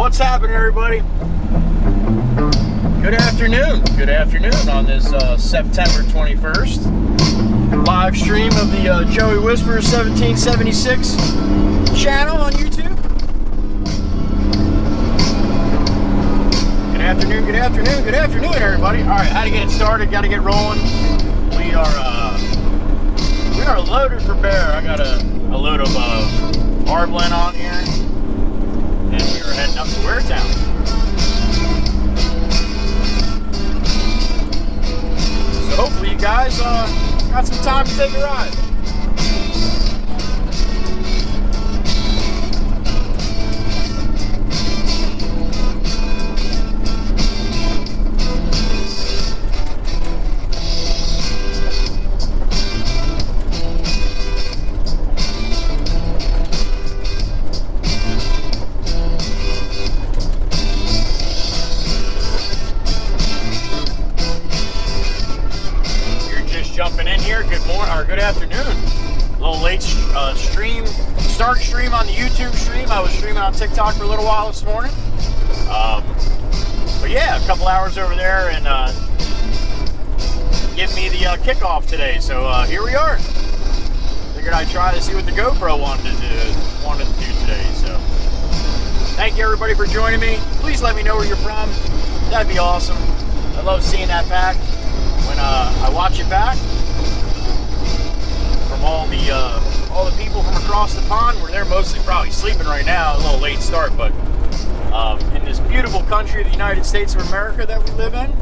What's happening, everybody? Good afternoon. Good afternoon on this September 21st live stream of the Joey Whispers 1776 channel on YouTube. Good afternoon, good afternoon, good afternoon, everybody. All right, how to get it started? Got to get rolling. We are loaded for bear. I got a load of Arblin on here, and we are heading up to Realtime. So hopefully you guys got some time to take a ride. Jumping in here, good morning or good afternoon. A little late start stream on the YouTube stream. I was streaming on TikTok for a little while this morning. But yeah, a couple hours over there and give me the kickoff today. So here we are. Figured I'd try to see what the GoPro wanted to do today. So thank you everybody for joining me. Please let me know where you're from. That'd be awesome. I love seeing that back. When I watch it back from all the people from across the pond, where they're mostly probably sleeping right now, a little late start, but in this beautiful country of the United States of America that we live in,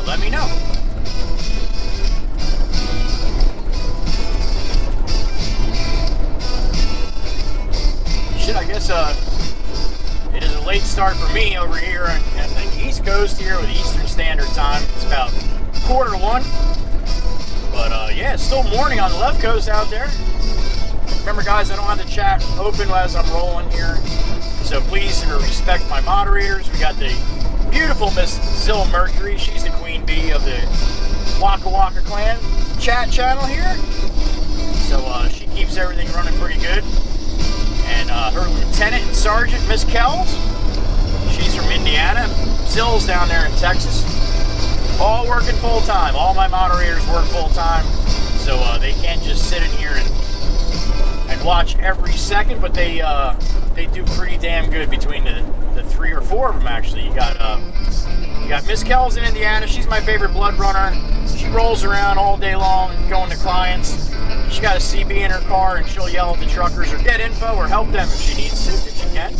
let me know. Shit, I guess it is a late start for me over here on the East Coast here with Eastern Standard Time. It's about 1:45. But yeah, it's still morning on the left coast out there. Remember guys, I don't have the chat open as I'm rolling here. So please respect my moderators. We got the beautiful Miss Zill Mercury. She's the queen bee of the Wacha Wacha Clan chat channel here. So she keeps everything running pretty good. And her lieutenant and sergeant, Miss Kells, she's from Indiana. Zill's down there in Texas. All working full time. All my moderators work full time, so they can't just sit in here and watch every second. But they do pretty damn good between the 3 or 4 of them. Actually, you got Miss Kells in Indiana. She's my favorite blood runner. She rolls around all day long going to clients. She got a CB in her car and she'll yell at the truckers or get info or help them if she needs to, if she can.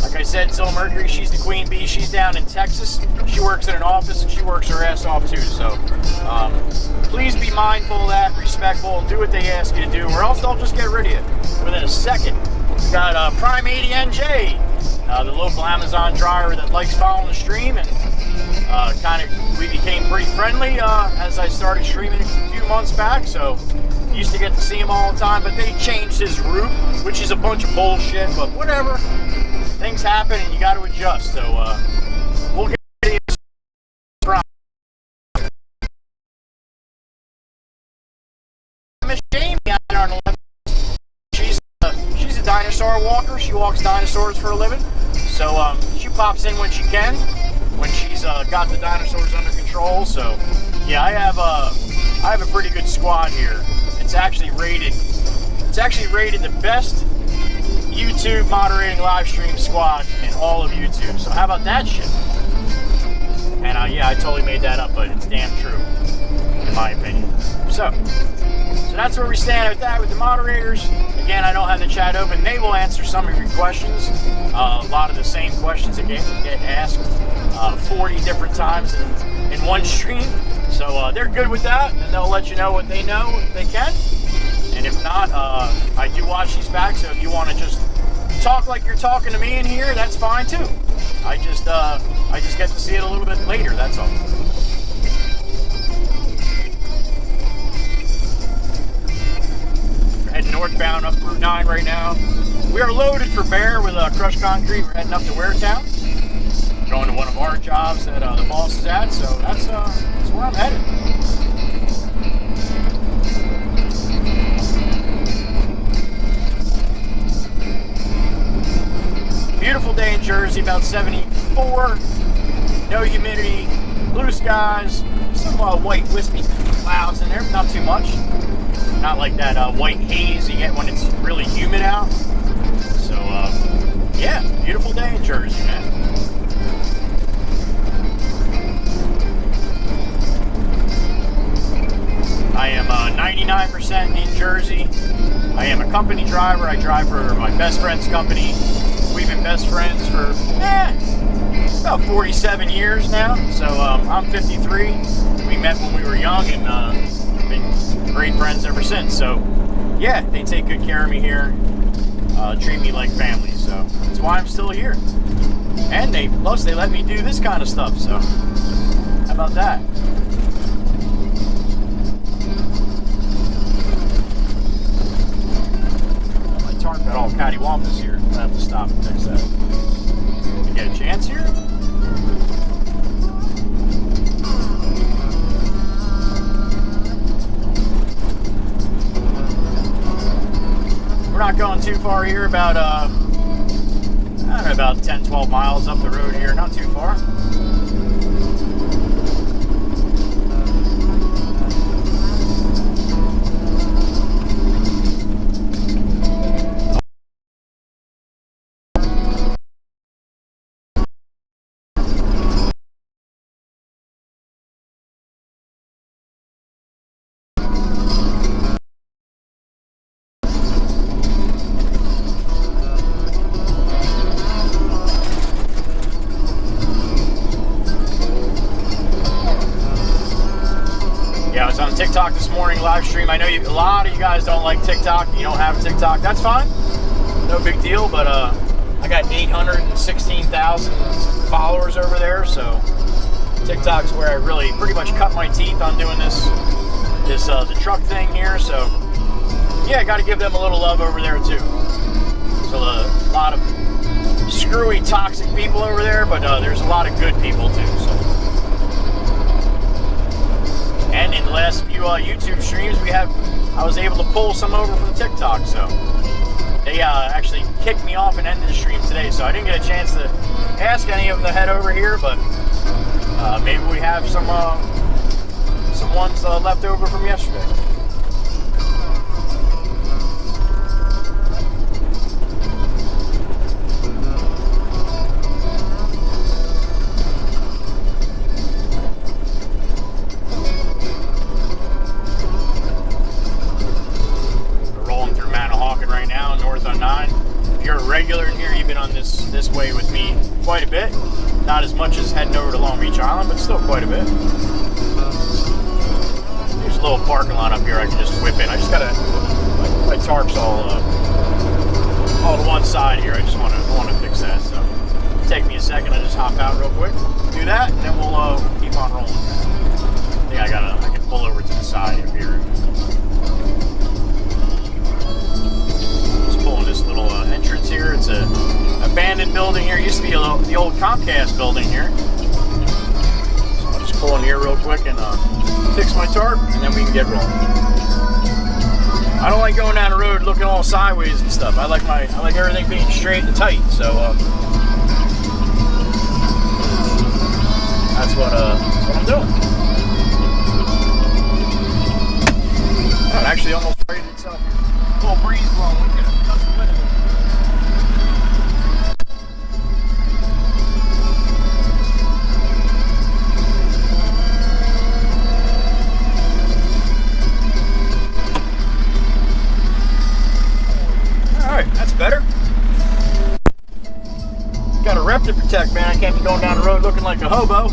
Like I said, Zill Mercury, she's the queen bee. She's down in Texas. She works in an office and she works her ass off too. So please be mindful of that, respectful, and do what they ask you to do, or else they'll just get rid of you within a second. We got Prime 80 NJ, the local Amazon driver that likes following the stream, and we became pretty friendly as I started streaming a few months back. So used to get to see him all the time, but they changed his route, which is a bunch of bullshit, but whatever. Things happen and you got to adjust. So we'll get to Miss Jamie out there on the left. She's a dinosaur walker. She walks dinosaurs for a living. So she pops in when she can, when she's got the dinosaurs under control. So yeah, I have a pretty good squad here. It's actually rated the best YouTube moderating live stream squad in all of YouTube. So how about that shit? And yeah, I totally made that up, but it's damn true, in my opinion. So that's where we stand with that with the moderators. Again, I don't have the chat open. They will answer some of your questions. A lot of the same questions that get asked 40 different times in one stream. So they're good with that, and they'll let you know what they know if they can. And if not, I do watch these back, so if you want to just talk like you're talking to me in here, that's fine too. I just get to see it a little bit later, that's all. We're heading northbound up Route 9 right now. We are loaded for bear with crushed concrete. We're heading up to Realtime. Going to one of our jobs that the boss is at, so that's where I'm headed. about 74. No humidity, blue skies, some white wispy clouds in there, not too much. Not like that white haze you get when it's really humid out. So, yeah, beautiful day in Jersey, man. I am 99% in Jersey. I am a company driver. I drive for my best friend's company. We've been best friends for about 47 years now. So I'm 53. We met when we were young and been great friends ever since. So yeah, they take good care of me here. Treat me like family. So that's why I'm still here. And plus they let me do this kind of stuff. So how about that? Got all cattywampus here. I have to stop and fix that. You get a chance here? We're not going too far here, about I don't know, about 10-12 miles up the road here, not too far. TikTok this morning, live stream. I know a lot of you guys don't like TikTok. You don't have TikTok. That's fine. No big deal. But I got 816,000 followers over there. So TikTok's where I really pretty much cut my teeth on doing the truck thing here. So yeah, I got to give them a little love over there too. There's a lot of screwy, toxic people over there, but there's a lot of good people too. So. And in the last few YouTube streams, I was able to pull some over from TikTok. So they actually kicked me off and ended the stream today. So I didn't get a chance to ask any of them to head over here, but maybe we have some ones left over from yesterday. Regular in here, you've been on this way with me quite a bit. Not as much as heading over to Long Beach Island, but still quite a bit. There's a little parking lot up here I can just whip in. I just gotta, my tarp's all to one side here. I just want to fix that. So it'll take me a second. I just hop out real quick, do that, and then we'll keep on rolling. I think I can pull over to the side up here. This little entrance here. It's a abandoned building here. It used to be the old Comcast building here. So I'll just pull in here real quick and fix my tarp, and then we can get rolling. I don't like going down the road looking all sideways and stuff. I like everything being straight and tight. So that's what I'm doing. Oh, it actually almost sprayed itself here. A little breeze blowing. Look at it. Better. Got a rep to protect, man. I can't be going down the road looking like a hobo.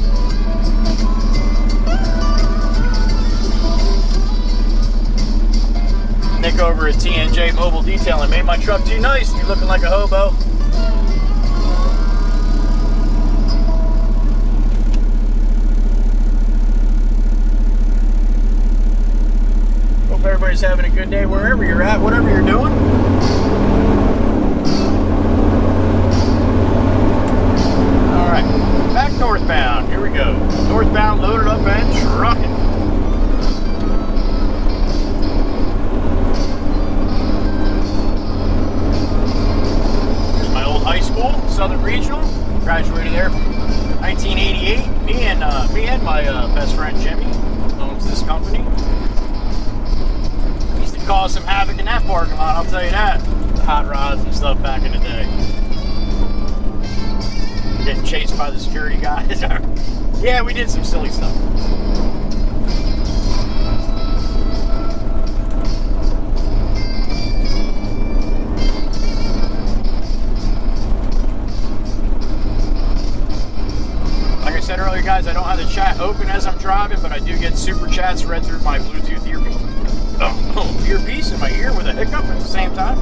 Nick over at TNJ Mobile Detailing made my truck too nice. You're looking like a hobo. Hope everybody's having a good day wherever you're at, whatever you're doing. Back northbound. Here we go. Northbound, loaded up and trucking. Here's my old high school, Southern Regional. Graduated parking lot, I'll tell you that. Hot rods and stuff back in the day. Getting chased by the security guys. Yeah, we did some silly stuff. Like I said earlier, guys, I don't have the chat open as I'm driving, but I do get super chats read through my Bluetooth earpiece in my ear with a hiccup at the same time.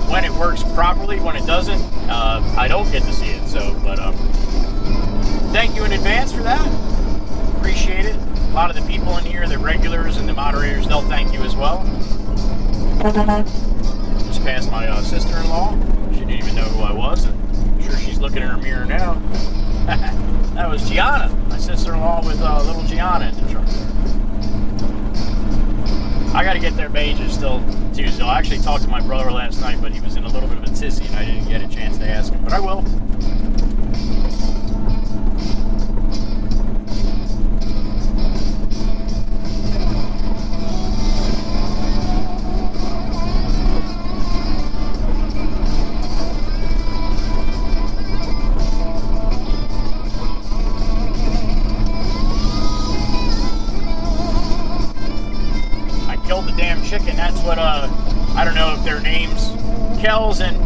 When it works properly, when it doesn't, I don't get to see it. So, but thank you in advance for that. Appreciate it. A lot of the people in here, the regulars and the moderators, they'll thank you as well. Just passed my sister-in-law. She didn't even know who I was. I'm sure she's looking in her mirror now. That was Gianna, my sister-in-law with little Gianna in the truck. I got to get their pages still, too. So I actually talked to my brother last night, but he was in a little bit of a tizzy, and I didn't get a chance to ask him. But I will. Chicken, that's what I don't know if their names Kells and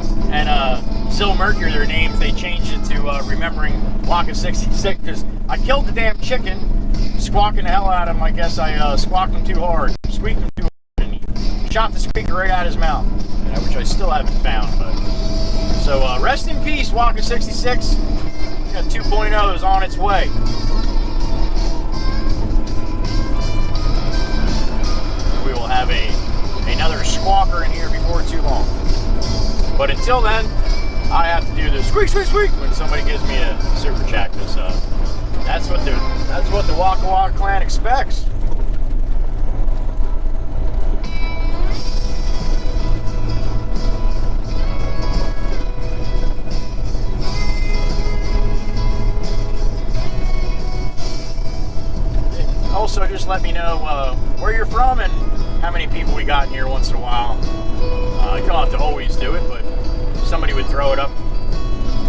Zil Mercury, their names, they changed it to remembering Wacha 66, because I killed the damn chicken, squawking the hell out of him. I guess I squawked him too hard, squeaked him too hard, and he shot the squeaker right out of his mouth, which I still haven't found. But so rest in peace, Wacha 66. We got 2.0 is on its way. We will have another squawker in here before too long. But until then, I have to do the squeak, squeak, squeak when somebody gives me a super chat, because that's what the Wacha Wacha Clan expects. Also, just let me know where you're from and how many people we got in here once in a while. You don't have to always do it, but somebody would throw it up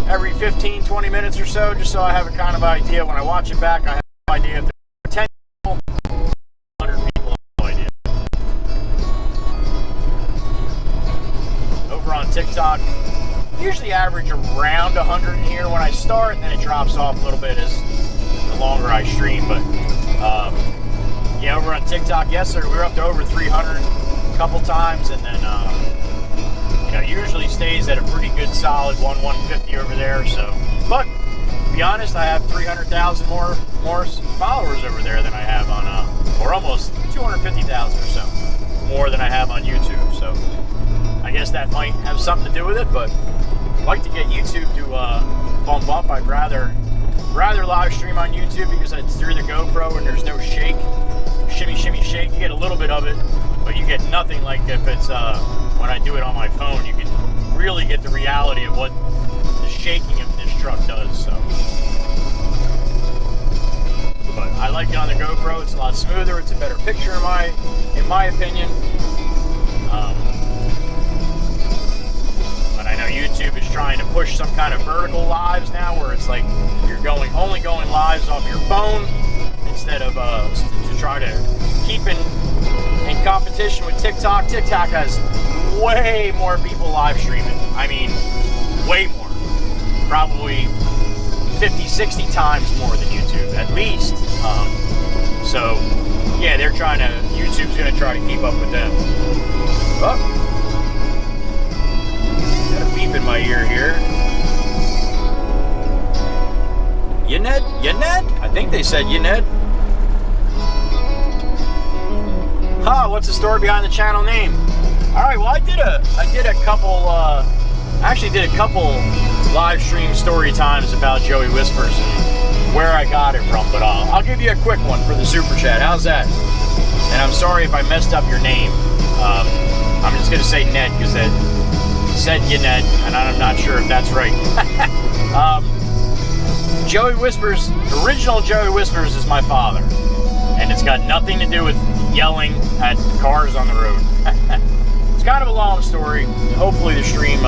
every 15, 20 minutes or so, just so I have a kind of idea. When I watch it back, I have no idea if there are 10 people, 100 people, I have no idea. Over on TikTok, usually average around 100 in here when I start, and then it drops off a little bit as the longer I stream, but yeah, over on TikTok, yes sir, we were up to over 300 a couple times, and then usually stays at a pretty good solid 150 over there. So, but to be honest, I have 300,000 more followers over there than I have on or almost 250,000 or so more than I have on YouTube. So I guess that might have something to do with it, but I'd like to get YouTube to bump up. I'd rather live stream on YouTube because it's through the GoPro and there's no shake, shimmy shake. You get a little bit of it, but you get nothing like if it's when I do it on my phone. You can really get the reality of what the shaking of this truck does. So, but I like it on the GoPro. It's a lot smoother. It's a better picture in my opinion. But I know YouTube is trying to push some kind of vertical lives now, where it's like you're only going lives off your phone instead of to try to keep in competition with TikTok. TikTok has way more people live streaming. I mean, way more. Probably 50, 60 times more than YouTube, at least. So, yeah, YouTube's going to try to keep up with them. Oh. Got a beep in my ear here. Yaned? I think they said Yaned. Huh, what's the story behind the channel name? Alright, well I did a couple actually did a couple live stream story times about Joey Whispers and where I got it from, but I'll give you a quick one for the super chat. How's that? And I'm sorry if I messed up your name. I'm just gonna say Ned because it said Yaned, and I'm not sure if that's right. Joey Whispers, original Joey Whispers is my father, and it's got nothing to do with yelling at cars on the road. It's kind of a long story. Hopefully the stream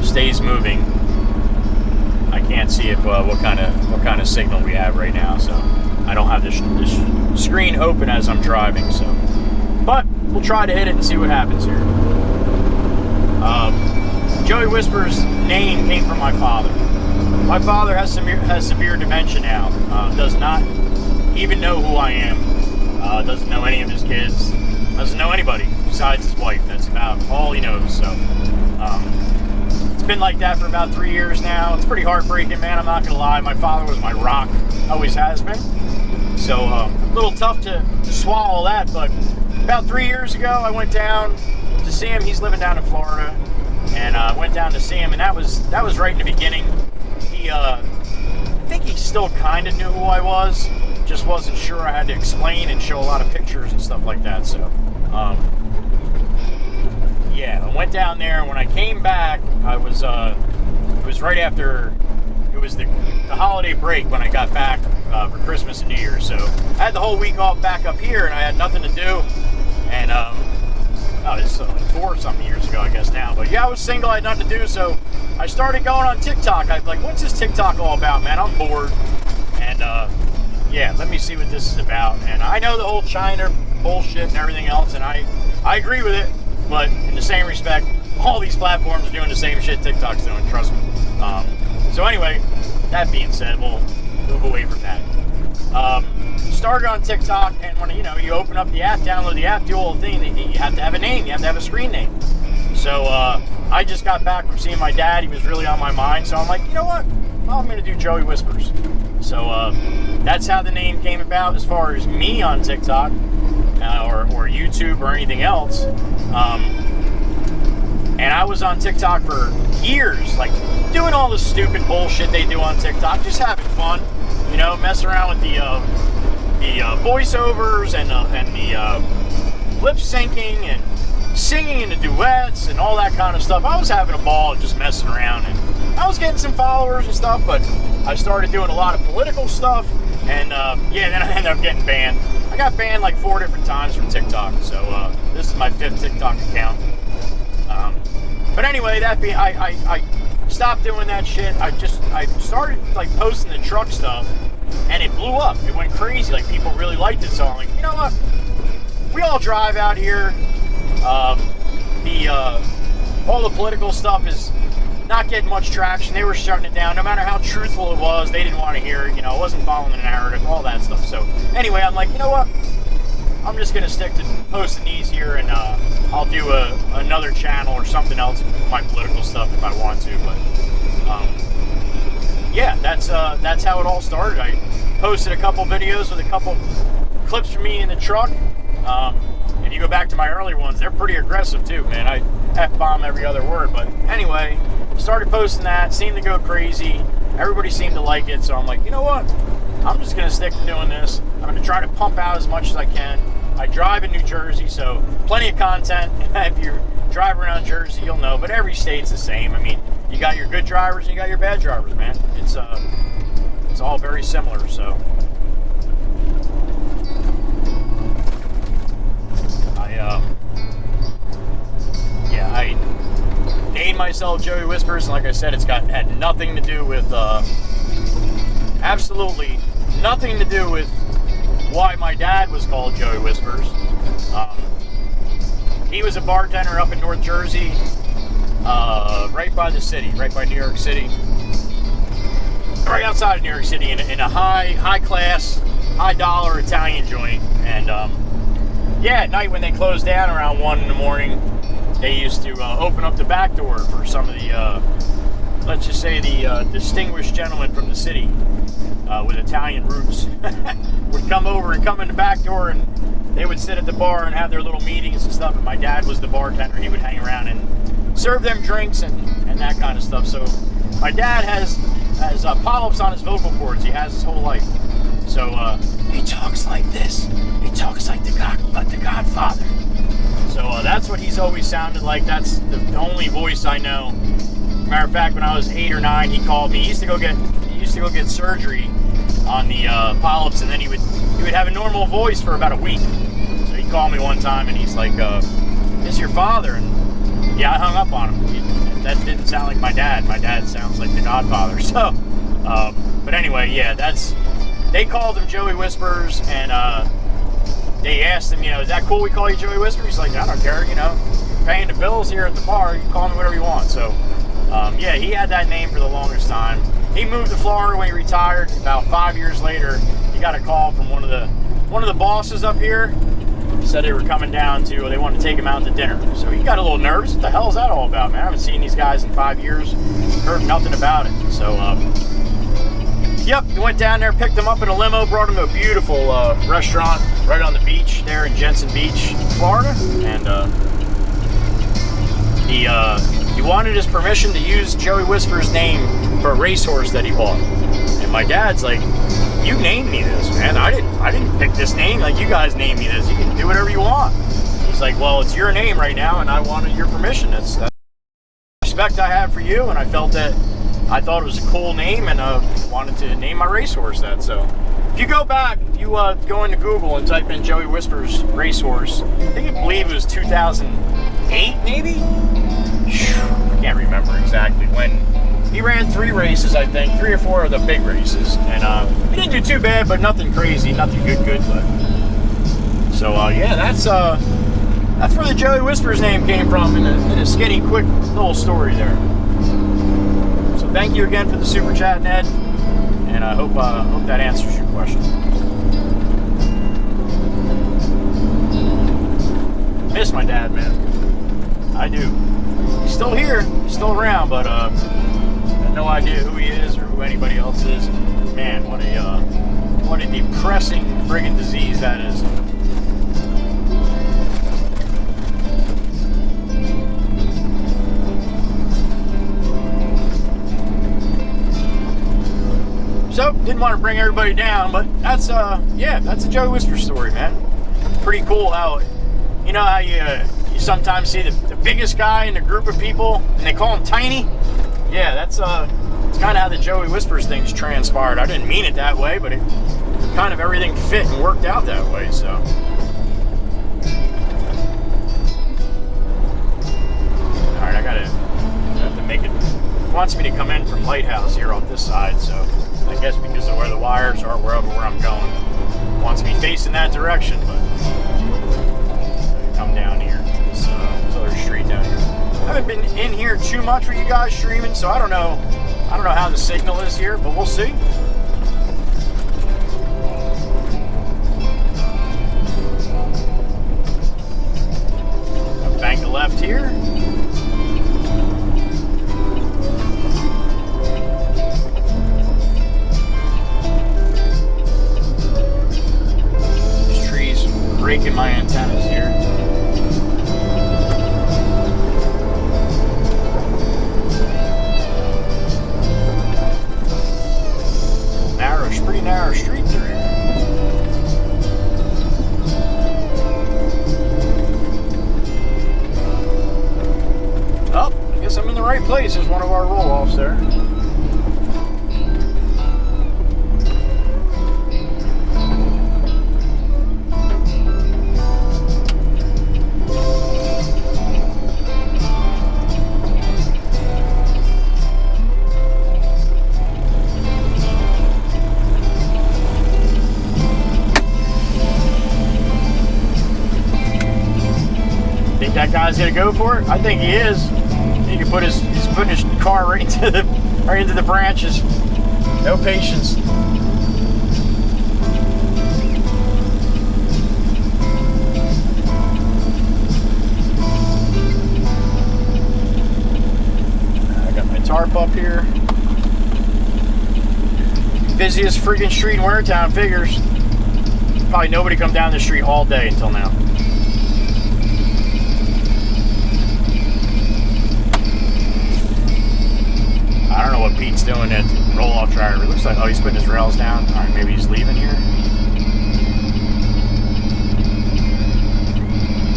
stays moving. I can't see if what kind of signal we have right now, so I don't have this screen open as I'm driving. So, but we'll try to hit it and see what happens here. Joey Whisper's name came from my father. My father has severe dementia now. Does not even know who I am. Doesn't know any of his kids. Doesn't know anybody besides his wife. That's about all he knows. So it's been like that for about 3 years now. It's pretty heartbreaking, man. I'm not gonna lie. My father was my rock. Always has been. So a little tough to swallow that. But about 3 years ago, I went down to see him. He's living down in Florida, and I went down to see him. And that was right in the beginning. He, I think he still kind of knew who I was. Just wasn't sure. I had to explain and show a lot of pictures and stuff like that. So, yeah, I went down there. When I came back, I was, it was right after, it was the holiday break when I got back for Christmas and New Year's. So I had the whole week off back up here, and I had nothing to do. And, oh, this is like 4-something years ago, I guess now. But yeah, I was single. I had nothing to do. So I started going on TikTok. I was like, what's this TikTok all about, man? I'm bored. And, yeah, let me see what this is about. And I know the whole China bullshit and everything else, and I agree with it, but in the same respect, all these platforms are doing the same shit TikTok's doing, trust me. So anyway, that being said, we'll move away from that. Started on TikTok, and when you open up the app, download the app, do the whole thing, you have to have a name, you have to have a screen name. So I just got back from seeing my dad. He was really on my mind, so I'm like, you know what? I'm going to do Joey Whispers. So that's how the name came about as far as me on TikTok or YouTube or anything else. And I was on TikTok for years, like doing all the stupid bullshit they do on TikTok, just having fun, messing around with the voiceovers and the lip syncing and singing in the duets and all that kind of stuff. I was having a ball just messing around, and I was getting some followers and stuff, but I started doing a lot of political stuff, and yeah, then I ended up getting banned. I got banned like 4 different times from TikTok, so this is my 5th TikTok account. But anyway, I stopped doing that shit. I started like posting the truck stuff, and it blew up. It went crazy. Like, people really liked it, so I'm like, you know what? We all drive out here. All the political stuff is not getting much traction. They were shutting it down. No matter how truthful it was, they didn't want to hear it. It wasn't following the narrative, all that stuff. So anyway, I'm like, you know what? I'm just gonna stick to posting these here, and I'll do another channel or something else with my political stuff if I want to. But yeah, that's how it all started. I posted a couple videos with a couple clips from me in the truck. If you go back to my earlier ones, they're pretty aggressive too, man. I F-bomb every other word. But anyway, started posting that, seemed to go crazy. Everybody seemed to like it, so I'm like, you know what? I'm just going to stick to doing this. I'm going to try to pump out as much as I can. I drive in New Jersey, so plenty of content. If you drive around Jersey, you'll know, but every state's the same. I mean, you got your good drivers and you got your bad drivers, man. It's all very similar, so. I named myself Joey Whispers, and like I said, had nothing to do with, absolutely nothing to do with why my dad was called Joey Whispers. He was a bartender up in North Jersey, right by the city, right by New York City, right outside of New York City, in a high class, high dollar Italian joint. And yeah, at night when they closed down around 1 in the morning, they used to open up the back door for some of the, let's just say, the distinguished gentlemen from the city with Italian roots would come over and come in the back door, and they would sit at the bar and have their little meetings and stuff. And my dad was the bartender. He would hang around and serve them drinks and that kind of stuff. So my dad has polyps on his vocal cords. He has his whole life. So he talks like this. He talks like the Godfather. So that's what he's always sounded like. That's the only voice I know. Matter of fact, when I was 8 or 9, he called me. He used to go get surgery on the polyps, and then he would he would have a normal voice for about a week. So he called me one time and he's like, "Is your father?" And yeah, I hung up on him. That didn't sound like my dad. My dad sounds like the Godfather. So, but anyway, yeah, they called him Joey Whispers, and they asked him, is that cool we call you Joey Whispers? He's like, I don't care, paying the bills here at the bar, you can call me whatever you want. So, yeah, he had that name for the longest time. He moved to Florida when he retired. About 5 years later, he got a call from one of the bosses up here. Said they were coming down they wanted to take him out to dinner. So he got a little nervous. What the hell is that all about, man? I haven't seen these guys in 5 years. Heard nothing about it. So, yep, we went down there, picked him up in a limo, brought him to a beautiful restaurant right on the beach there in Jensen Beach, Florida. And he wanted his permission to use Joey Whisper's name for a racehorse that he bought. And my dad's like, "You named me this, man. I didn't pick this name. Like, you guys named me this. You can do whatever you want." He's like, "Well, it's your name right now, and I wanted your permission. That's the respect I have for you, and I thought it was a cool name, and wanted to name my racehorse that." So, if you go back, if you go into Google and type in Joey Whispers racehorse, I believe it was 2008, maybe. I can't remember exactly when. He ran 3 races, I think, 3 or 4 of the big races, and he didn't do too bad, but nothing crazy, nothing good. But so yeah, that's where the Joey Whispers name came from, in a skinny, quick little story there. So thank you again for the super chat, Ned, and I hope that answers your question. Miss my dad, man. I do. He's still here, he's still around, but no idea who he is or who anybody else is. Man, what a depressing friggin' disease that is. So, didn't want to bring everybody down, but that's a Joey Whisper story, man. Pretty cool how, how you sometimes see the biggest guy in a group of people and they call him tiny. Yeah, that's it's kind of how the Joey Whispers things transpired. I didn't mean it that way, but it kind of everything fit and worked out that way. So, all right, I have to make it. It wants me to come in from Lighthouse here off this side, so I guess because of where the wires are, where I'm going, it wants me facing that direction. But come down here, this other street down here. I haven't been in here too much with you guys streaming, so I don't know how the signal is here, but we'll see. Bank to left here. These trees raking my antennas here. Pretty narrow street through here. Oh, I guess I'm in the right place. There's one of our roll-offs there. That guy's gonna go for it? I think he is. He can he's putting his car right into the branches. No patience. I got my tarp up here. Busiest freaking street in Wintertown, figures. Probably nobody come down the street all day until now. I don't know what Pete's doing at the roll-off dryer. It looks like, he's putting his rails down. All right, maybe he's leaving here.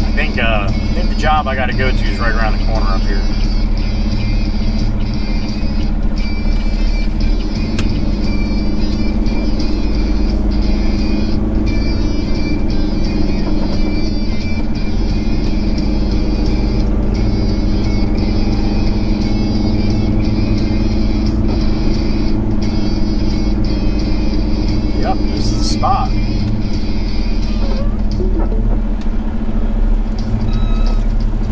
I think the job I got to go to is right around the corner up here.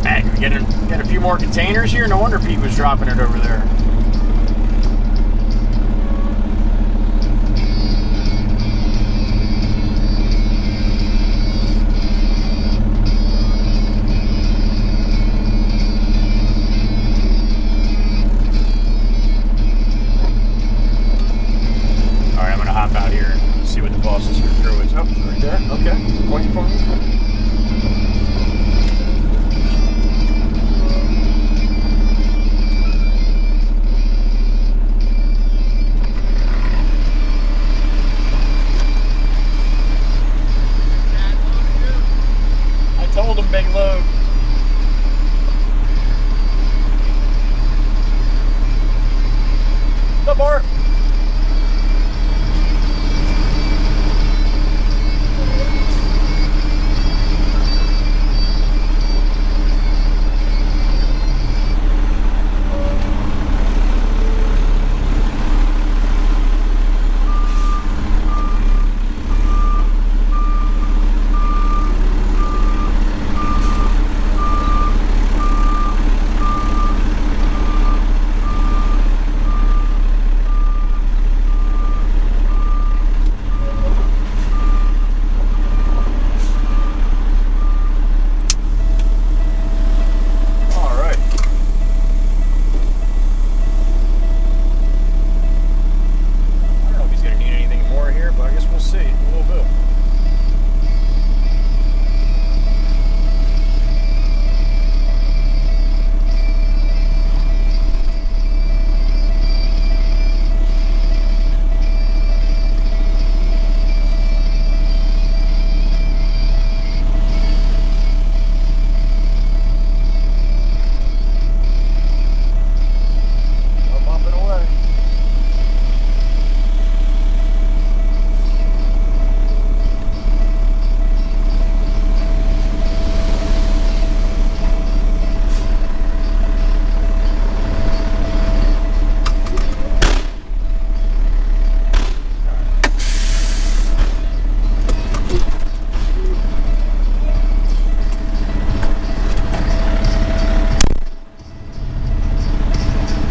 Dang, we get a few more containers here. No wonder Pete was dropping it over there. Out here and see what the boss's crew is. Oh, right there. Okay. Pointing for me. I told him big load. What's up, Bart?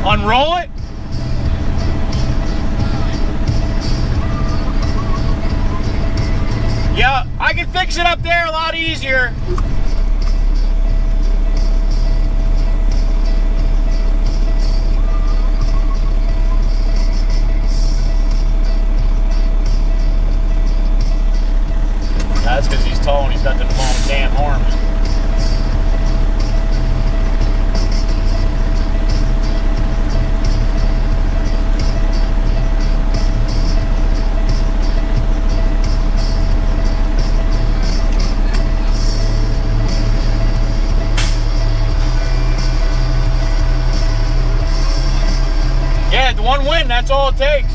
Unroll it. Yeah, I can fix it up there a lot easier. That's because he's tall and he's got them long damn arms. Yeah, the one win, that's all it takes.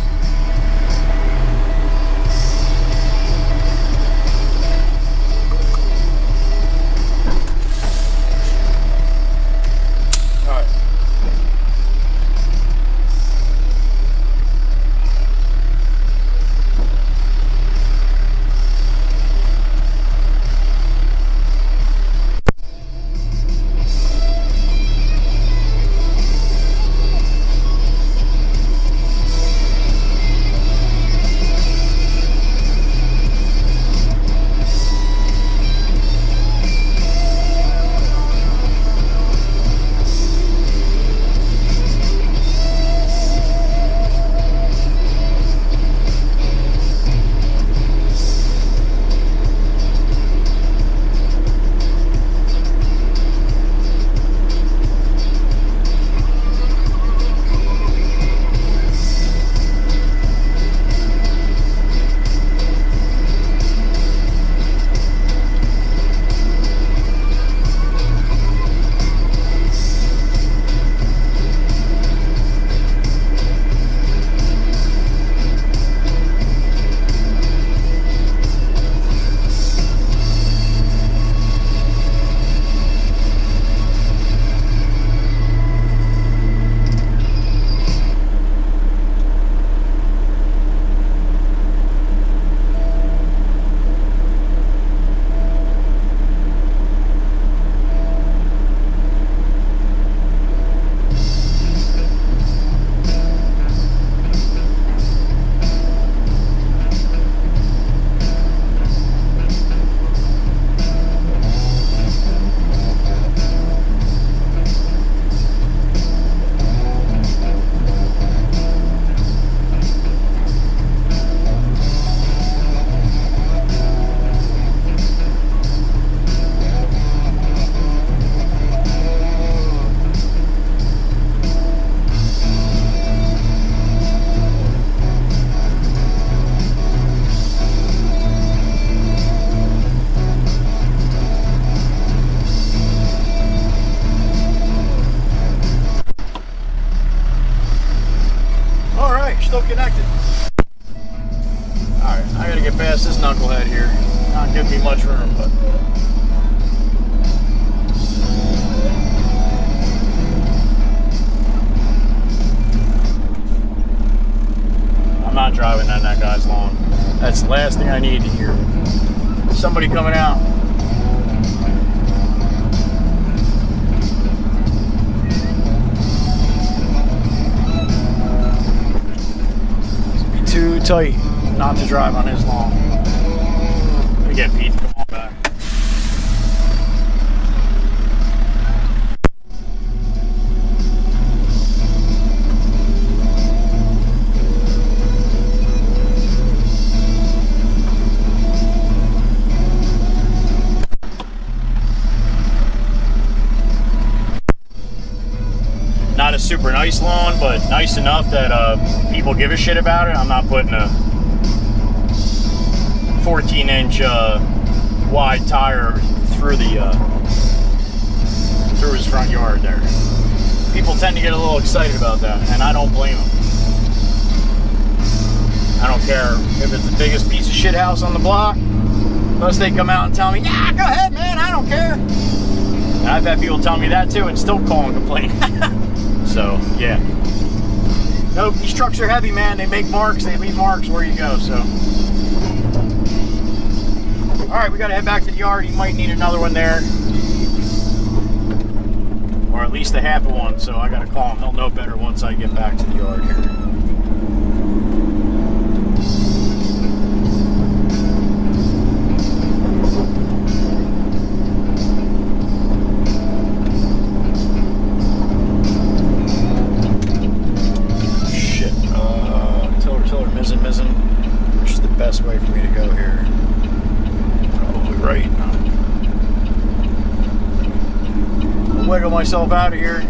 head here. Not giving me much room, but I'm not driving that guy's lawn. That's the last thing I need to hear. Somebody coming out. It's too tight not to drive on his lawn. Let me get Pete to come on back. Not a super nice lawn, but nice enough that people give a shit about it. I'm not putting a 14-inch wide tire through his front yard there. People tend to get a little excited about that, and I don't blame them. I don't care if it's the biggest piece of shit house on the block, unless they come out and tell me, yeah, go ahead, man, I don't care. And I've had people tell me that too and still call and complain. So, yeah. Nope, these trucks are heavy, man. They make marks, they leave marks where you go, so. Alright, we gotta head back to the yard. You might need another one there. Or at least a half of one, so I gotta call him. He'll know better once I get back to the yard here. Mizzen. Which is the best way for me to go here? Probably right. I'll wiggle myself out of here.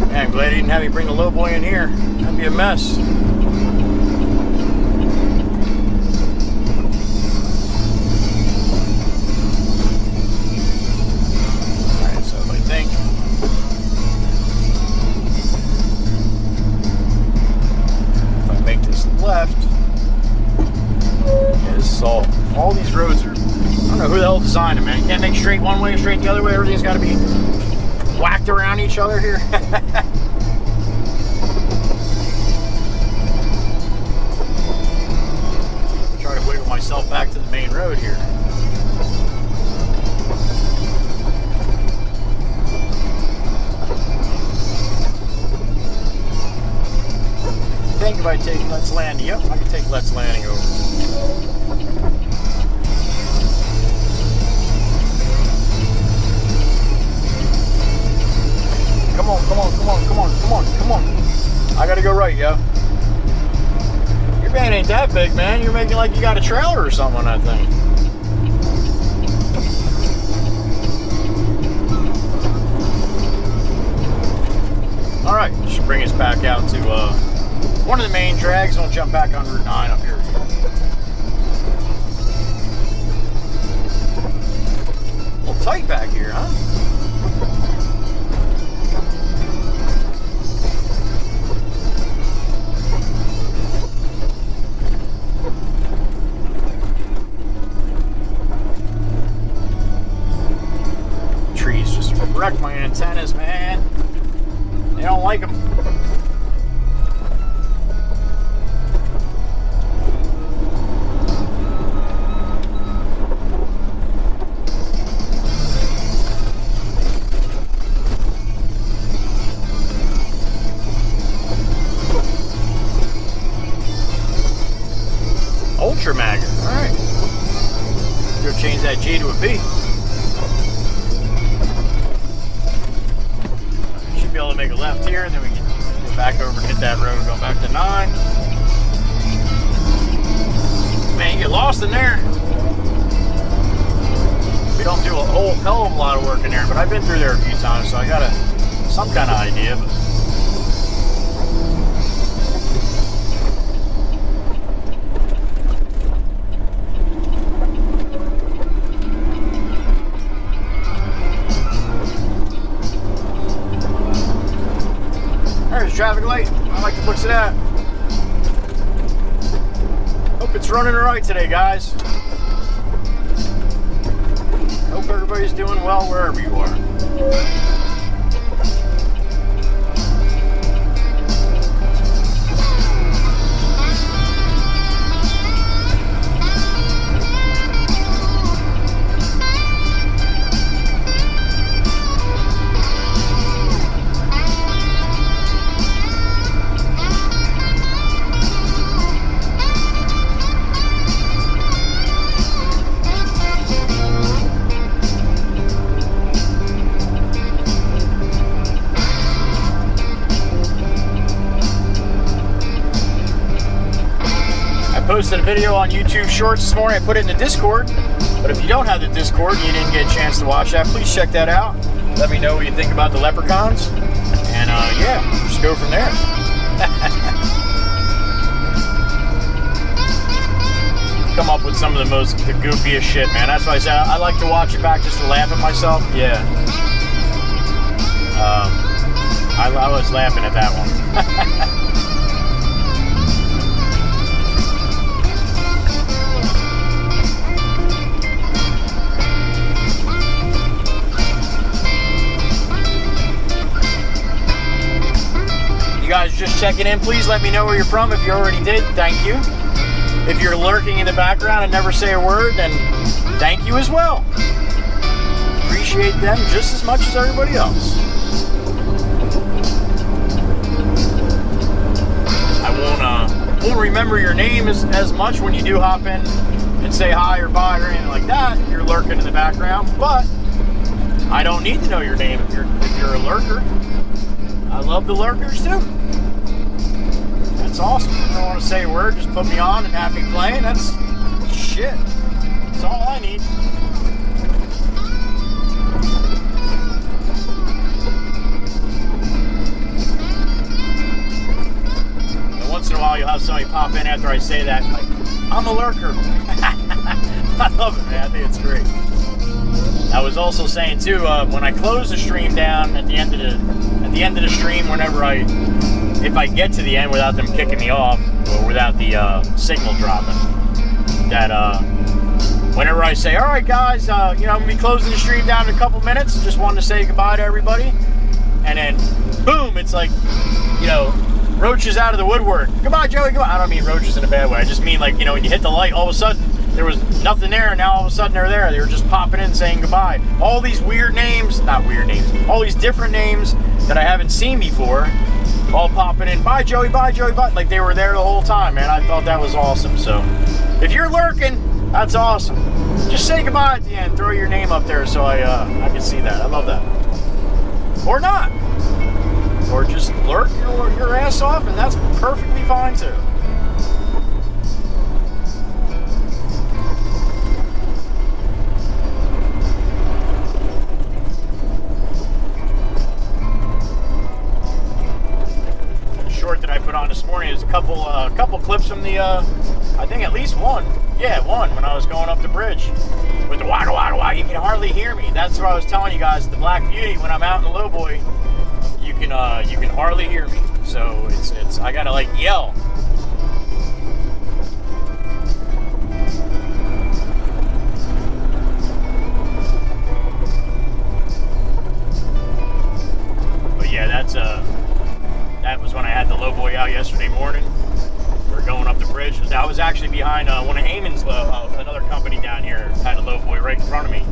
Man, I'm glad he didn't have me bring the low boy in here. That'd be a mess. Alright, so I think left. Yeah, this is all these roads are, I don't know who the hell designed them, man. You can't make straight one way, straight the other way. Everything's got to be whacked around each other here. Try to wiggle myself back to the main road here. I think if I take Let's Landing, yep, I can take Let's Landing over. Come on, come on, come on, come on, come on, come on. I gotta go right, yo. Your van ain't that big, man. You're making like you got a trailer or something on that thing. Alright, should bring us back out to one of the main drags. We'll jump back on Route 9 up here. A little tight back here, huh? Trees just wreck my antennas, man. They don't like them. Ultra Magger. Alright. Go change that G to a B. Should be able to make a left here, and then we can go back over and hit that road and go back to 9. Man, you get lost in there. We don't do a whole hell of a lot of work in there, but I've been through there a few times, so I got some kind of idea. But there's a traffic light. I like the looks of that. Hope it's running all right today, guys. doing well wherever you are. Posted a video on YouTube Shorts this morning. I put it in the Discord, but if you don't have the Discord and you didn't get a chance to watch that, please check that out. Let me know what you think about the leprechauns, and yeah, just go from there. Come up with some of the goofiest shit, man. That's why I said I like to watch it back just to laugh at myself. Yeah, I was laughing at that one. Guys just checking in, please let me know where you're from. If you already did, thank you. If you're lurking in the background and never say a word, then thank you as well. Appreciate them just as much as everybody else. I won't remember your name as much when you do hop in and say hi or bye or anything like that if you're lurking in the background, but I don't need to know your name if you're a lurker. I love the lurkers too. That's awesome. If you don't want to say a word, just put me on and have me playing. That's shit. That's all I need. And once in a while, you'll have somebody pop in after I say that, like, I'm a lurker. I love it, man. I think it's great. I was also saying too, when I close the stream down at the end of the stream, if I get to the end without them kicking me off or without the signal dropping, that whenever I say, all right guys, I'm gonna be closing the stream down in a couple minutes, just wanted to say goodbye to everybody, and then boom, it's like, roaches out of the woodwork. Goodbye, Joey, goodbye. I don't mean roaches in a bad way. I just mean, like, when you hit the light, all of a sudden there was nothing there, and now all of a sudden they're there. They were just popping in saying goodbye. All these weird names, not weird names, all these different names that I haven't seen before, all popping in. Bye, Joey, bye, Joey, bye. Like they were there the whole time, man. I thought that was awesome. So if you're lurking, that's awesome. Just say goodbye at the end. Throw your name up there so I can see that. I love that. Or not. Or just lurk your ass off, and that's perfectly fine too. Short that I put on this morning is a couple clips from the I think at least one. Yeah, one when I was going up the bridge with the waka waka waka. You can hardly hear me. That's what I was telling you guys. The Black Beauty, when I'm out in the lowboy, you can hardly hear me. So it's I gotta like yell. But yeah, that was when I had the lowboy out yesterday morning. We were going up the bridge. I was actually behind one of Heyman's, another company down here, had a lowboy right in front of me.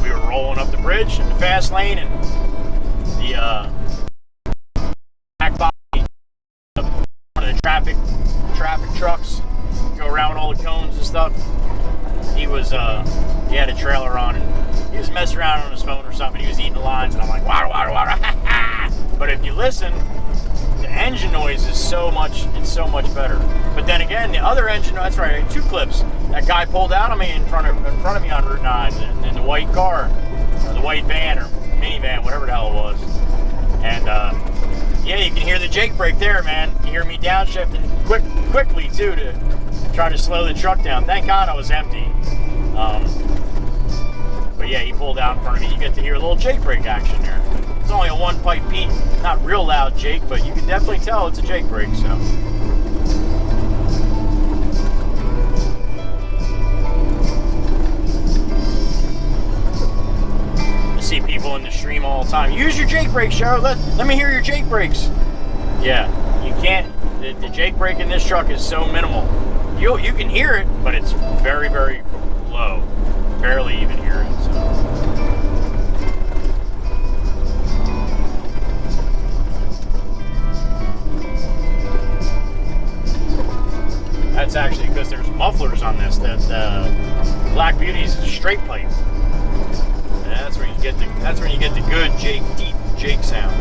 We were rolling up the bridge in the fast lane, and the back body of one of the traffic trucks go around all the cones and stuff. He had a trailer on, and he was messing around on his phone or something. He was eating the lines, and I'm like, water, water, water. But if you listen, the engine noise is so much better. But then again, the other engine, that's right, I had two clips. That guy pulled out on me in front of me on Route 9 in the white car, or the white van, or minivan, whatever the hell it was. And yeah, you can hear the Jake brake there, man. You hear me downshifting quickly too to try to slow the truck down. Thank God I was empty. But yeah, he pulled out in front of me. You get to hear a little Jake brake action there. It's only a one-pipe beat, not real loud Jake, but you can definitely tell it's a Jake brake. So. see people in the stream all the time. Use your Jake brake, Cheryl. Let me hear your Jake brakes. Yeah, you can't. The Jake brake in this truck is so minimal. You can hear it, but it's very, very low. Barely even hear it. So. That's actually because there's mufflers on this. That Black Beauty is a straight pipe. And that's when you get the good deep Jake sound.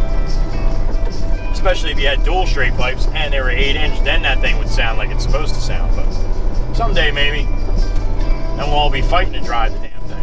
Especially if you had dual straight pipes and they were 8-inch, then that thing would sound like it's supposed to sound. But someday maybe, then we'll all be fighting to drive the damn thing.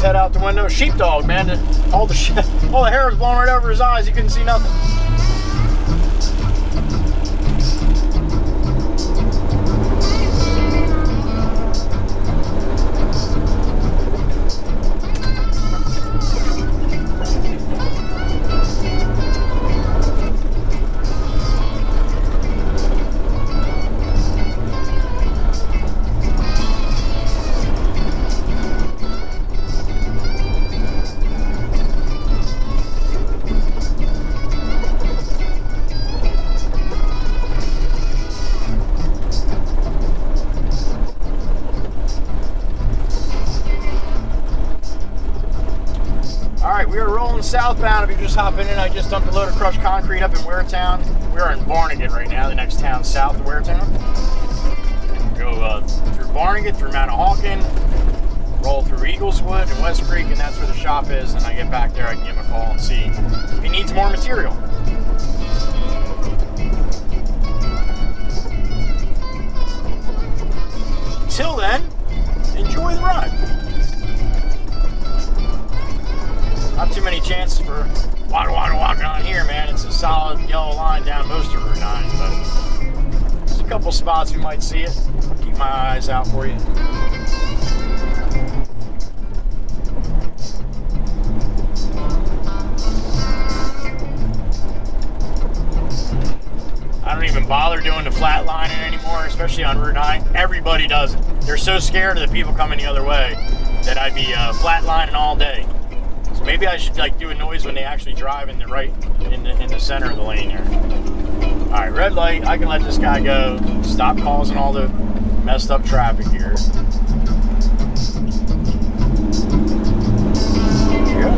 Head out the window. Sheepdog, man. All the hair was blown right over his eyes. He couldn't see nothing. Southbound, if you're just hopping in, I just dumped a load of crushed concrete up in Waretown. We're in Barnegat right now, the next town south of Waretown. Go through Barnegat, through Mount Hawken, roll through Eagleswood and West Creek, and that's where the shop is. And I get back there, I can give him a call and see if he needs more material. Till then, enjoy the ride. Not too many chances for Wacha Wacha walking on here, man. It's a solid yellow line down most of Route 9, but there's a couple spots we might see it. Keep my eyes out for you. I don't even bother doing the flat lining anymore, especially on Route 9. Everybody does it. They're so scared of the people coming the other way that I'd be flat lining all day. Maybe I should like do a noise when they actually drive in the right, in the center of the lane here. All right, red light. I can let this guy go. Stop causing all the messed up traffic here. Yeah.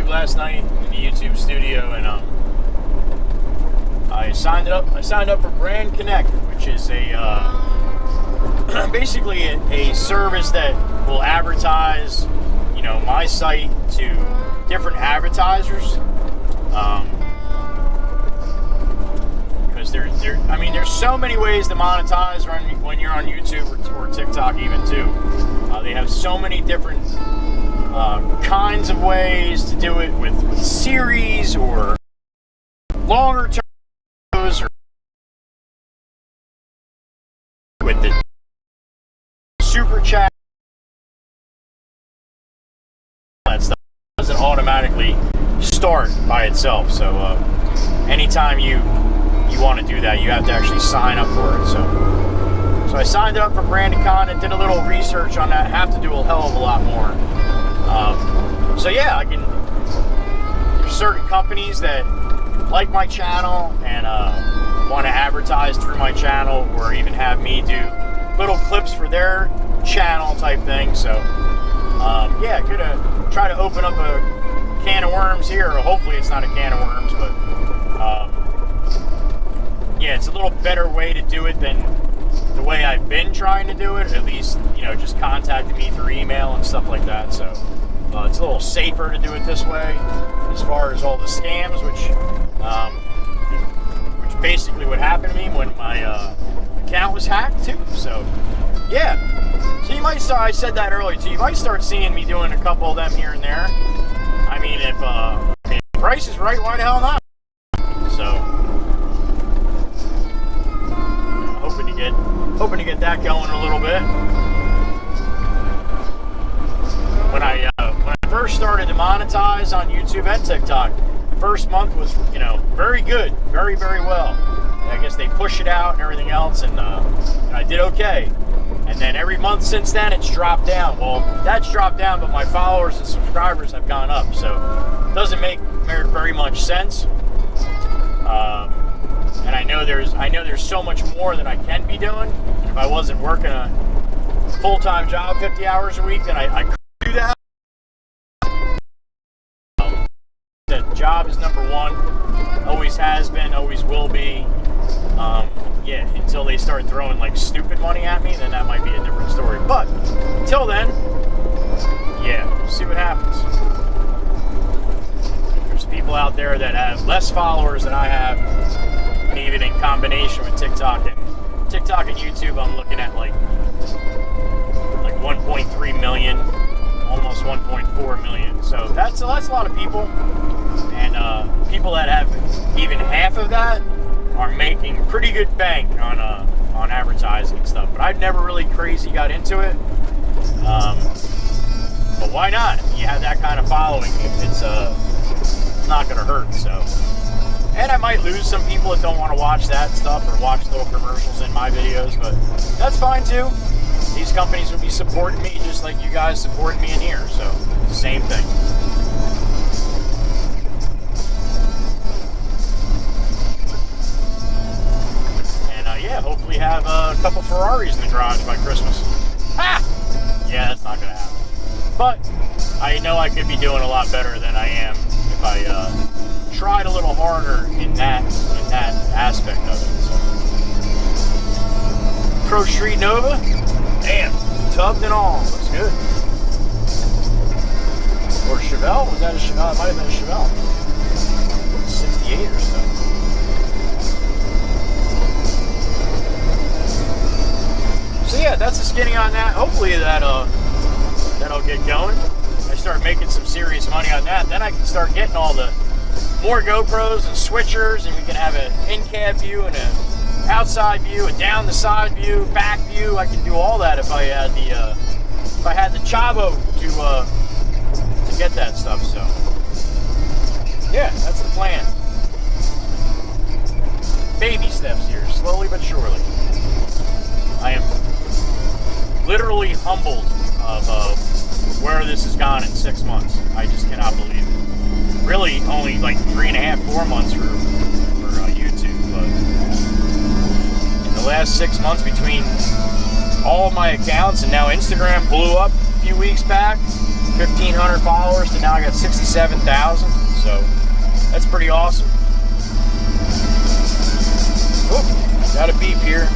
Last night in the YouTube studio, and I signed up for Brand Connect, which is a basically a service that will advertise, you know, my site to different advertisers. Because there's so many ways to monetize when you're on YouTube or TikTok even too. They have so many different kinds of ways to do it with series or longer term doesn't automatically start by itself. So anytime you want to do that, you have to actually sign up for it. So I signed up for branded content, did a little research on that. Have to do a hell of a lot more. So yeah, there's certain companies that like my channel and want to advertise through my channel, or even have me do little clips for their channel type thing. So yeah, gonna try to open up a can of worms here, or hopefully it's not a can of worms, but yeah, it's a little better way to do it than the way I've been trying to do it, at least, you know, just contacting me through email and stuff like that. So it's a little safer to do it this way, as far as all the scams, which basically what happened to me when my account was hacked too. So yeah, so you might start, I said that earlier too, you might start seeing me doing a couple of them here and there. I mean, if the price is right, why the hell not? So hoping to get that going a little bit. When I first started to monetize on YouTube and TikTok, the first month was, you know, very good, very, very well. And I guess they push it out and everything else, and I did okay. And then every month since then, it's dropped down. Well, that's dropped down, but my followers and subscribers have gone up, so it doesn't make very much sense. And I know there's so much more that I can be doing. If I wasn't working a full-time job 50 hours a week, then I could do that. The job is number one. Always has been, always will be. Yeah, until they start throwing like stupid money at me, then that might be a different story. But until then, yeah, we'll see what happens. There's people out there that have less followers than I have. And even in combination with TikTok and YouTube, I'm looking at like 1.3 million, almost 1.4 million. So that's a lot of people, and people that have even half of that are making pretty good bank on advertising and stuff. But I've never really crazy got into it. But why not? You have that kind of following, it's not going to hurt. So. And I might lose some people that don't want to watch that stuff or watch little commercials in my videos, but that's fine too. These companies would be supporting me just like you guys support me in here, so it's the same thing. And yeah, hopefully have a couple Ferraris in the garage by Christmas. Ha! Yeah, that's not going to happen. But I know I could be doing a lot better than I am if I tried a little harder in that aspect of it. So. Pro Street Nova, damn, tubbed and all, looks good. Or Chevelle, was that a Chevelle? It might have been a Chevelle. 68 or so. So yeah, that's the skinny on that. Hopefully that'll get going. I start making some serious money on that, then I can start getting all the more GoPros and switchers, and we can have an in-cab view and an outside view, a down the side view, back view. I can do all that if I had the Chavo to get that stuff. So yeah, that's the plan. Baby steps here, slowly but surely. I am literally humbled of where this has gone in 6 months. I just cannot believe it. Really only like 3.5, 4 months for YouTube, but in the last 6 months, between all of my accounts, and now Instagram blew up a few weeks back, 1,500 followers to now I got 67,000, so that's pretty awesome. Oh, got a beep here.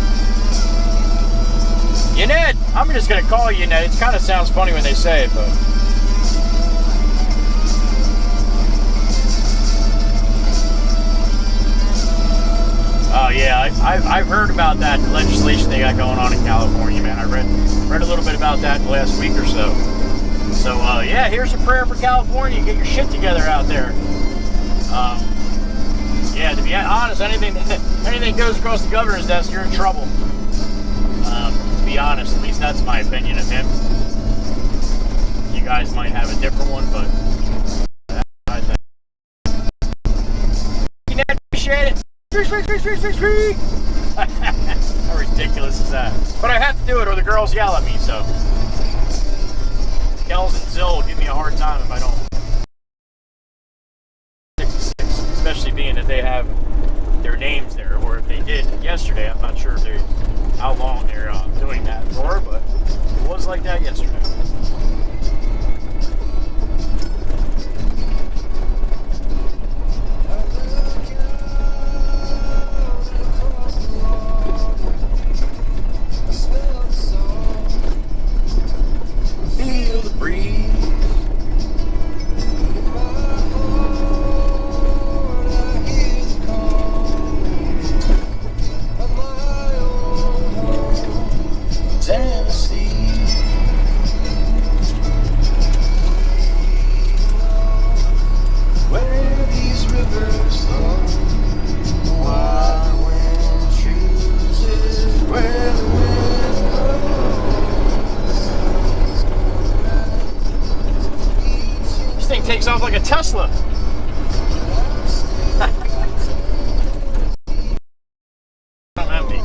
Yaned, I'm just gonna call you Yaned. It kind of sounds funny when they say it, but. Oh yeah, I've heard about that legislation they got going on in California, man. I read a little bit about that in the last week or so. So yeah, here's a prayer for California. Get your shit together out there. Yeah, to be honest, anything goes across the governor's desk, you're in trouble. To be honest, at least that's my opinion of him. You guys might have a different one, but How ridiculous is that? But I have to do it or the girls yell at me, so. Kels and Zill will give me a hard time if I don't. 66, especially being that they have their names there, or if they did yesterday. I'm not sure if they, how long they're doing that for, but it was like that yesterday. Feel the breeze. Takes off like a Tesla. I'm empty.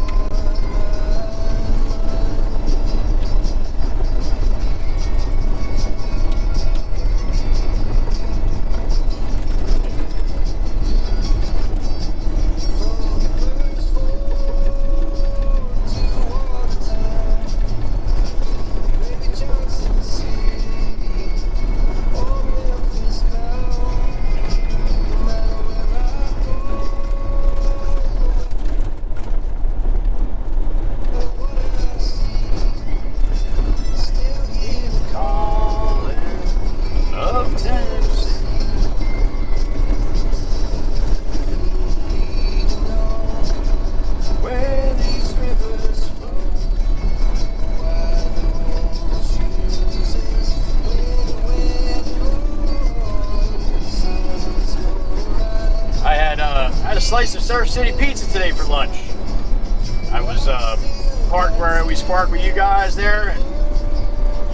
Slice of Surf City pizza today for lunch. I was parked where I always park with you guys there, and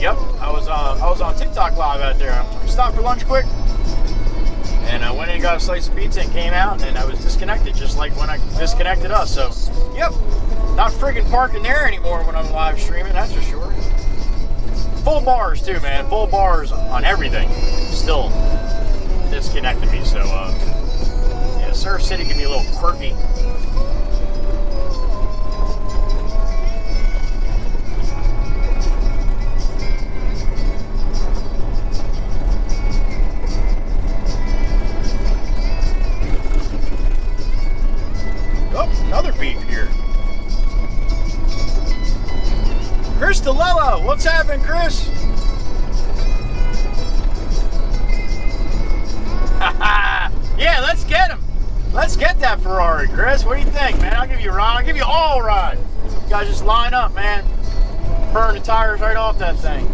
yep, I was on TikTok live out there. I stopped for lunch quick, and I went in and got a slice of pizza and came out, and I was disconnected, just like when I disconnected us. So, yep, not friggin' parking there anymore when I'm live streaming. That's for sure. Full bars too, man. Full bars on everything. Still disconnected me. So. Surf City can be a little quirky. Oh, another beep here. Chris DeLello, what's happening, Chris? Yeah, let's get him. Let's get that Ferrari, Chris. What do you think, man? I'll give you a ride. I'll give you all a ride. You guys just line up, man. Burn the tires right off that thing.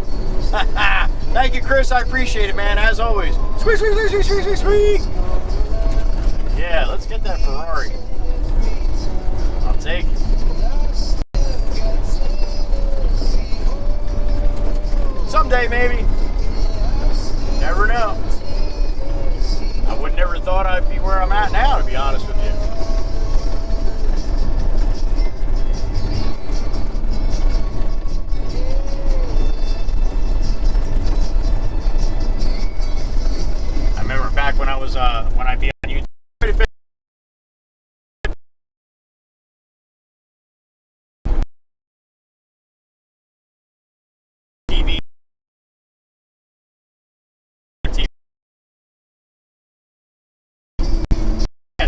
Thank you, Chris. I appreciate it, man, as always. Sweet, sweet, sweet, sweet, sweet, sweet, sweet. Yeah, let's get that Ferrari. I'll take it. Someday, maybe. Never know. I would never thought I'd be where I'm at now, to be honest with you. I remember back when I was when I'd be on YouTube. TV.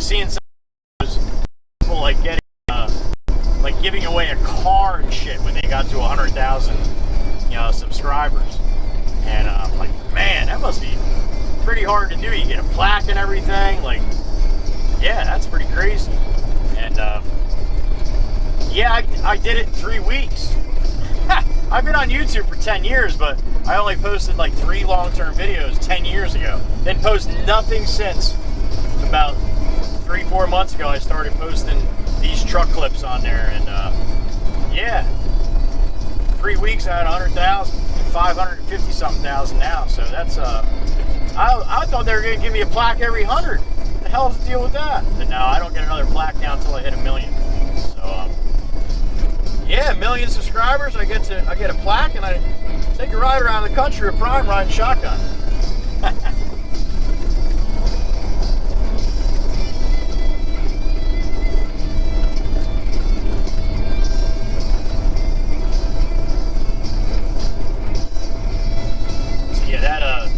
Seeing some people like getting like giving away a car and shit when they got to 100,000 subscribers, and I'm like, man, that must be pretty hard to do. You get a plaque and everything, like, yeah, that's pretty crazy. And yeah, I did it in 3 weeks. I've been on YouTube for 10 years, but I only posted like 3 long-term videos 10 years ago, then posted nothing since. About 3-4 months ago, I started posting these truck clips on there, and yeah, 3 weeks I had 100,000, 550 something thousand now. So that's I thought they were gonna give me a plaque every 100. What the hell's the deal with that? But no, I don't get another plaque now until million subscribers, I get a plaque, and I take a ride around the country with Prime riding shotgun.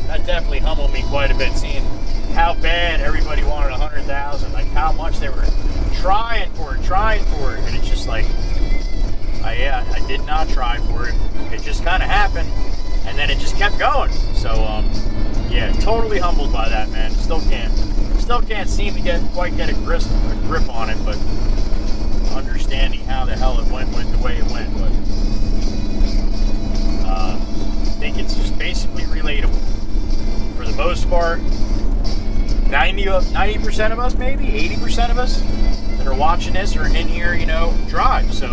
That definitely humbled me quite a bit, seeing how bad everybody wanted 100,000, like how much they were trying for it, and it's just like, I did not try for it. It just kind of happened, and then it just kept going. So, yeah, totally humbled by that, man. Still can't seem to quite get a grip on it, but understanding how the hell it went the way it went, but I think it's just basically relatable. For the most part, 90% of us, maybe 80% of us that are watching this or in here, drive. So,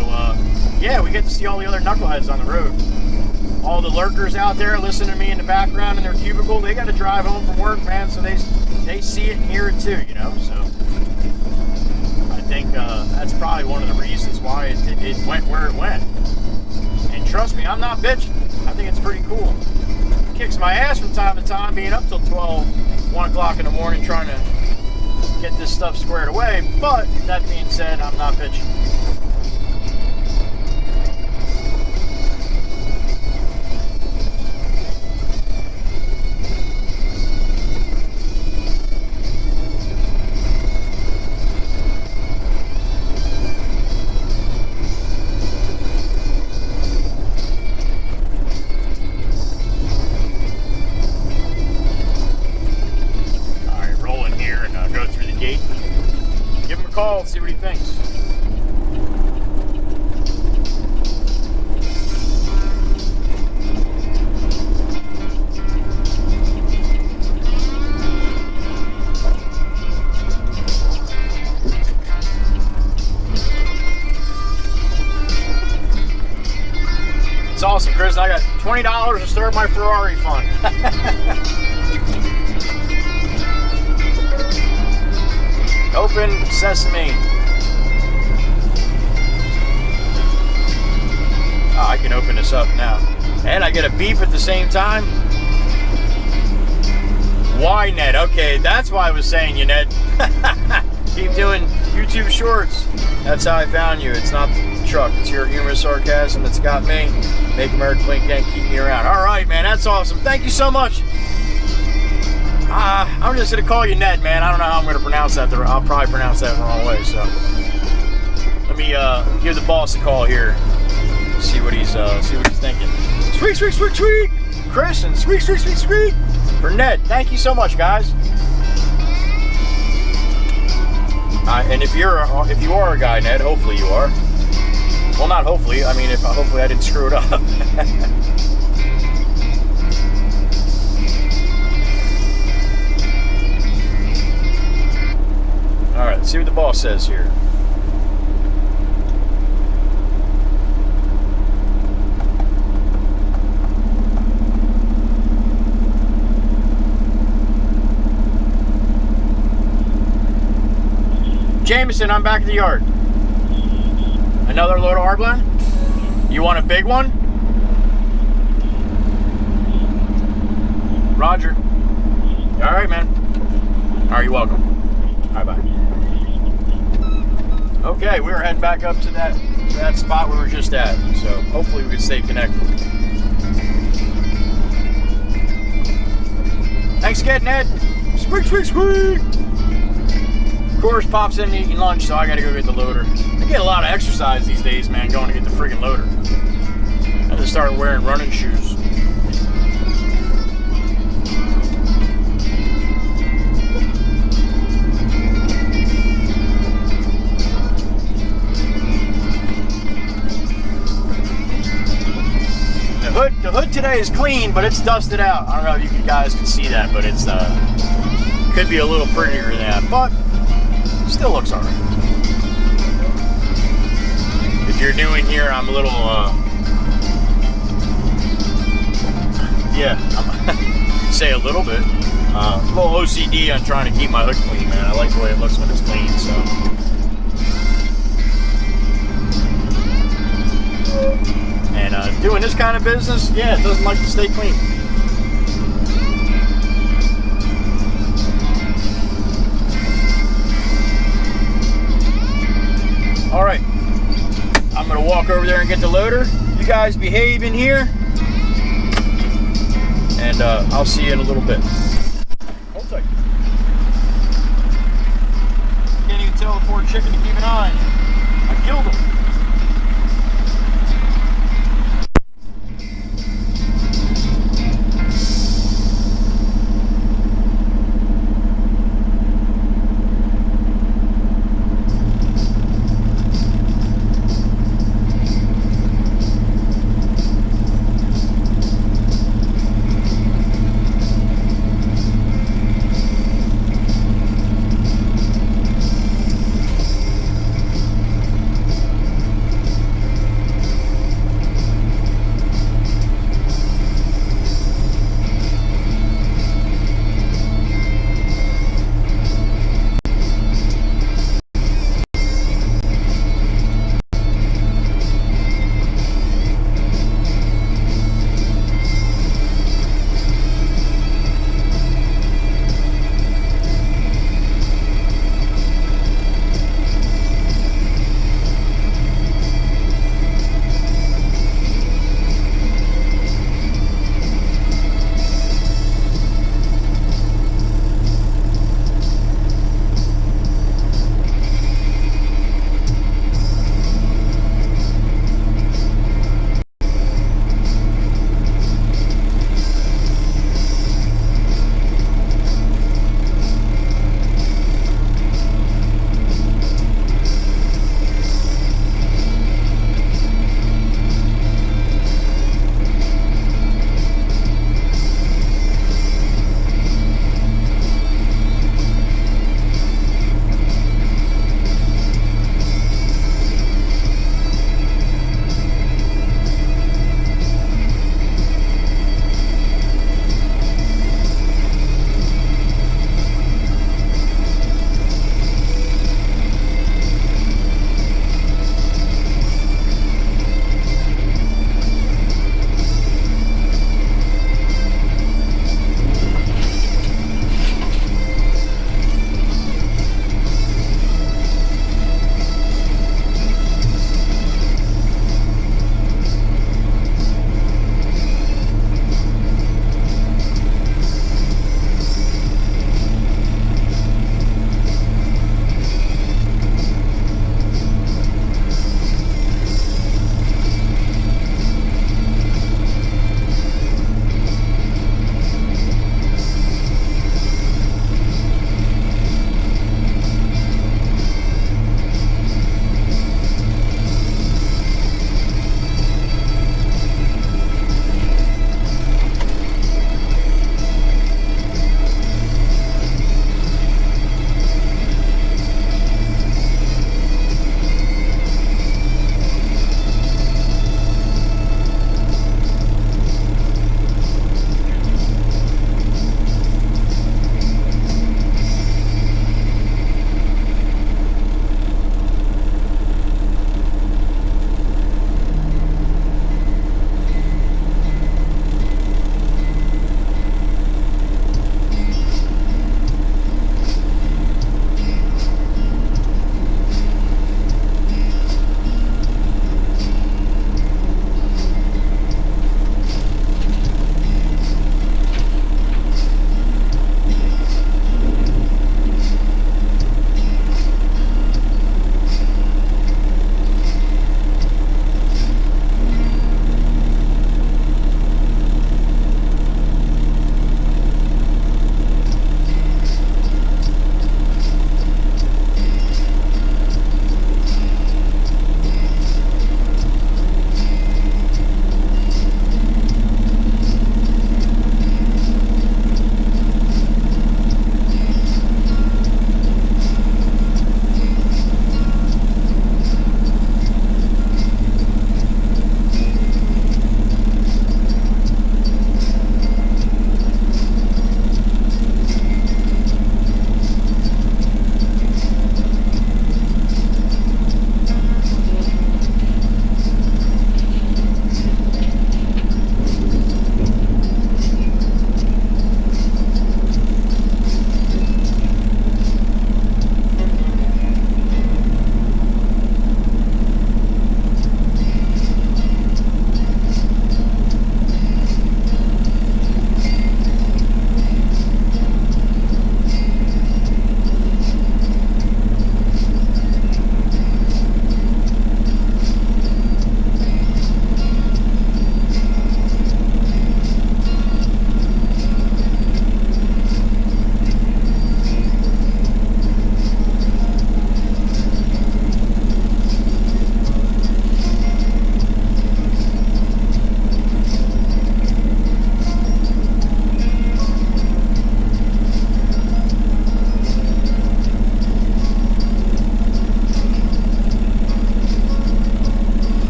yeah, we get to see all the other knuckleheads on the road. All the lurkers out there listening to me in the background in their cubicle, they got to drive home from work, man, so they see it and hear it too, So, I think that's probably one of the reasons why it went where it went. And trust me, I'm not bitching. I think it's pretty cool. Kicks my ass from time to time, being up till 1 o'clock in the morning trying to get this stuff squared away. But that being said, I'm not bitching. Call, see what he thinks. It's awesome, Chris. I got $20 to start my Ferrari fund. Open sesame. Oh, I can open this up now. And I get a beep at the same time. Why, Ned? Okay, that's why I was saying you, Ned. Keep doing YouTube shorts. That's how I found you. It's not the truck. It's your humorous sarcasm that's got me. Make America Blink Gang, keep me around. All right, man. That's awesome. Thank you so much. I'm just going to call you Ned, man. I don't know how I'm going to pronounce that. I'll probably pronounce that the wrong way, so. Let me give the boss a call here. See what he's thinking. Sweet, sweet, sweet, sweet. Chris, and sweet, sweet, sweet, sweet. For Ned. Thank you so much, guys. And if you are a guy, Ned, hopefully you are. Well, not hopefully. I mean, hopefully I didn't screw it up. All right, let's see what the boss says here. Jameson, I'm back at the yard. Another load of Arblan? You want a big one? Roger. All right, man. All right, you're welcome. All right, bye. Okay, we're heading back up to that spot we were just at. So hopefully we can stay connected. Thanks again, Ned. Squeak, squeak, squeak. Of course, Pop's in eating lunch, so I gotta go get the loader. I get a lot of exercise these days, man, going to get the friggin' loader. I had to start wearing running shoes. The hood today is clean, but it's dusted out. I don't know if you guys can see that, but it's could be a little prettier than that, but still looks alright. If you're new in here, I'm a little say a little bit. A little OCD on trying to keep my hood clean, man. I like the way it looks when it's clean, so. this kind of business, yeah, it doesn't like to stay clean. All right, I'm gonna walk over there and get the loader. You guys behave in here, and I'll see you in a little bit. Hold tight. Can't even tell the poor chicken to keep an eye on you. I killed him.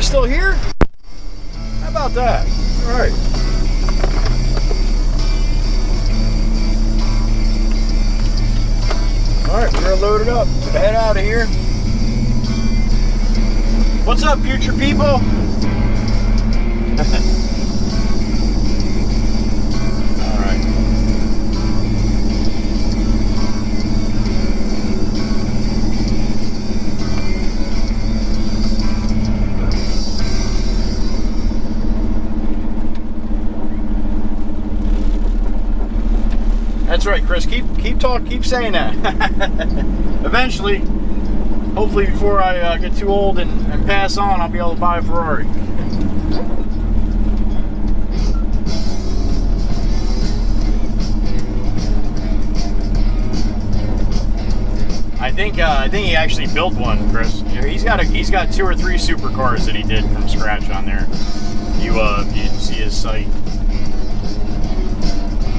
camera still here? How about that? All right. All right, we're gonna load it up. We're gonna head out of here. What's up, future people? That's right, Chris. Keep saying that. Eventually, hopefully before I get too old and pass on, I'll be able to buy a Ferrari. I think he actually built one, Chris. He's got 2 or 3 supercars that he did from scratch on there. You can see his site.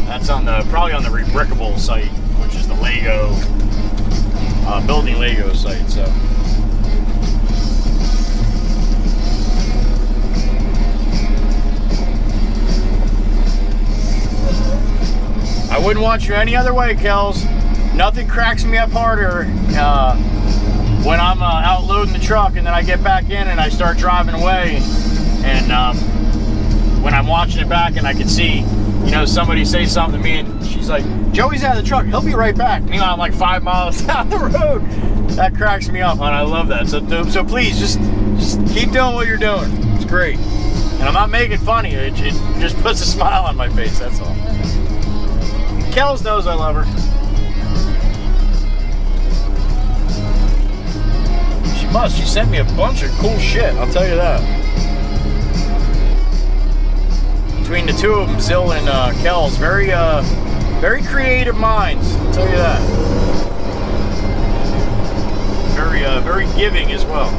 That's probably on the Rebrickable site, which is the Lego building Lego site. So I wouldn't want you any other way, Kels. Nothing cracks me up harder when I'm out loading the truck and then I get back in and I start driving away, and when I'm watching it back and I can see, you know, somebody say something to me and she's like, Joey's out of the truck, he'll be right back. Meanwhile, I'm like 5 miles down the road. That cracks me up, and I love that. So please, just keep doing what you're doing. It's great. And I'm not making fun of you. It just puts a smile on my face, that's all. Kels knows I love her. She must. She sent me a bunch of cool shit, I'll tell you that. Between the two of them, Zill and Kels, very creative minds, I'll tell you that. Very giving as well.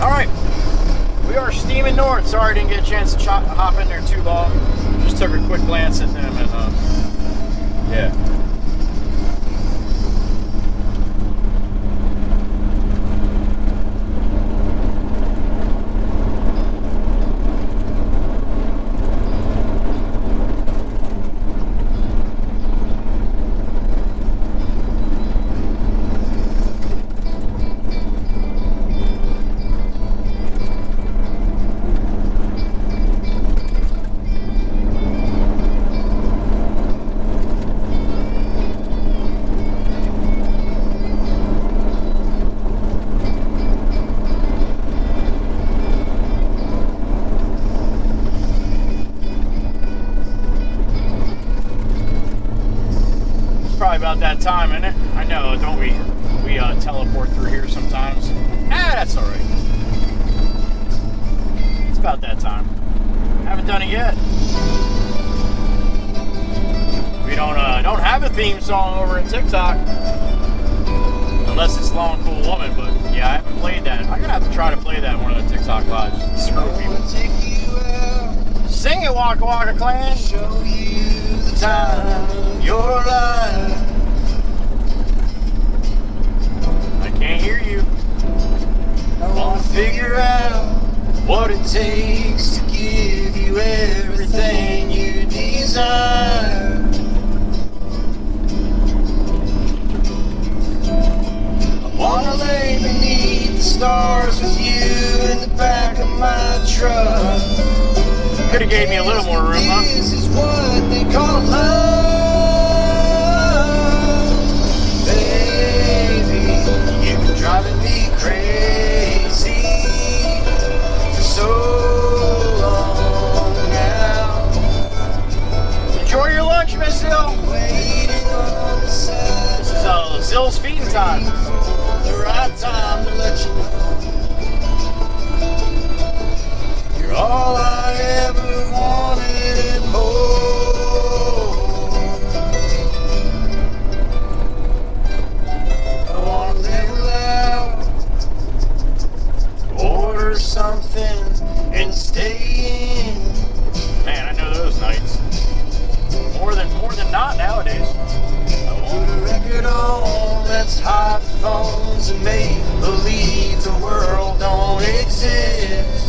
All right, we are steaming north. Sorry I didn't get a chance to hop in there too long. Just took a quick glance at them and yeah. About that time, isn't it? I know, don't we teleport through here sometimes? That's all right. It's about that time. Haven't done it yet. We don't have a theme song over in TikTok, unless it's Long Cool Woman. But yeah, I haven't played that. I'm gonna have to try to play that in one of the TikTok lives. Screw people. Sing it, Wacha Wacha Clan. Show you the time of your life. Can't hear you. I wanna figure out what it takes to give you everything you desire. I wanna lay beneath the stars with you in the back of my truck. Could have gave me a little more room, huh? This is what they call love. Driving me crazy for so long now. Enjoy your lunch, Miss Zill. This is Zill's feeding time. The right time to let you know you're all I ever wanted and more. Something and stay in. Man, I know those nights. More than not nowadays. I want a record on, let's Let's hide the phones and make believe the world don't exist.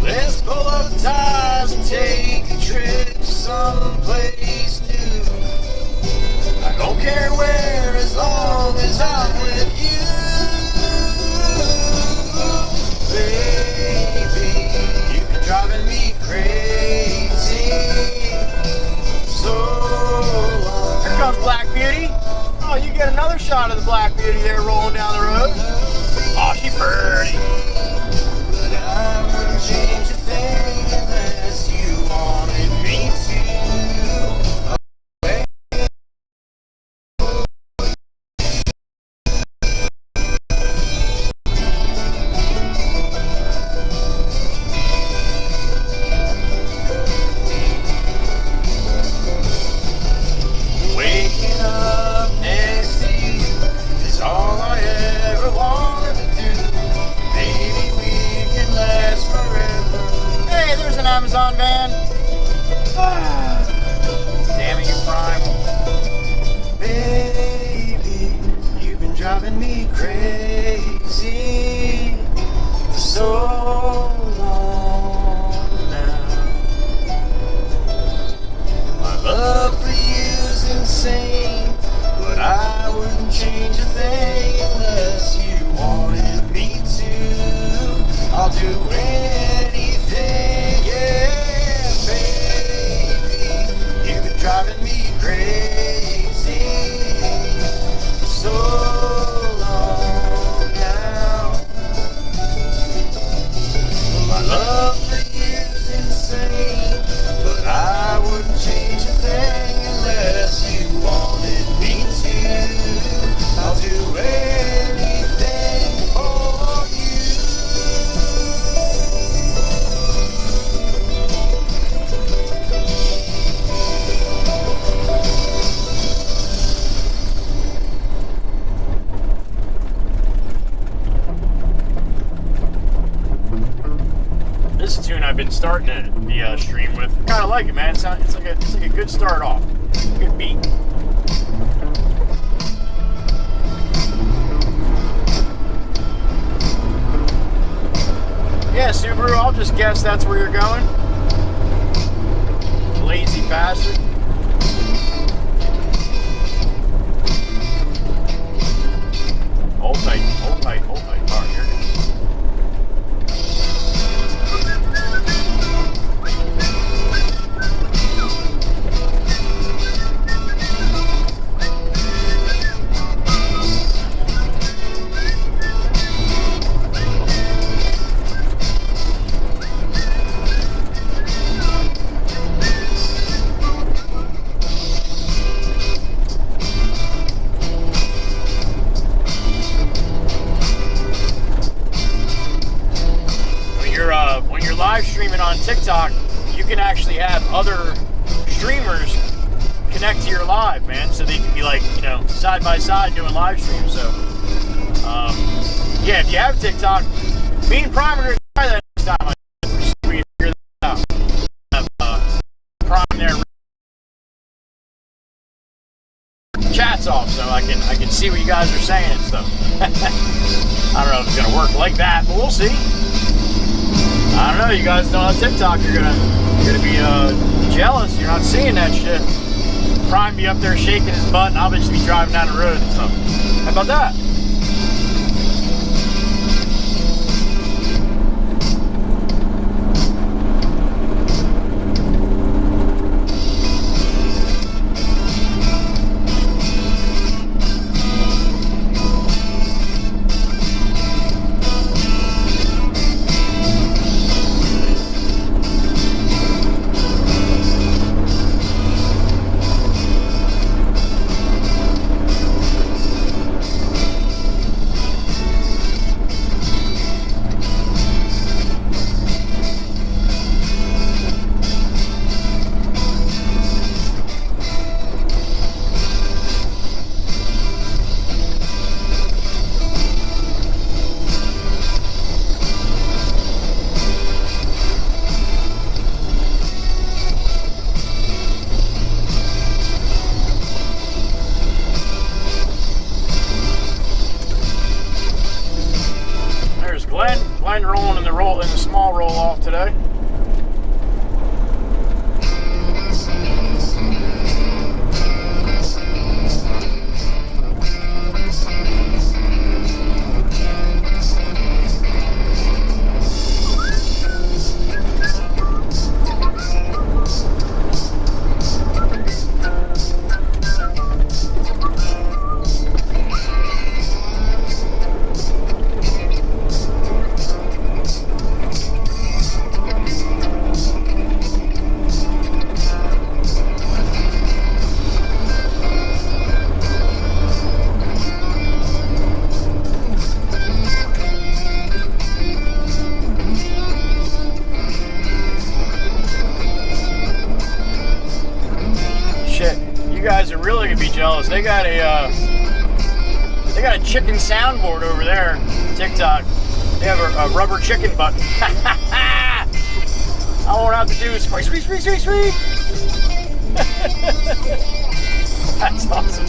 Let's pull up the ties and take a trip to someplace new. I don't care where as long as I'm with you. Baby, you've been driving me crazy so long. Here comes Black Beauty. Oh, you get another shot of the Black Beauty there rolling down the road. Oh, she's pretty. But I wouldn't change a thing unless you wanted me to. Waking up next to you is all I ever wanted to do. Maybe we can last forever. Hey, there's an Amazon van. Damn it, you Prime. Baby, you've been driving me crazy for so long now. My love for you's insane, but I wouldn't change a thing unless you wanted me to. I'll do anything, yeah, baby. You've been driving me crazy for so long now. My love for you's insane, but I wouldn't change a thing unless you wanted me to. I'll do anything for you. This is a tune I've been starting the stream with. Kind of like it, man. It's like a good start off. Good beat. Yeah, Subaru, I'll just guess that's where you're going. Lazy bastard. Hold tight, hold tight, hold tight. All right, here it is. When you're live streaming on TikTok, you can actually have other streamers connect to your live, man, so they can be like, you know, side by side doing live streams. So, yeah, if you have TikTok, me and Prime are going to try that next time. We can figure that out. Prime there chats off, so I can see what you guys are saying and stuff. I don't know if it's going to work like that, but we'll see. I don't know, you guys know on TikTok you're gonna be jealous. You're not seeing that shit. Prime be up there shaking his butt and I'll just be driving down the road and stuff. How about that? know you'd be jealous. They got a chicken soundboard over there. TikTok. They have a rubber chicken button. All I have to do is squeak, squeak, squeak, squeak, squeak. That's awesome.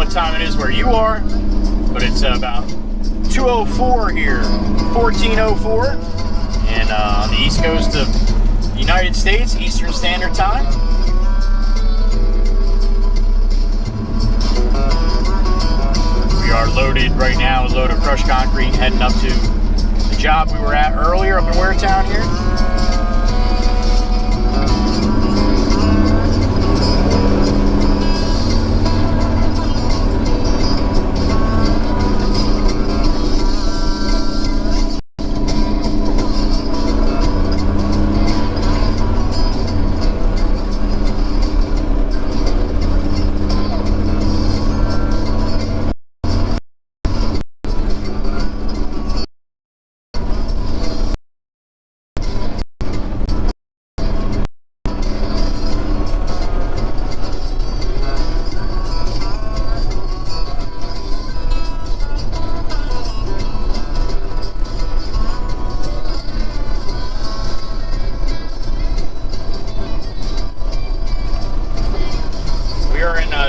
Time it is where you are, but it's about 2:04 here, 14:04, and on the east coast of the United States, Eastern Standard Time. We are loaded right now, a load of crushed concrete, heading up to the job we were at earlier up in Waretown here.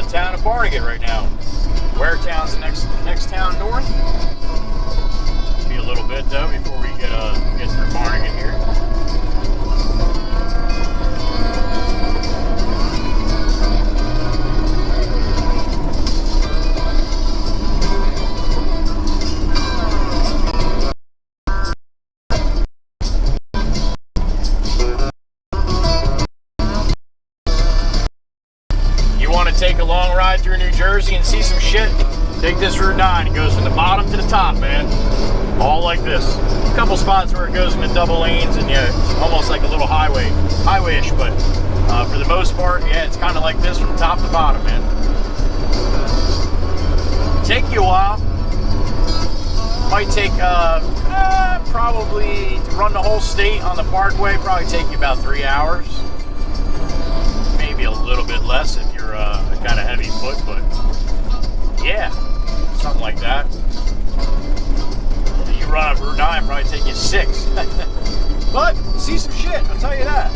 Town of Barnegat right now. Waretown's the next town north. Be a little bit though before we get through Barnegat here. Take a long ride through New Jersey and see some shit, take this Route 9. It goes from the bottom to the top, man. All like this. A couple spots where it goes into double lanes, and yeah, it's almost like a little highway-ish, but for the most part, yeah, it's kind of like this from top to bottom, man. Take you a while. Might take probably to run the whole state on the parkway, probably take you about 3 hours. Maybe a little bit less if you're a kind of heavy foot, but yeah, something like that. You run up Route 9, probably take you 6. But see some shit, I'll tell you that.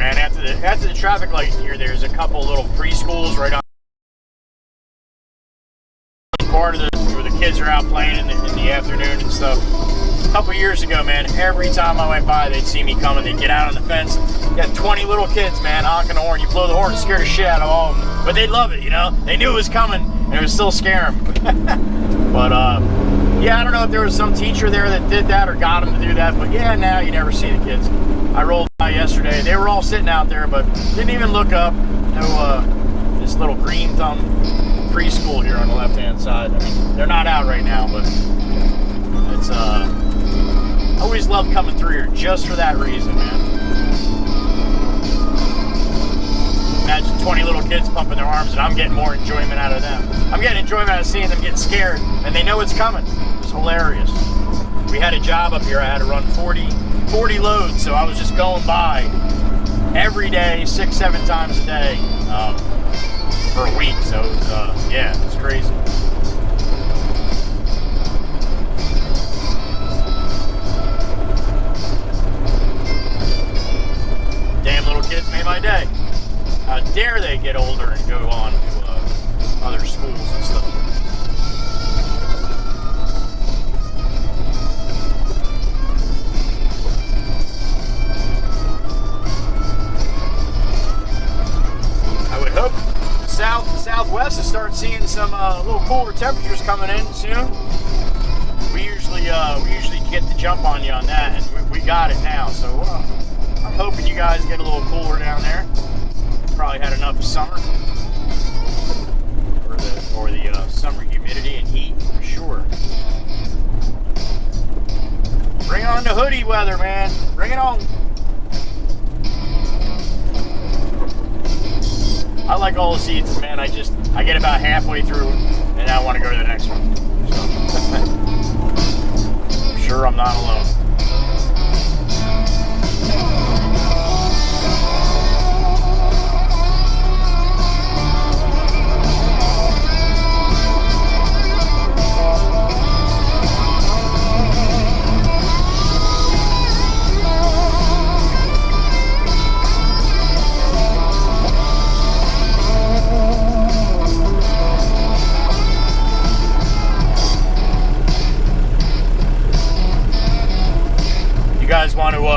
man. After the traffic light here, there's a couple little preschools right on part of where the kids are out playing in the afternoon and stuff. A couple years ago, man, every time I went by, they'd see me coming. They'd get out on the fence. You got 20 little kids, man, honking the horn. You blow the horn, scare the shit out of all of them. But they'd love it, you know? They knew it was coming, and it would still scare them. But, yeah, I don't know if there was some teacher there that did that or got them to do that. But, yeah, now you never see the kids. I rolled by yesterday. They were all sitting out there, but didn't even look up. No, this little green thumb preschool here on the left-hand side. I mean, they're not out right now, but it's, I always love coming through here just for that reason, man. Imagine 20 little kids pumping their arms, and I'm getting more enjoyment out of them. I'm getting enjoyment out of seeing them get scared, and they know it's coming. It's hilarious. We had a job up here. I had to run 40 loads, so I was just going by every day, 6-7 times a day, for a week. So it was, yeah, it's crazy. Damn little kids made my day. How dare they get older and go on to other schools and stuff. I would hope southwest to start seeing some little cooler temperatures coming in soon. We usually get the jump on you on that, and we got it now. So I'm hoping you guys get a little cooler down there. Probably had enough of summer, or the summer humidity and heat for sure. Bring on the hoodie weather, man. Bring it on. I like all the seasons, man. I get about halfway through, and I want to go to the next one. So I'm sure I'm not alone.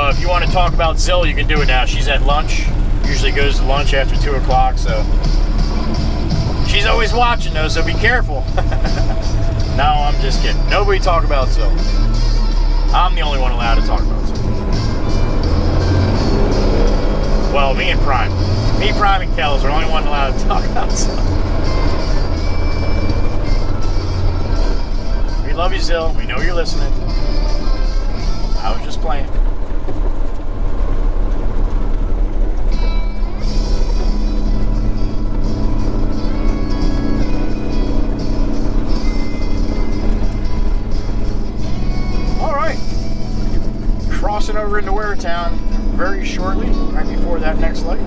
If you want to talk about Zill, you can do it now. She's at lunch. Usually goes to lunch after 2 o'clock, so she's always watching though, so be careful. No, I'm just kidding. Nobody talk about Zill. I'm the only one allowed to talk about Zill. Well, me and Prime. Me, Prime, and Kells are the only one allowed to talk about Zill. We love you, Zill. We know you're listening. I was just playing. Crossing over into Waretown very shortly, right before that next light.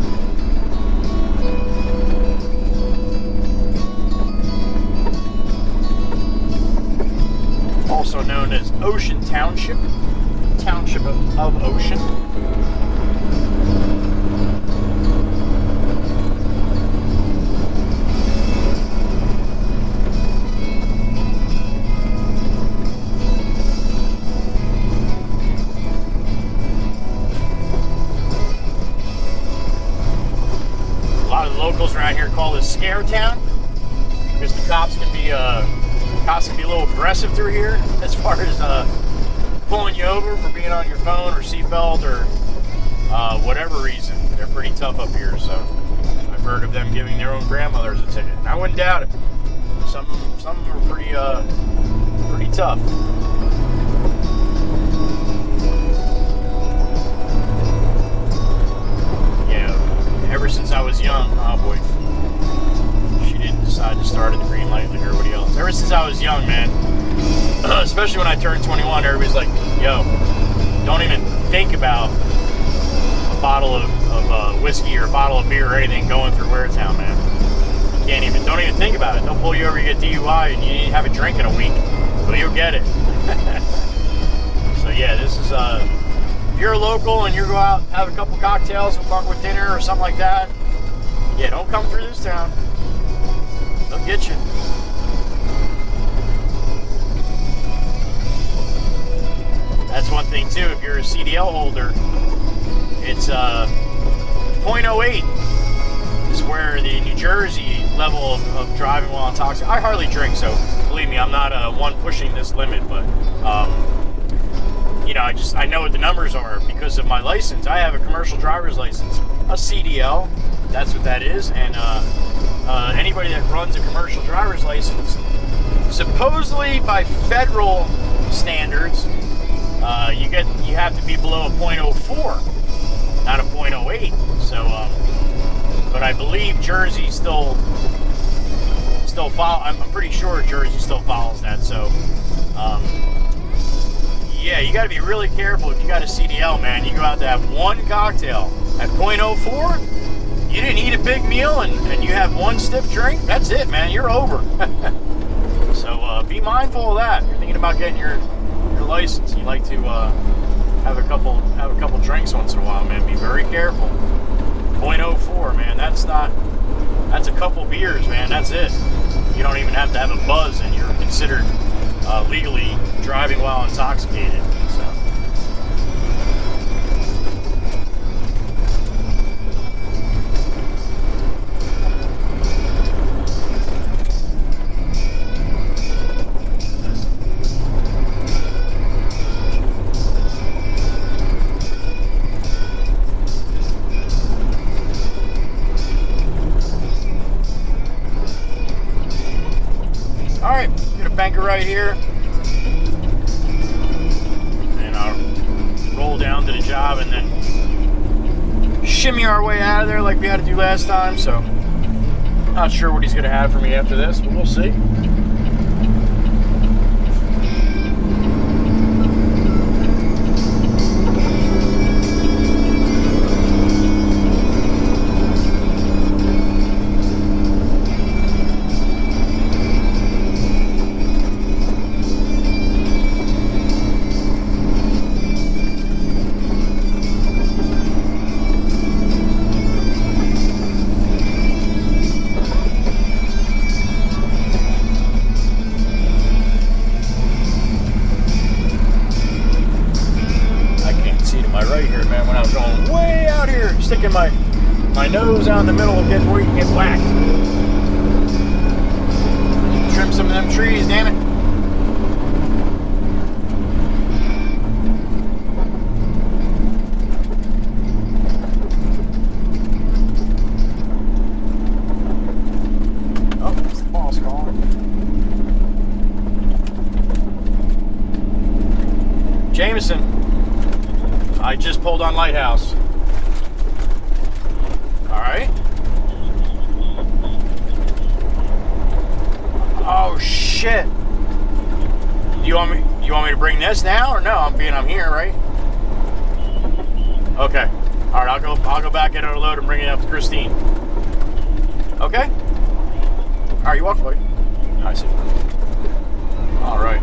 Also known as Ocean Township, Township of Ocean. Around here call this Scare Town because the cops can be a little aggressive through here as far as pulling you over for being on your phone or seatbelt or whatever reason. They're pretty tough up here, so I've heard of them giving their own grandmothers a ticket. And I wouldn't doubt it. Some of them are pretty tough. Ever since I was young, oh boy, she didn't decide to start at the green light like everybody else. Ever since I was young, man, especially when I turned 21, everybody's like, yo, don't even think about a bottle of whiskey or a bottle of beer or anything going through Waretown, man. Don't even think about it. They'll pull you over, you get DUI, and you need to have a drink in a week, but you'll get it. So yeah, this is if you're local and you go out, have a couple cocktails, fuck with dinner or something like that, yeah, don't come through this town. They'll get you. That's one thing too. If you're a CDL holder, it's 0.08 is where the New Jersey level of driving while intoxicated. I hardly drink, so believe me, I'm not one pushing this limit, but you know, I know what the numbers are because of my license. I have a commercial driver's license, a CDL. That's what that is, and anybody that runs a commercial driver's license, supposedly by federal standards, you have to be below a 0.04, not a 0.08. So, but I believe Jersey still follow. I'm pretty sure Jersey still follows that. So, yeah, you got to be really careful if you got a CDL, man. You go out to have one cocktail at 0.04. You didn't eat a big meal and you have one stiff drink. That's it, man. You're over. So be mindful of that. You're thinking about getting your license. You like to have a couple drinks once in a while, man. Be very careful. 0.04, man. That's a couple beers, man. That's it. You don't even have to have a buzz, and you're considered legally driving while intoxicated. So. Alright, gonna banker right here. And I'll roll down to the job and then shimmy our way out of there like we had to do last time. So, not sure what he's gonna have for me after this, but we'll see. Sticking my nose out in the middle of getting where you can get whacked. Trim some of them trees, damn it. Oh, it's the boss calling. Jameson, I just pulled on Lighthouse. Alright. Oh shit. You want me to bring this now or no? I'm here, right? Okay. Alright, I'll go back get our load and bring it up to Christine. Okay? Alright, you walk away. I see. Alright.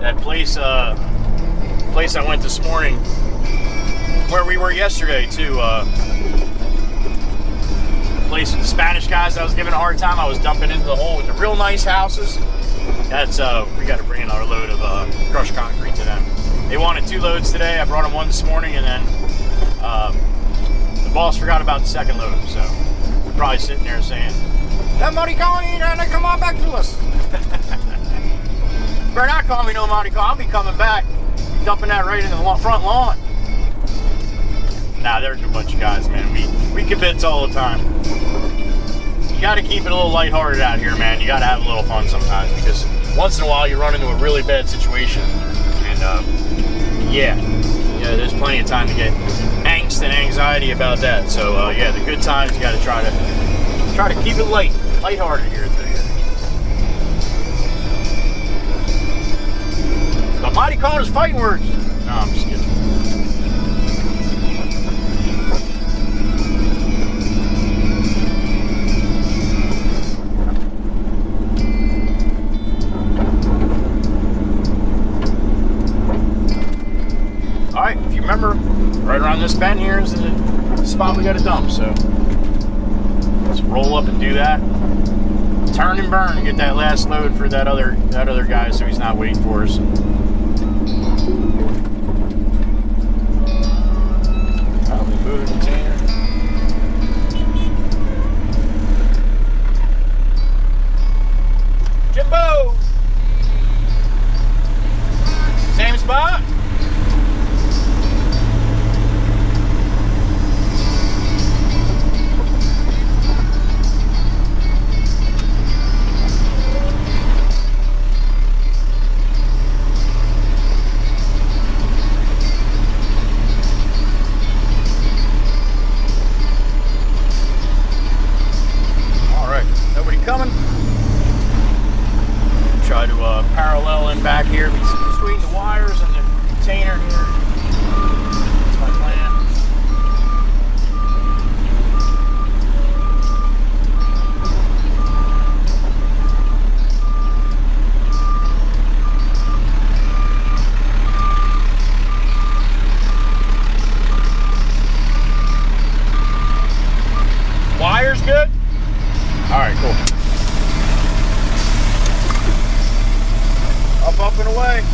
That place I went this morning, where we were yesterday too, place with the Spanish guys I was giving a hard time. I was dumping into the hole with the real nice houses. That's we got to bring another load of crushed concrete to them. They wanted 2 loads today. I brought them 1 this morning, and then the boss forgot about the second load. So we're probably sitting there saying, "That maricon, and come on back to us." Better not call me no maricon. I'll be coming back, dumping that right in the front lawn. Nah, they're a good bunch of guys, man. We kibitz all the time. You got to keep it a little lighthearted out here, man. You got to have a little fun sometimes, because once in a while you run into a really bad situation, and yeah, there's plenty of time to get angst and anxiety about that. So yeah, the good times you got to try to keep it lighthearted here through here. The mighty call is fighting words. No, I'm just kidding. you remember, right around this bend here is the spot we got to dump. So let's roll up and do that. Turn and burn and get that last load for that other guy, so he's not waiting for us. Probably move the container. Jimbo! Same spot? Coming. Try to parallel in back here between the wires and the container here. That's my plan. Wires good? All right, cool. Up and away.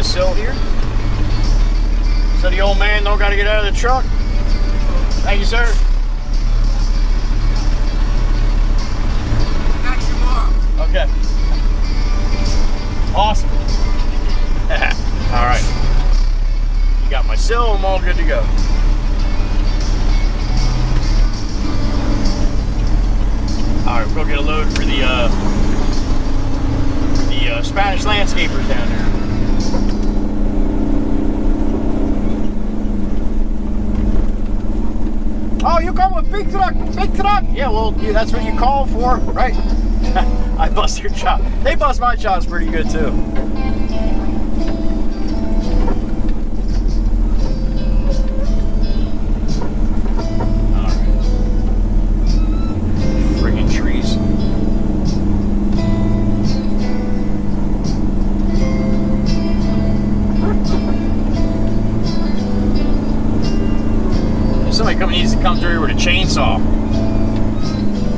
Sill here. So the old man don't got to get out of the truck. Thank you, sir. Got you, Mom. Okay. Awesome. All right. You got my sill. I'm all good to go. All right, we'll go get a load for the Spanish landscapers down there. Oh, you come with big truck, big truck. Yeah, well, that's what you call for, right? I bust your chop. They bust my chops pretty good too. All right. Friggin' trees. Somebody needs to come through here with a chainsaw.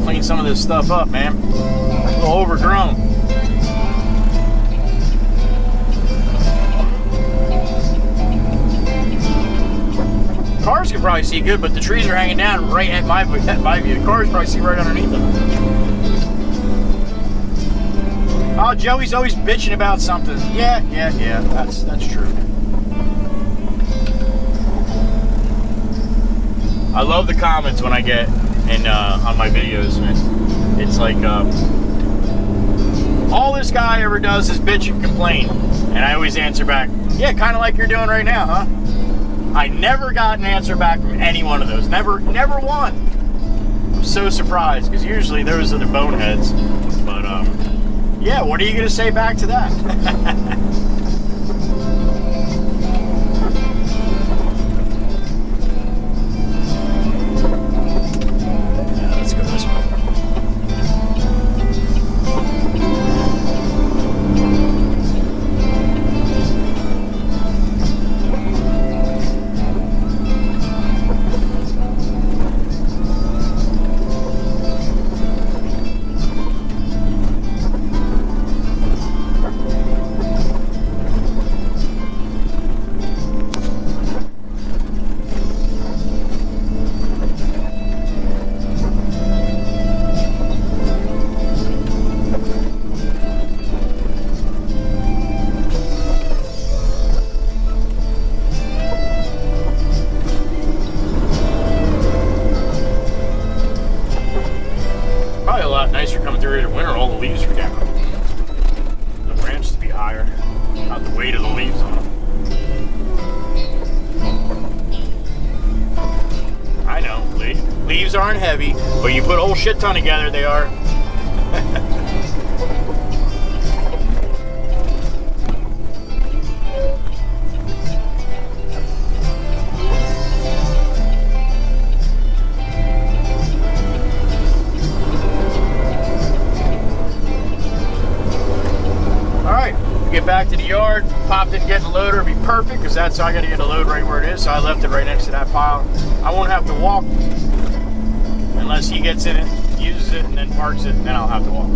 Clean some of this stuff up, man. It's a little overgrown. Cars can probably see good, but the trees are hanging down right at my view. The cars probably see right underneath them. Oh, Joey's always bitching about something. Yeah. That's true. I love the comments when I get in on my videos, man. It's like all this guy ever does is bitch and complain, and I always answer back, yeah, kind of like you're doing right now, huh? I never got an answer back from any one of those. Never one. I'm so surprised, because usually those are the boneheads. But yeah, what are you gonna say back to that? heavy, but you put a whole shit ton together, they are. Get back to the yard, popped in, getting a loader, it'd be perfect, because that's how I got to get a load right where it is, so I left it right next to that pile. I won't have to walk unless he gets in it, uses it, and then parks it, then I'll have to walk.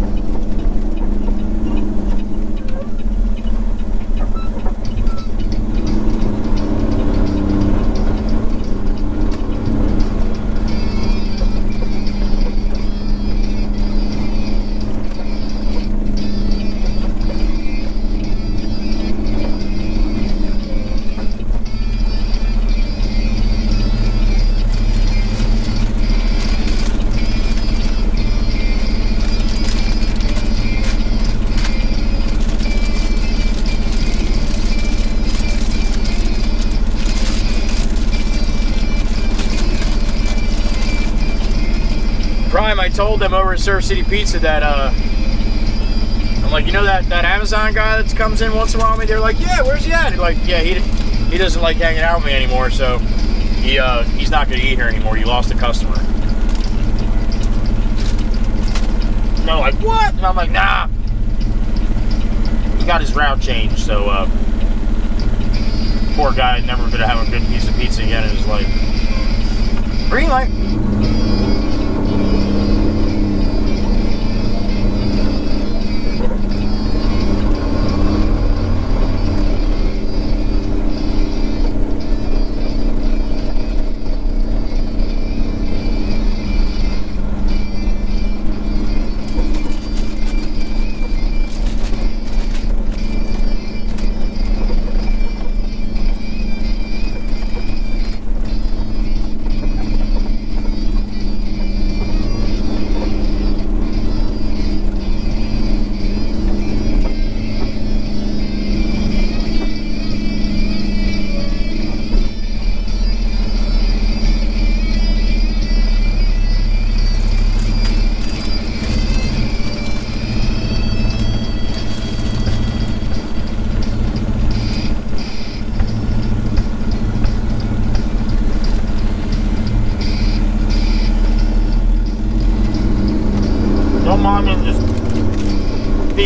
I told them over at Surf City Pizza that I'm like, you know that Amazon guy that comes in once in a while with me? They're like, yeah, where's he at? And like, yeah, he doesn't like hanging out with me anymore, so he's not gonna eat here anymore. You lost a customer. And they're like, what? And I'm like, nah. He got his route changed, so poor guy, never gonna have a good piece of pizza again in his life. Green light.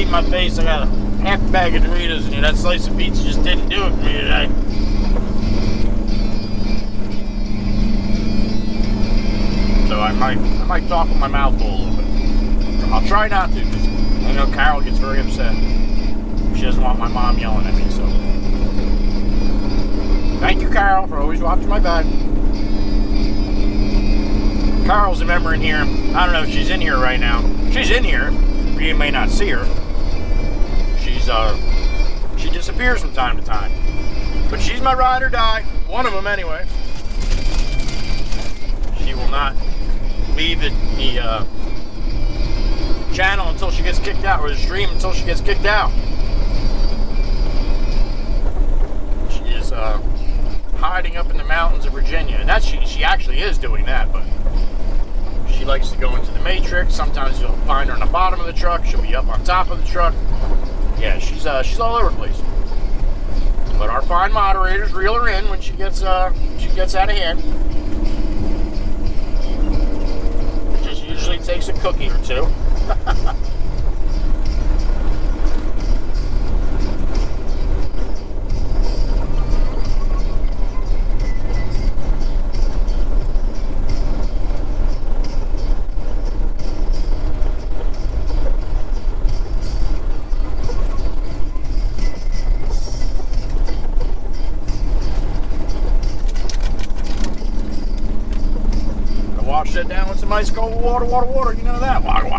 My face, I got a half bag of Doritos in here. That slice of pizza just didn't do it for me today. So I might talk with my mouth full a little bit. I'll try not to, because I know Carol gets very upset. She doesn't want my mom yelling at me, so. Thank you, Carol, for always watching my back. Carol's a member in here. I don't know if she's in here right now. She's in here. You may not see her. She disappears from time to time, but she's my ride or die, one of them anyway. She will not leave the channel until she gets kicked out, or the stream until she gets kicked out. She is hiding up in the mountains of Virginia, and that's she actually is doing that, but she likes to go into the matrix. Sometimes you'll find her on the bottom of the truck, she'll be up on top of the truck. Yeah, she's all over the place. But our fine moderators reel her in when she gets out of hand. It just usually takes a cookie or two. Wash that down with some ice cold water, you know that. Water.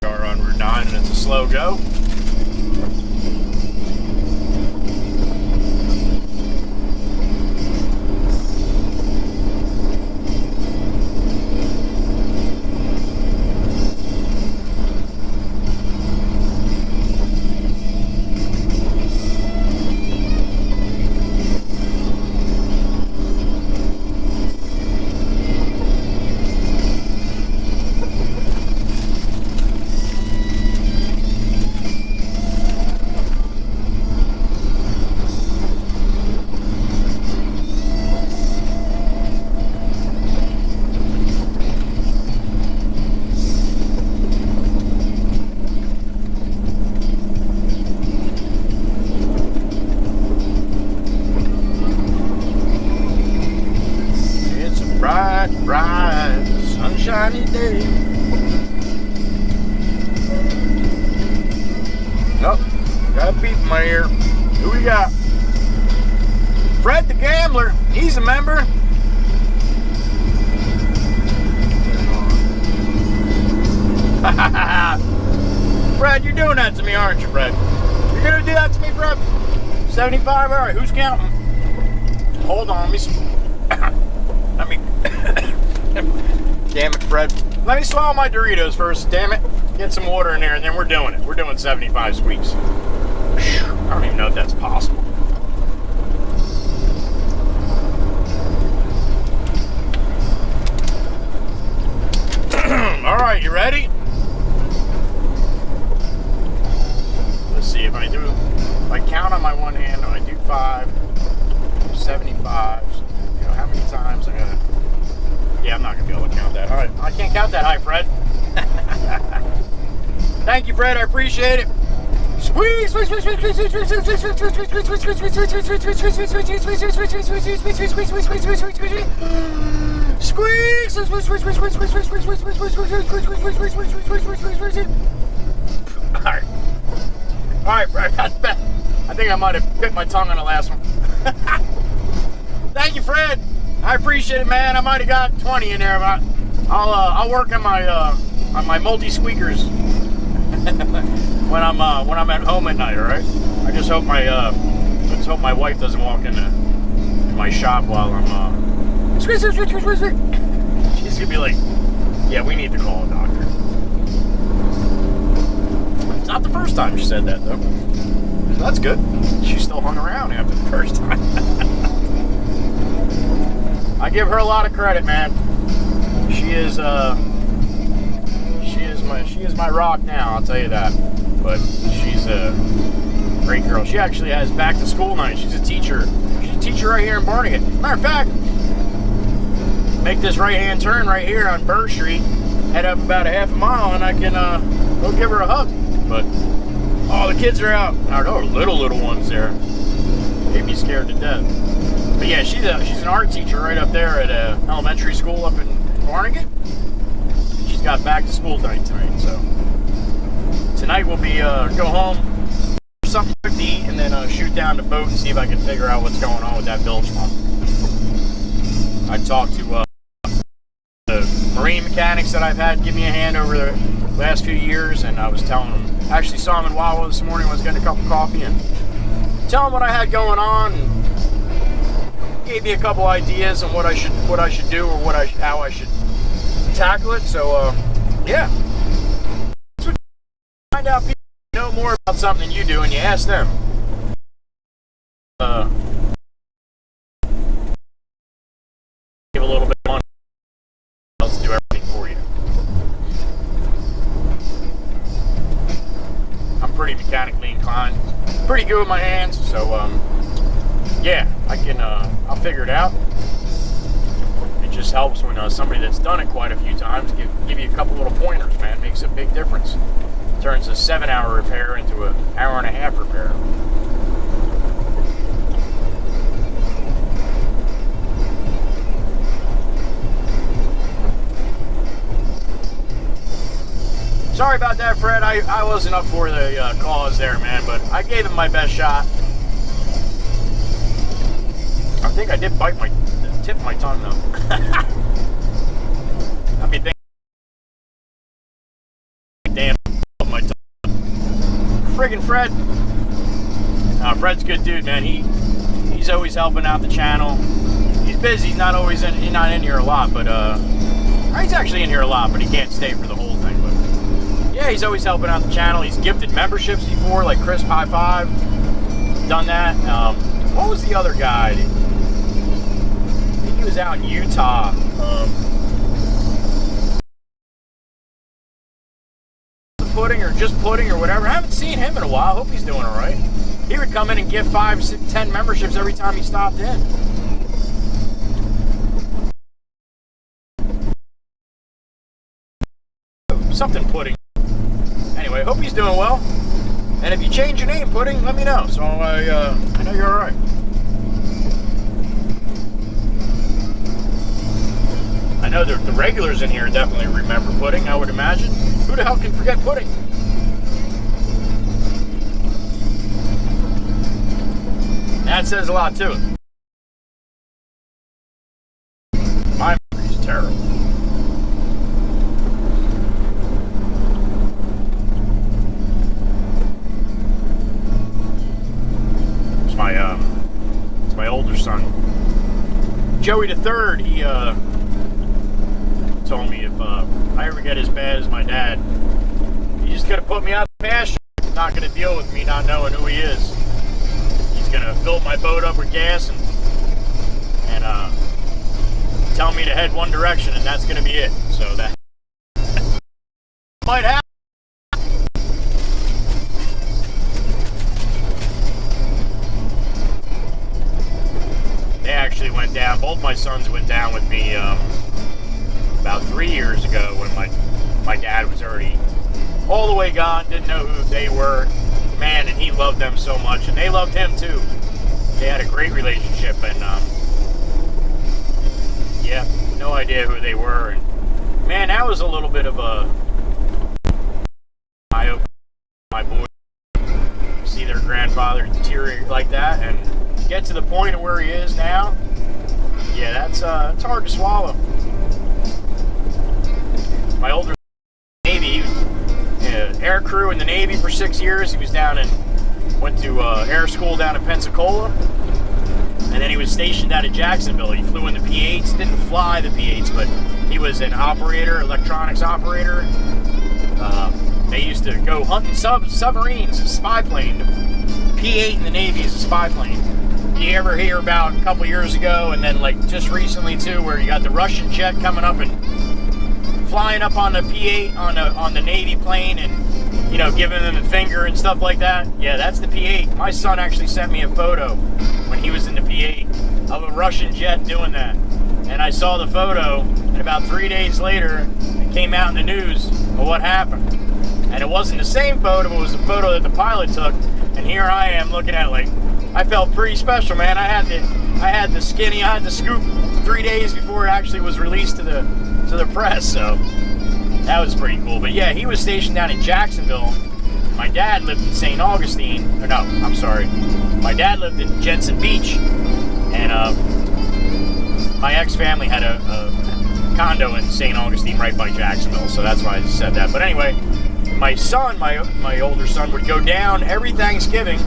Are on Route 9 and it's a slow go. bright, sunshiny day. Nope, got a beep in my ear. Who we got? Fred the Gambler. He's a member. Fred, you're doing that to me, aren't you, Fred? You're gonna do that to me, Fred? 75. All right, who's counting? Hold on, let me. Damn it, Fred. Let me swallow my Doritos first. Damn it. Get some water in there, and then we're doing it. We're doing 75 squeaks. I don't even know if that's possible. All right, you ready? Let's see if I do. If I count on my one hand, I do 5, 75. You know how many times I gotta. Yeah, I'm not gonna be able to count that. All right, I can't count that high, Fred. Thank you, Fred. I appreciate it. Squeeze, squeeze, squeeze, squeeze, squeeze, squeeze, squeeze, squeeze, squeeze, squeeze, All right, Fred. I think I might have bit my tongue on the last one. Thank you, Fred. I appreciate it, man. I might have got 20 in there, but I'll work on my multi squeakers when I'm at home at night. All right. I just hope my wife doesn't walk into my shop while I'm She's gonna be like, yeah, we need to call a doctor. It's not the first time she said that though. So that's good. She still hung around after the first time. I give her a lot of credit, man. She is my rock now, I'll tell you that. But she's a great girl. She actually has back to school night. She's a teacher. She's a teacher right here in Barnegat. Matter of fact, make this right hand turn right here on Burr Street, head up about a half a mile, and I can go give her a hug. But all the kids are out. I know little ones there. They'd be scared to death. But yeah, she's an art teacher right up there at elementary school up in Barnegat. She's got back to school night tonight, so tonight we'll be go home, something quick to eat, and then shoot down the boat and see if I can figure out what's going on with that bilge pump. I talked to the marine mechanics that I've had give me a hand over the last few years, and I was telling them. Actually saw him in Wawa this morning. I was getting a cup of coffee and telling him what I had going on. And gave me a couple ideas on what I should do or how I should tackle it. So yeah, that's what you find out. People know more about something than you do, and you ask them. Give a little bit of money. Let's do everything for you. I'm pretty mechanically inclined, pretty good with my hands, so yeah, I can. I'll figure it out. It just helps when somebody that's done it quite a few times give you a couple little pointers, man. It makes a big difference. Turns a 7-hour repair into an hour and a half repair. Sorry about that, Fred. I wasn't up for the cause there, man, but I gave him my best shot. I think I did tip my tongue though. I'd be thinking, damn, my tongue. Friggin' Fred. Fred's a good dude, man. He's always helping out the channel. He's busy. He's not always he's not in here a lot, but he's actually in here a lot, but he can't stay for the whole thing. But yeah, he's always helping out the channel. He's gifted memberships before, like Crisp High Five. Done that. What was the other guy? I think he was out in Utah. Pudding or just pudding or whatever. I haven't seen him in a while. Hope he's doing all right. He would come in and give 5, 6, 10 memberships every time he stopped in. Something Pudding. Anyway, hope he's doing well. And if you change your name, Pudding, let me know. So I know you're all right. I know the regulars in here definitely remember pudding, I would imagine. Who the hell can forget pudding? That says a lot too. My memory's terrible. It's my older son, Joey the Third. He told me if I ever get as bad as my dad, you just gotta put me out the pasture. He's not gonna deal with me not knowing who he is. He's gonna fill my boat up with gas and tell me to head one direction, and that's gonna be it. So that might happen. They actually went down. Both my sons went down with me about 3 years ago when my dad was already all the way gone. Didn't know who they were. Man, and he loved them so much, and they loved him too. They had a great relationship, and yeah, no idea who they were. And man, that was a little bit of a eye-opener for my boy. See their grandfather deteriorate like that, and get to the point of where he is now. Yeah, that's it's hard to swallow. My older Navy, he was air crew in the Navy for 6 years. He was went to air school down in Pensacola, and then he was stationed out of Jacksonville. He flew in the P-8s, didn't fly the P-8s, but he was an operator, electronics operator. They used to go hunting submarines, a spy plane. The P-8 in the Navy is a spy plane. You ever hear about a couple years ago, and then like just recently too, where you got the Russian jet coming up and flying up on the P-8 on the Navy plane, and you know, giving them the finger and stuff like that? Yeah, that's the P-8. My son actually sent me a photo when he was in the P-8 of a Russian jet doing that, and I saw the photo, and about 3 days later it came out in the news of what happened. And it wasn't the same photo, it was a photo that the pilot took, and here I am looking at it like, I felt pretty special, man. I had the scoop 3 days before it actually was released to the press, so that was pretty cool. But yeah, he was stationed down in Jacksonville. My dad lived in St. Augustine. Or no, I'm sorry. My dad lived in Jensen Beach, and my ex-family had a condo in St. Augustine right by Jacksonville, so that's why I just said that. But anyway, my son, my older son, would go down every Thanksgiving,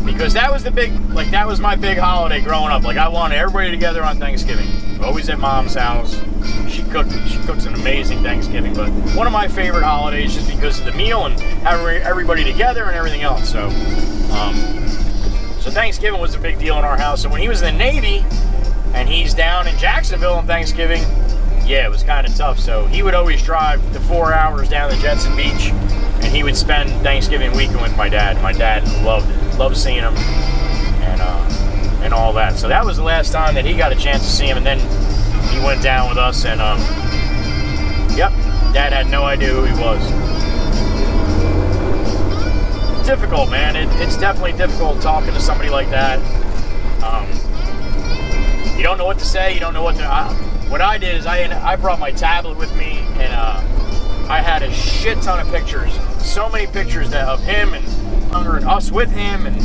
because that was that was my big holiday growing up. Like, I wanted everybody together on Thanksgiving. Always at Mom's house. She cooks an amazing Thanksgiving, but one of my favorite holidays just because of the meal and having everybody together and everything else. So, so Thanksgiving was a big deal in our house. So when he was in the Navy and he's down in Jacksonville on Thanksgiving, yeah, it was kind of tough. So he would always drive the 4 hours down to Jensen Beach, and he would spend Thanksgiving weekend with my dad. My dad loved it. Loved seeing him and all that. So that was the last time that he got a chance to see him, and then he went down with us, and yep, Dad had no idea who he was. Difficult, man. It's definitely difficult talking to somebody like that. You don't know what to say. You don't know what to. What I did is I brought my tablet with me, and I had a shit ton of pictures. So many pictures of him and us with him, and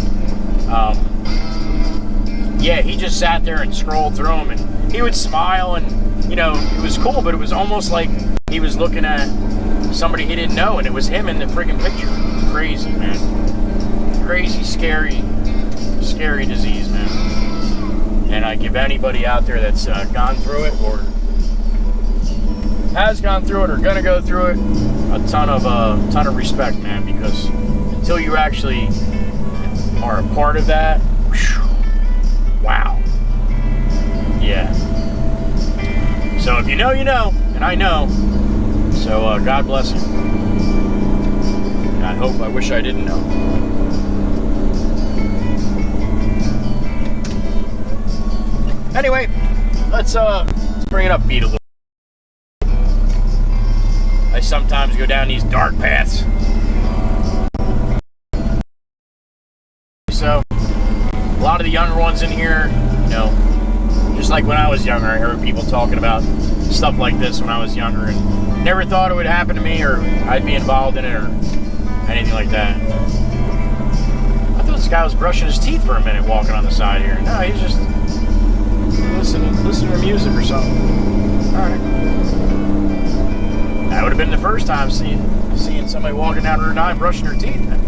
yeah, he just sat there and scrolled through them, and he would smile, and you know, it was cool, but it was almost like he was looking at somebody he didn't know, and it was him in the friggin' picture. Crazy, man. Crazy, scary disease, man. And I give anybody out there that's gone through it, or has gone through it, or gonna go through it, a ton of respect, man, because until you actually are a part of that, whew, wow. Yeah. So if you know, you know, and I know. So God bless you. And I wish I didn't know. Anyway, let's bring it up beat a little. I sometimes go down these dark paths. So, a lot of the younger ones in here, you know, Just like when I was younger, I heard people talking about stuff like this when I was younger, and never thought it would happen to me or I'd be involved in it or anything like that. I thought this guy was brushing his teeth for a minute walking on the side here. No, he's just listening to music or something. Alright. That would have been the first time seeing somebody walking down Route 9 brushing their teeth.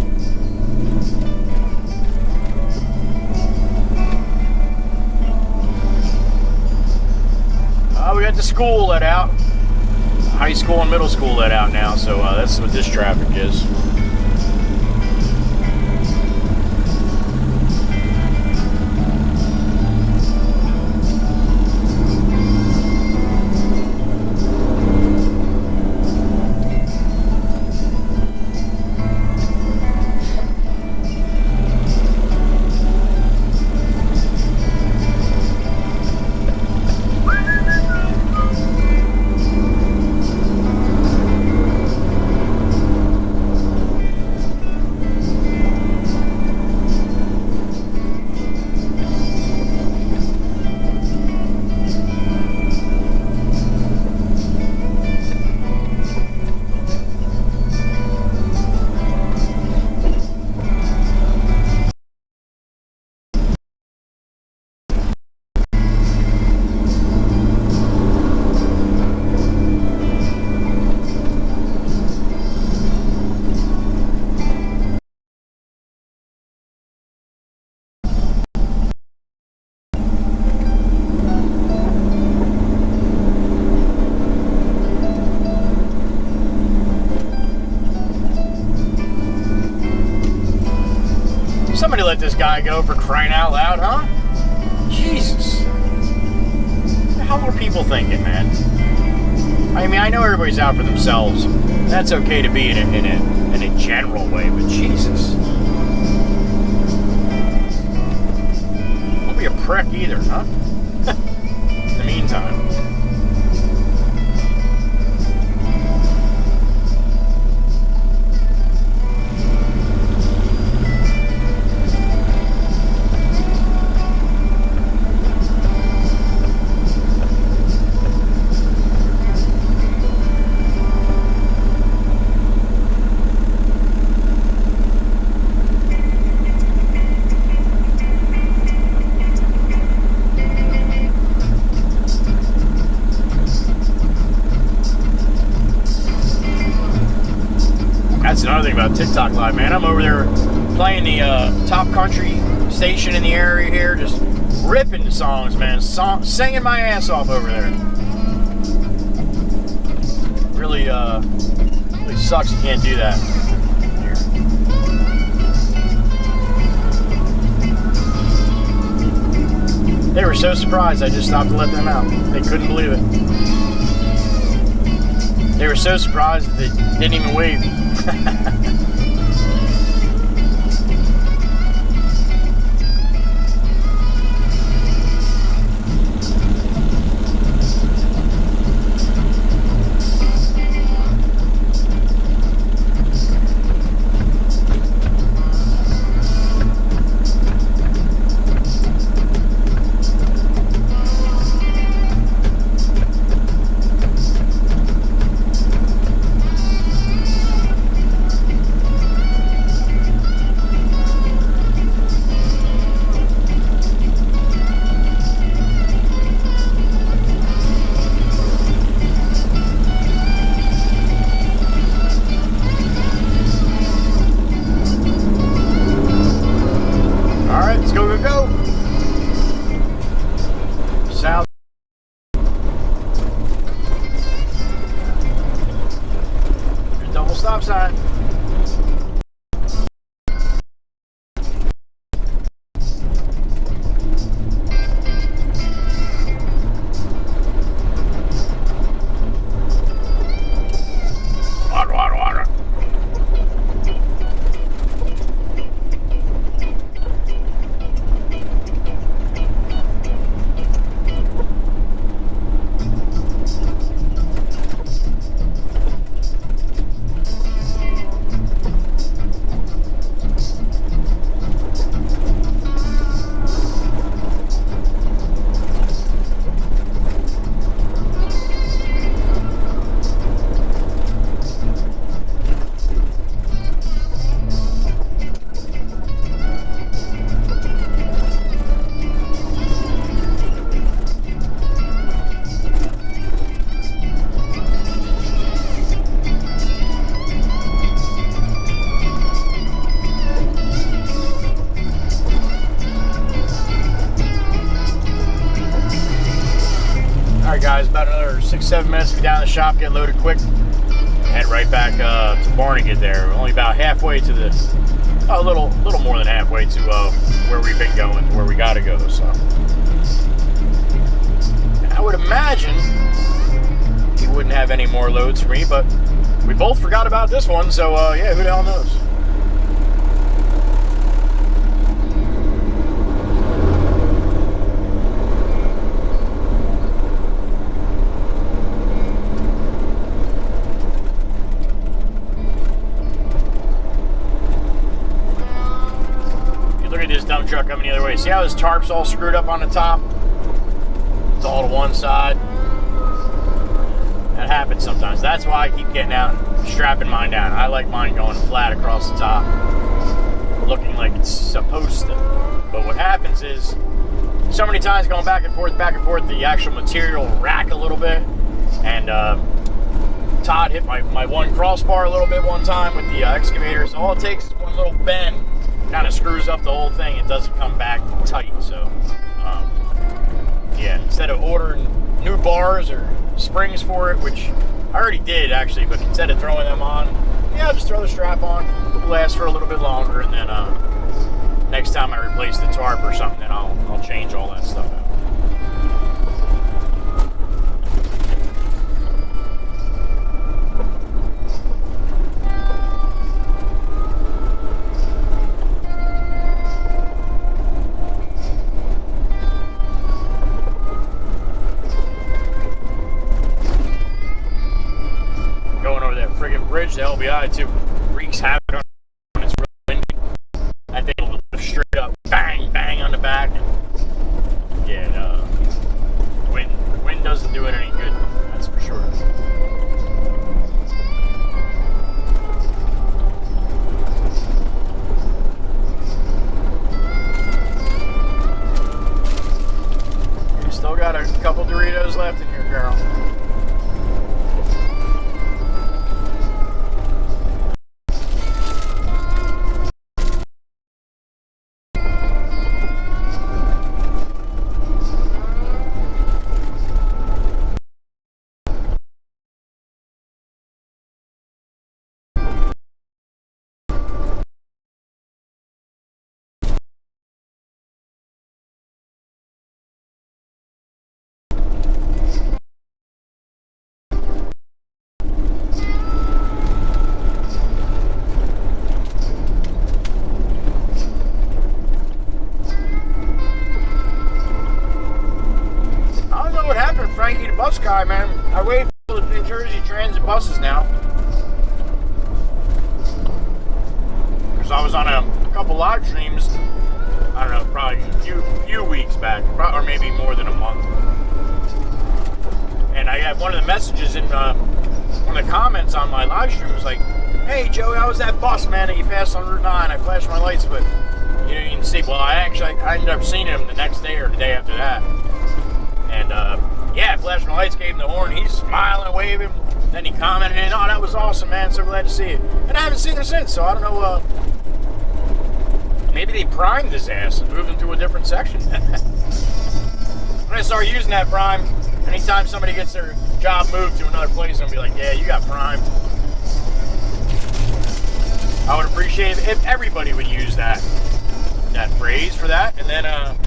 We got the school let out. High school and middle school let out now, so that's what this traffic is. Somebody let this guy go for crying out loud, huh? Jesus. What the hell are people thinking, man? I mean, I know everybody's out for themselves. That's okay to be in a general way, but Jesus. Don't be a prick either, huh? In the meantime. That's another thing about TikTok Live, man. I'm over there playing the top country station in the area here, just ripping the songs, man. Singing my ass off over there. Really, really sucks you can't do that here. They were so surprised I just stopped to let them out. They couldn't believe it. They were so surprised that they didn't even wave. Stop sign. Water. Alright guys, about another 6-7 minutes to be down the shop, get loaded quick. Head right back to Barnegat there. We're only about halfway to the, a little more than halfway to where we've been going, to where we gotta go. So I would imagine he wouldn't have any more loads for me, but we both forgot about this one, so yeah, who the hell knows? Dump truck coming the other way. See how this tarp's all screwed up on the top? It's all to one side. That happens sometimes. That's why I keep getting out and strapping mine down. I like mine going flat across the top, looking like it's supposed to. But what happens is, so many times going back and forth, the actual material will rack a little bit. And Todd hit my one crossbar a little bit one time with the excavator. So all it takes is one little bend, kind of screws up the whole thing. It doesn't come back tight. So yeah, instead of ordering new bars or springs for it, which I already did actually, but instead of throwing them on, yeah, just throw the strap on. It'll last for a little bit longer, and then next time I replace the tarp or something, then I'll change all that stuff out. Bridge, the LBI too, wreaks havoc on when it's really windy. That thing will straight up bang, bang on the back. And yeah, wind doesn't do it any good, that's for sure. You still got a couple Doritos left in here, Carol. Bus guy, man. I wait for the New Jersey Transit buses now. Because I was on a couple live streams, I don't know, probably a few weeks back, or maybe more than a month. And I had one of the messages in one of the comments on my live stream was like, "Hey Joey, how was that bus, man, that you passed on Route 9? I flashed my lights, but you didn't even see." Well, I ended up seeing him the next day or the day after that. And yeah, I flashed my lights, gave him the horn. He's smiling and waving. Then he commented, "Oh, that was awesome, man. So glad to see you." And I haven't seen him since, so I don't know. Maybe they primed his ass and moved him to a different section. I'm going to start using that prime. Anytime somebody gets their job moved to another place, I'm going to be like, "Yeah, you got primed." I would appreciate it if everybody would use that phrase for that. And then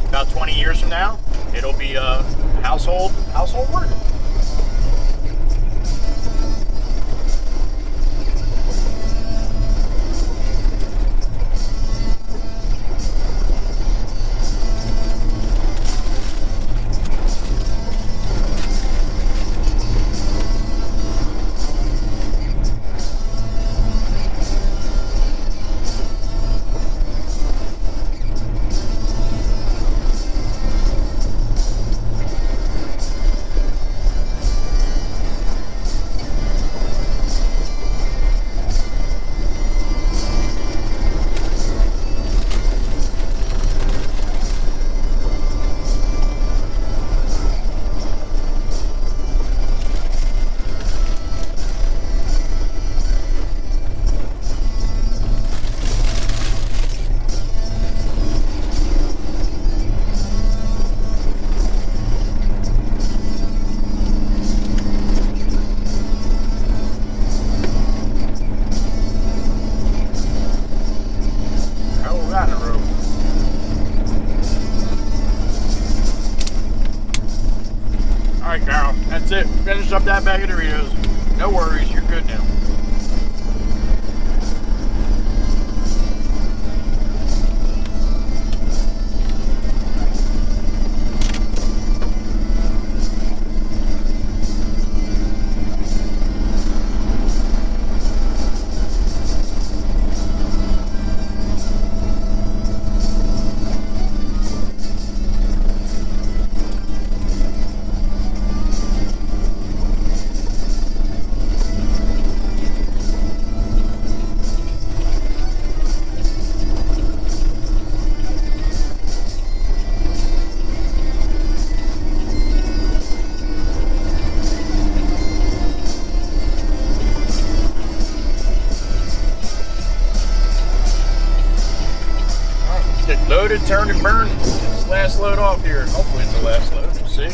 about 20 years from now, it'll be a household word. right, Carol. That's it. Finish up that bag of Doritos. No worries. You're good now. Loaded, turned, and burned. This last load off here. Hopefully it's the last load. We'll see.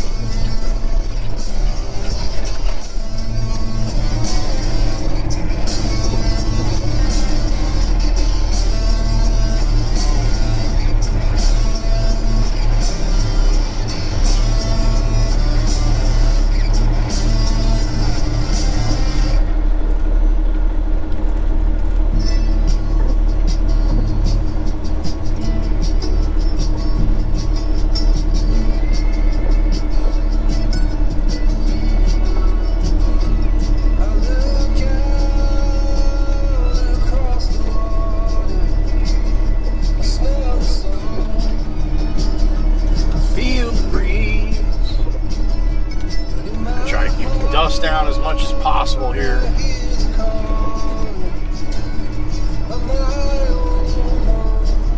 Down as much as possible here.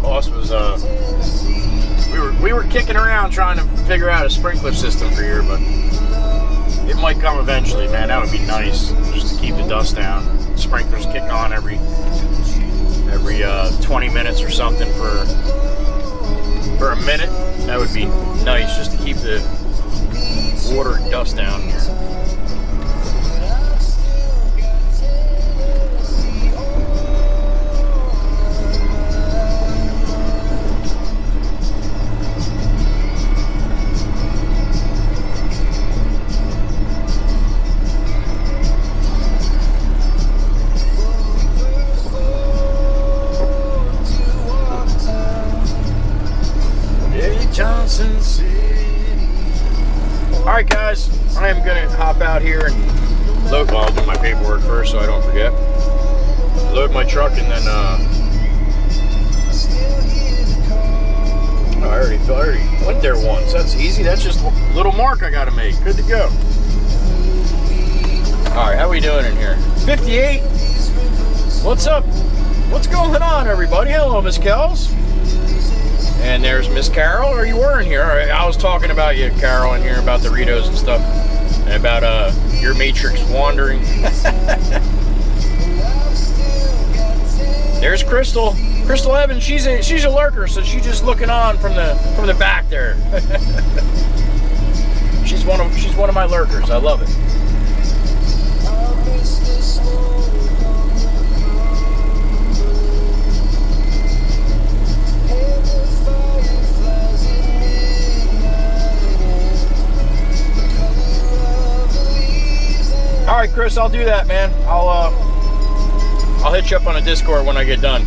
Boss was we were kicking around trying to figure out a sprinkler system for here, but it might come eventually, man. That would be nice just to keep the dust down. Sprinklers kick on every 20 minutes or something for a minute. That would be nice just to keep the water and dust down here. Johnson City. Alright guys, I am going to hop out here and load, well, I'll do my paperwork first so I don't forget. Load my truck and then I already went there once. That's easy. That's just a little mark I got to make. Good to go. Alright, how we doing in here? 58. What's up? What's going on, everybody? Hello, Miss Kells. And there's Miss Carol, or you were in here. I was talking about you, Carol, in here about the Doritos and stuff, and about your Matrix wandering. There's Crystal Evans. She's a lurker, so she's just looking on from the back there. she's one of my lurkers. I love it. All right, Chris, I'll do that, man. I'll hit you up on a Discord when I get done.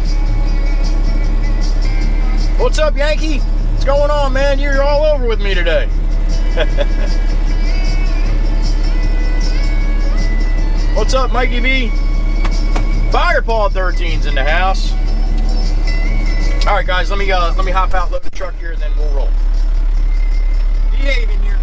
What's up, Yankee? What's going on, man? You're all over with me today. What's up, Mikey B? Firepaw 13's in the house. All right, guys, let me hop out, load the truck here, and then we'll roll. Behave in here.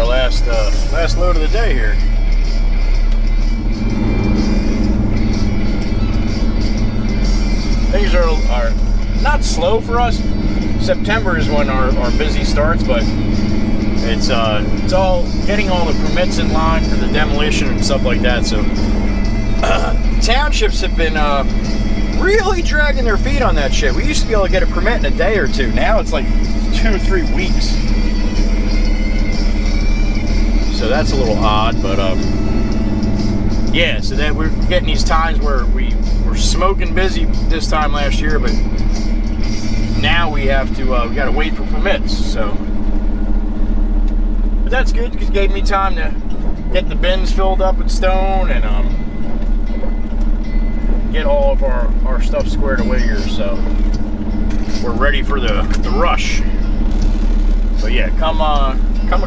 our last load of the day here. Things are not slow for us. September is when our busy starts, but it's all getting all the permits in line for the demolition and stuff like that. So townships have been really dragging their feet on that shit. We used to be able to get a permit in a day or two. Now it's like 2 or 3 weeks. So that's a little odd, but yeah. So that we're getting these times where we were smoking busy this time last year, but now we have to we got to wait for permits. So, but that's good because it gave me time to get the bins filled up with stone and get all of our stuff squared away here. So we're ready for the rush. But yeah, come a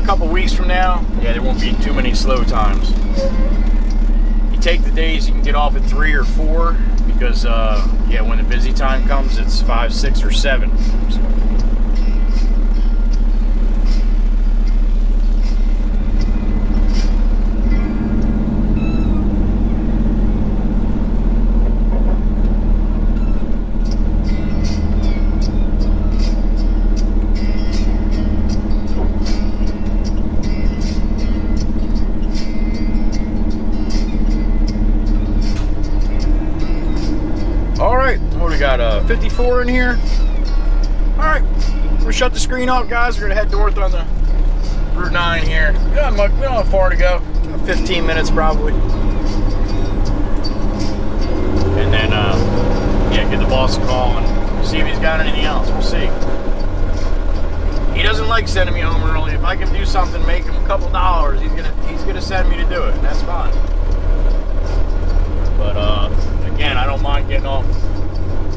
couple weeks from now, yeah, there won't be too many slow times. You take the days you can get off at 3 or 4 because yeah, when the busy time comes, it's 5, 6, or 7. So. We got 54 in here. Alright, we'll shut the screen off, guys. We're going to head north on the Route 9 here. We don't have far to go. 15 minutes probably. And then, yeah, give the boss a call and see if he's got anything else. We'll see. He doesn't like sending me home early. If I can do something, make him a couple dollars, he's gonna send me to do it. And that's fine. But again, I don't mind getting off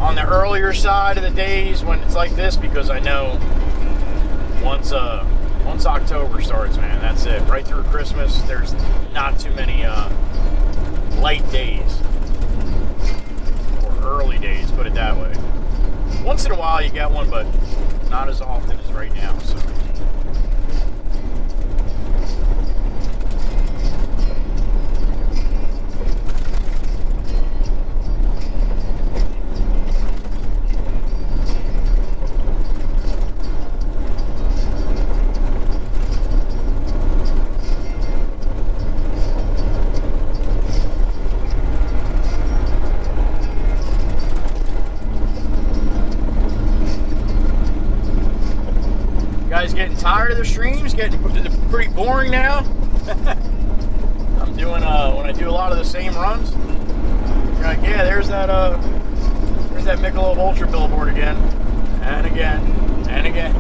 on the earlier side of the days when it's like this, because I know once October starts, man, that's it. Right through Christmas, there's not too many light days or early days, put it that way. Once in a while you get one, but not as often as right now. So. Getting tired of the streams, getting pretty boring now. I'm doing when I do a lot of the same runs, you're like, yeah, there's that Michelob Ultra billboard again and again and again.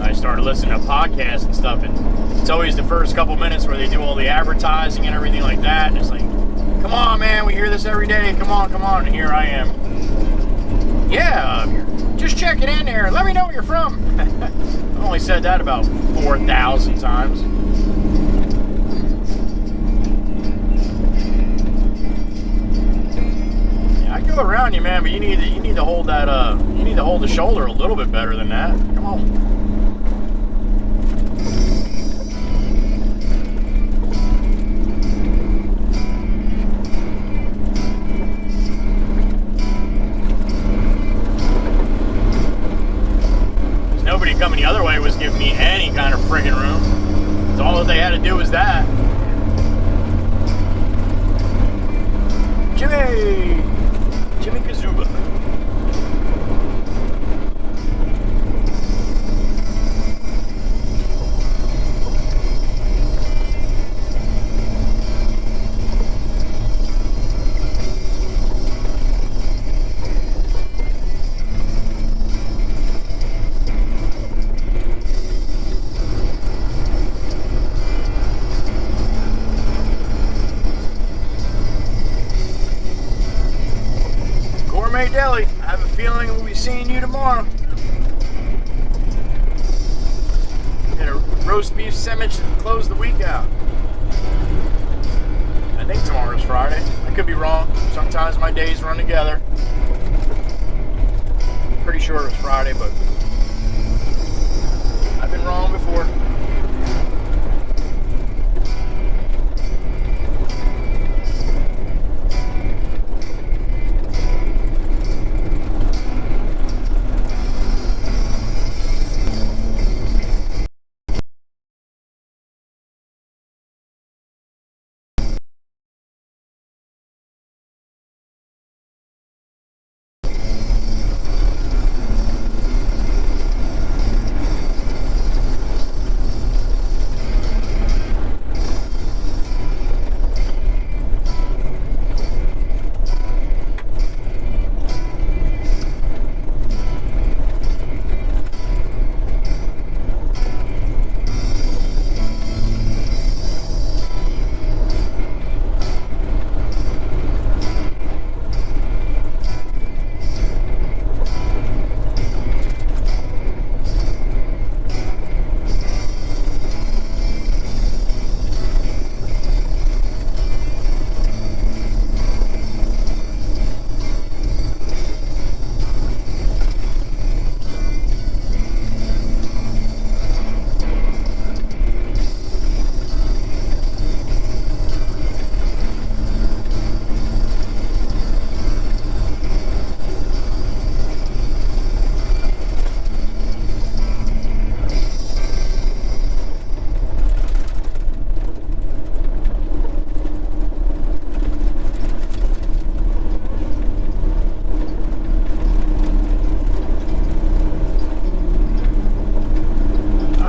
I started listening to podcasts and stuff, and it's always the first couple minutes where they do all the advertising and everything like that, and it's like, come on, man, we hear this every day, come on, and here I am. Yeah, just checking in there, let me know where you're from. I've only said that about 4,000 times. Yeah, I go around you, man, but you need to hold that you need to hold the shoulder a little bit better than that. Come on. Coming the other way was giving me any kind of friggin' room. So all that they had to do was that. Jimmy Kazuba. Deli. I have a feeling we'll be seeing you tomorrow. Get a roast beef sandwich to close the week out. Friday. I could be wrong. Sometimes my days run together. Pretty sure it was Friday, but I've been wrong before.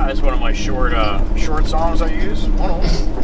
That's one of my short songs I use. One of them.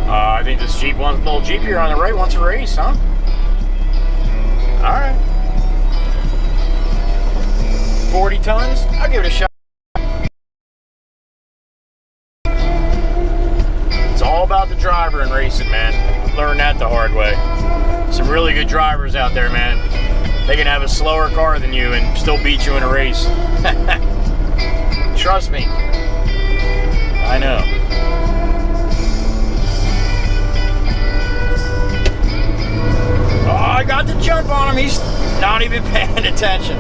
I think this Jeep wants, little Jeep here on the right wants a race, huh? Alright. 40 tons? I'll give it a shot. It's all about the driver in racing, man. Learned that the hard way. Some really good drivers out there, man. They can have a slower car than you and still beat you in a race. Trust me. I know. Oh, I got the jump on him. He's not even paying attention.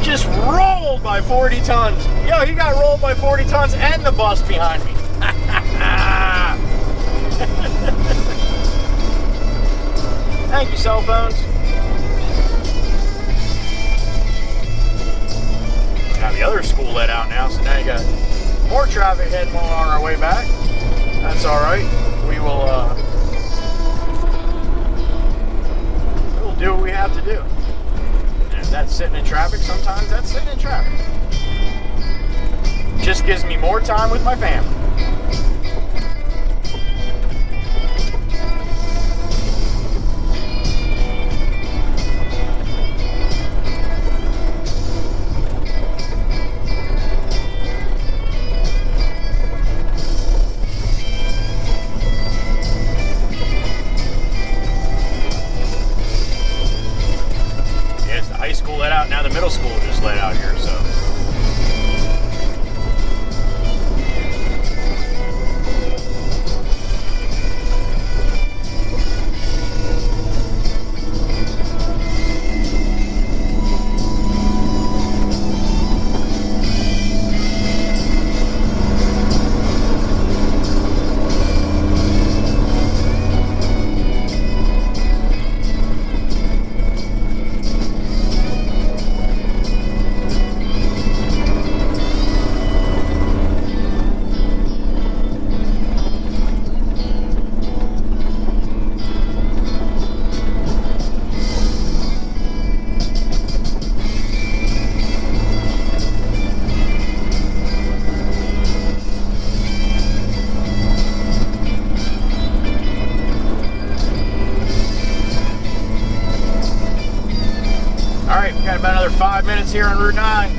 Just rolled by 40 tons. Yo, he got rolled by 40 tons and the bus behind me. Thank you, cell phones. Got the other school let out now, so now you got more traffic heading on our way back. That's all right. We will we'll do what we have to do. And if that's sitting in traffic, sometimes that's sitting in traffic. Just gives me more time with my family. 5 minutes here on Route 9.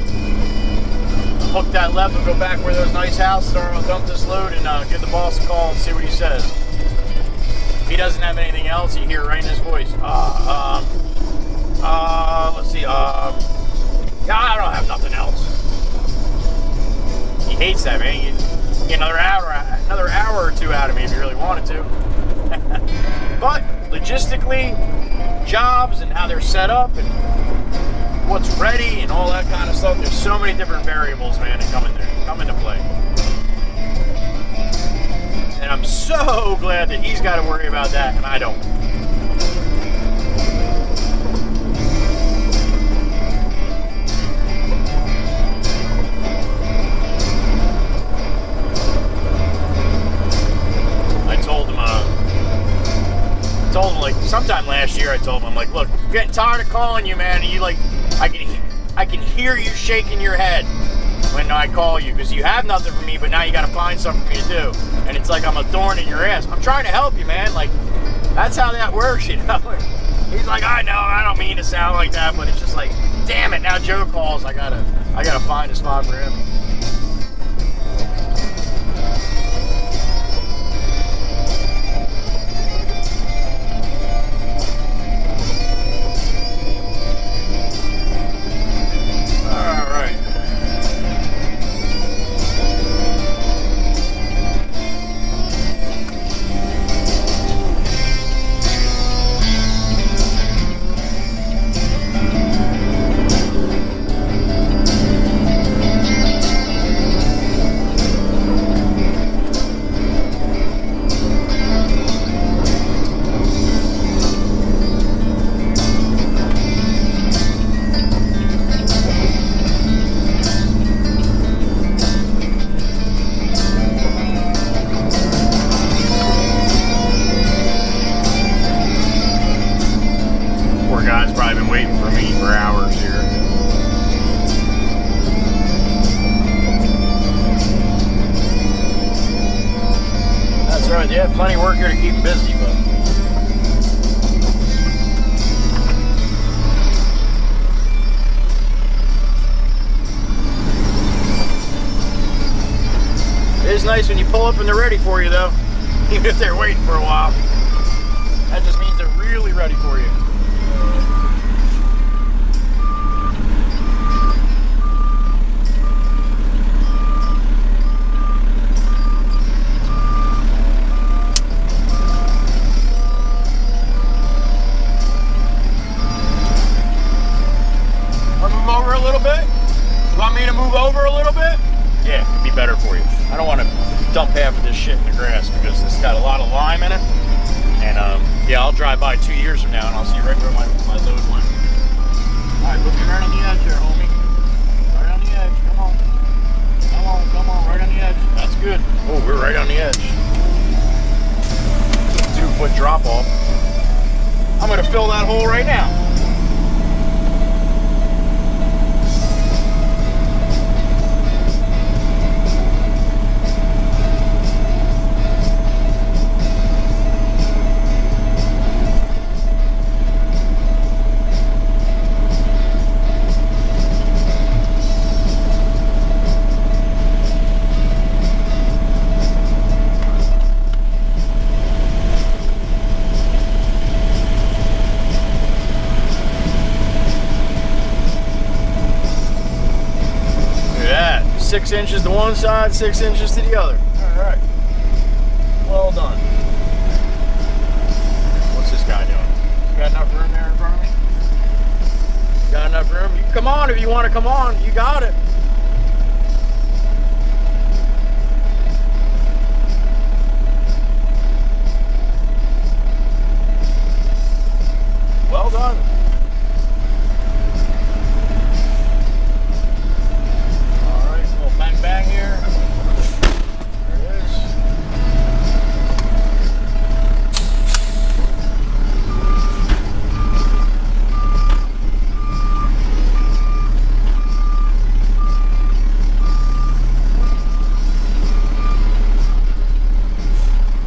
Hook that left and go back where those nice houses are. I'll dump this load and give the boss a call and see what he says. If he doesn't have anything else, you hear right in his voice. Let's see. Yeah, I don't have nothing else. He hates that, man. You get another hour or two out of me if you really wanted to. But logistically, jobs and how they're set up and what's ready and all that kind of stuff. There's so many different variables, man, that come into play. And I'm so glad that he's got to worry about that and I don't. I told him like sometime last year. I told him, I'm like, look, I'm getting tired of calling you, man. And you like, I can hear you shaking your head when I call you because you have nothing for me, but now you got to find something for me to do, and it's like I'm a thorn in your ass. I'm trying to help you, man. Like that's how that works, you know. He's like, I know, I don't mean to sound like that, but it's just like, damn it. Now Joe calls, I gotta find a spot for him. Yeah, plenty of work here to keep him busy, but it is nice when you pull up and they're ready for you, though. Even if they're waiting for a while, that just means they're really ready for you. Better for you. I don't want to dump half of this shit in the grass because it's got a lot of lime in it. And yeah, I'll drive by 2 years from now and I'll see right where my load went. Alright, put me right on the edge there, homie. Right on the edge. Come on. Come on, right on the edge. That's good. Oh, we're right on the edge. 2-foot drop off. I'm gonna fill that hole right now. Look at that. 6 inches to one side, 6 inches to the other. All right. Well done. What's this guy doing? You got enough room there in front of me? Got enough room? You can come on if you want to come on. You got it. Well done. All right, a little bang bang here. There it is.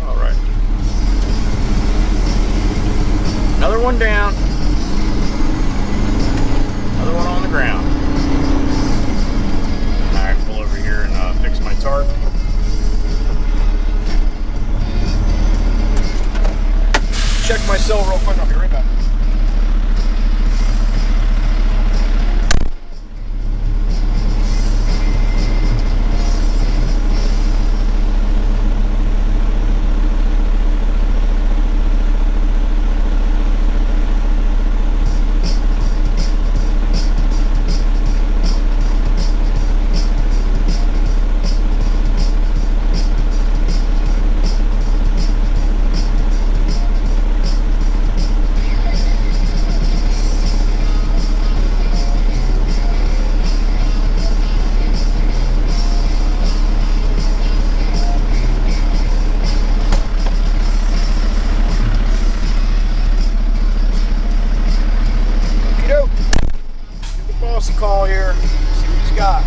All right. Another one down. Another one on the ground. my cell real quick. I'll be right back. Call here, see what he's got.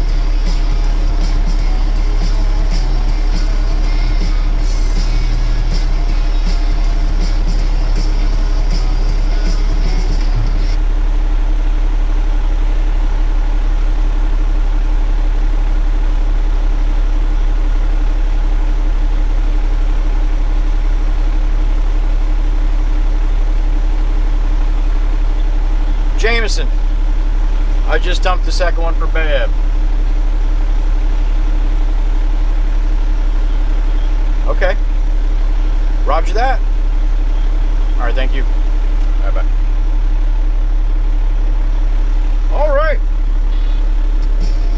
Jameson, I just dumped the second one for Bab. Okay. Roger that. All right, thank you. Bye-bye. All right.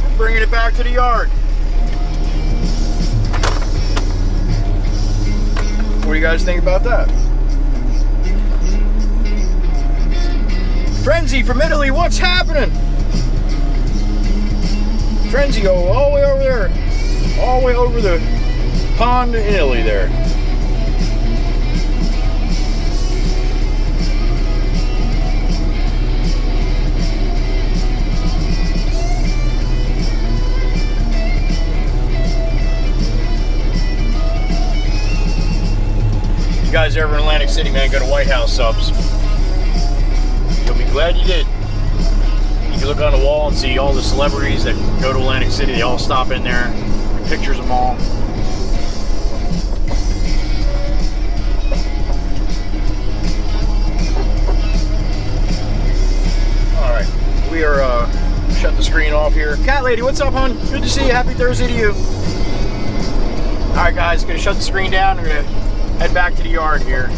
We're bringing it back to the yard. What do you guys think about that? Frenzy from Italy, what's happening? Frenzy, go all the way over there. All the way over the pond in Italy there. You guys ever in Atlantic City, man, go to White House subs. You'll be glad you did. You can look on the wall and see all the celebrities that go to Atlantic City. They all stop in there, pictures of them all. All right, we are shut the screen off here. Cat lady, what's up, hon? Good to see you. Happy Thursday to you. All right, guys, gonna shut the screen down. We're gonna head back to the yard here.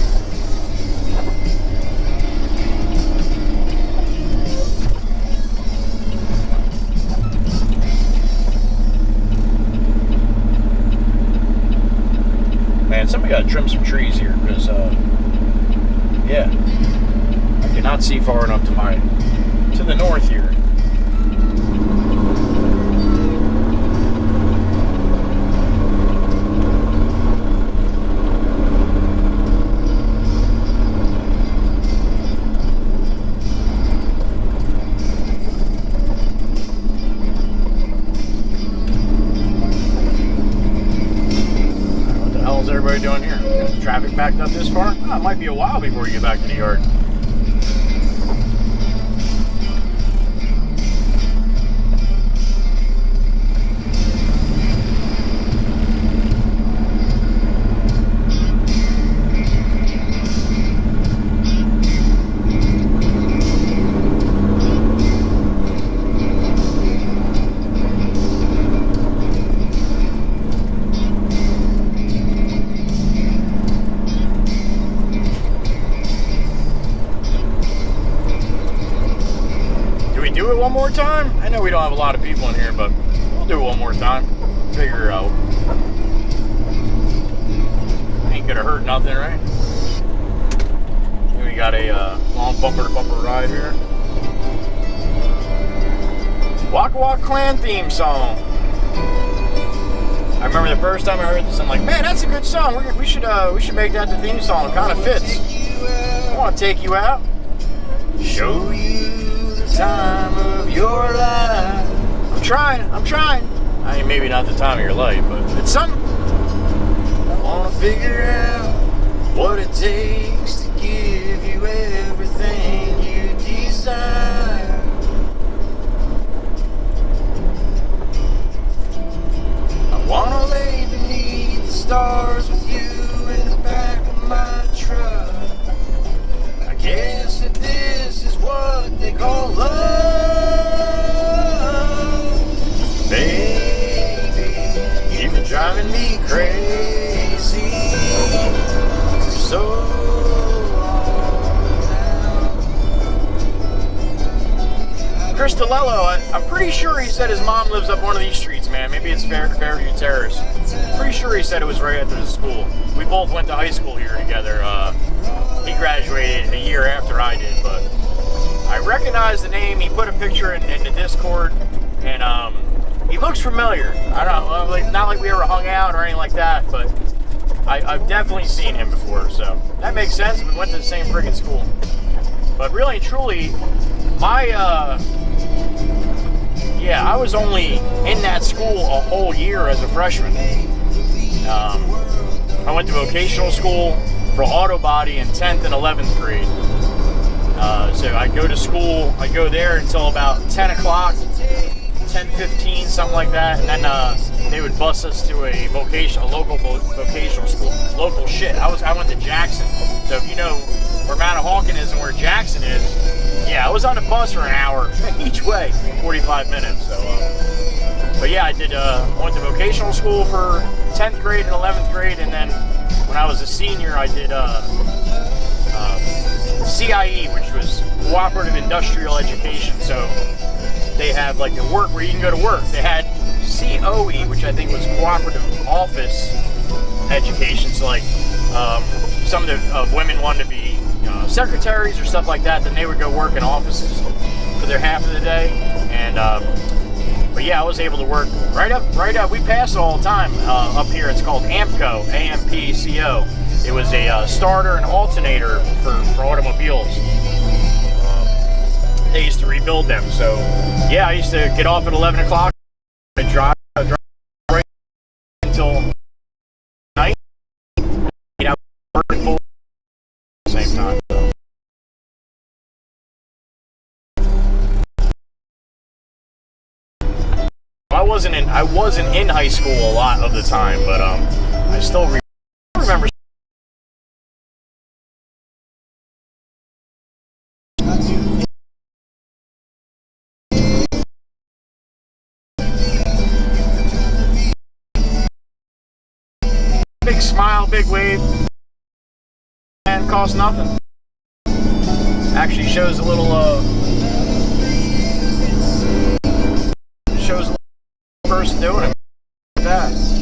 Man, somebody got to trim some trees here because, yeah, I cannot see far enough to the north here. How's everybody doing here? Traffic backed up this far? Oh, it might be a while before you get back to the yard. Do it one more time? I know we don't have a lot of people in here, but we'll do it one more time. Figure it out. Ain't gonna hurt nothing, right? We got a long bumper-to-bumper ride here. Wacha Wacha Clan theme song. I remember the first time I heard this, I'm like, man, that's a good song. We should make that the theme song. It kind of fits. I want to take you out, show you time of your life. I'm trying. I mean, maybe not the time of your life, but it's something. I want to figure out what it takes to give you everything you desire. I want to lay beneath the stars with you in the back of my truck. DeLello, I'm pretty sure he said his mom lives up one of these streets, man. Maybe it's Fairview Terrace. Pretty sure he said it was right after the school. We both went to high school here together. He graduated a year after I did, but I recognize the name. He put a picture in the Discord, and he looks familiar. I don't know, like, not like we ever hung out or anything like that, but I've definitely seen him before, so that makes sense. We went to the same friggin' school. But really and truly, I was only in that school a whole year as a freshman. I went to vocational school for auto body in 10th and 11th grade. So I'd go to school, I'd go there until about 10 o'clock, 10:15, something like that, and then they would bus us to a local vocational school. Local shit. I went to Jackson. So if you know where Manahawkin is and where Jackson is, yeah, I was on the bus for an hour each way, 45 minutes. So, but yeah, I went to vocational school for 10th grade and 11th grade, and then when I was a senior, I did CIE, which was Cooperative Industrial Education. So they have like the work where you can go to work. They had COE, which I think was Cooperative Office Education. So like some of the women wanted to be secretaries or stuff like that, then they would go work in offices for their half of the day. And but yeah, I was able to work right up. We pass it all the time up here. It's called AMPCO, AMPCO. It was a starter and alternator for automobiles. They used to rebuild them. So yeah, I used to get off at 11 o'clock and drive right until night. You know, working full at the same time. I wasn't in high school a lot of the time, but I still remember. Big smile, big wave, and costs nothing. Actually shows a little person doing it. Look at that.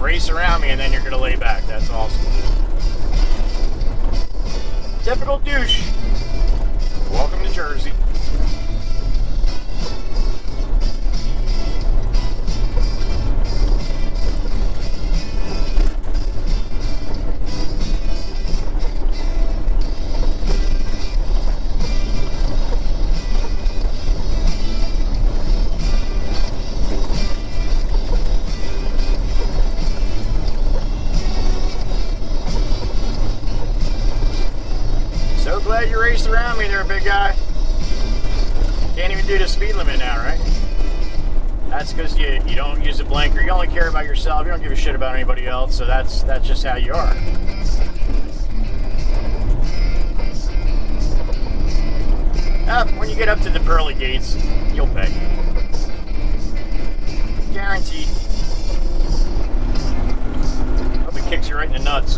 race around me, and then you're gonna lay back. That's awesome. Typical douche. Welcome to Jersey. Glad you raced around me there, big guy. Can't even do the speed limit now, right? That's because you don't use a blinker. You only care about yourself. You don't give a shit about anybody else. So that's just how you are. When you get up to the pearly gates, you'll pay. Guaranteed. Hope he kicks you right in the nuts.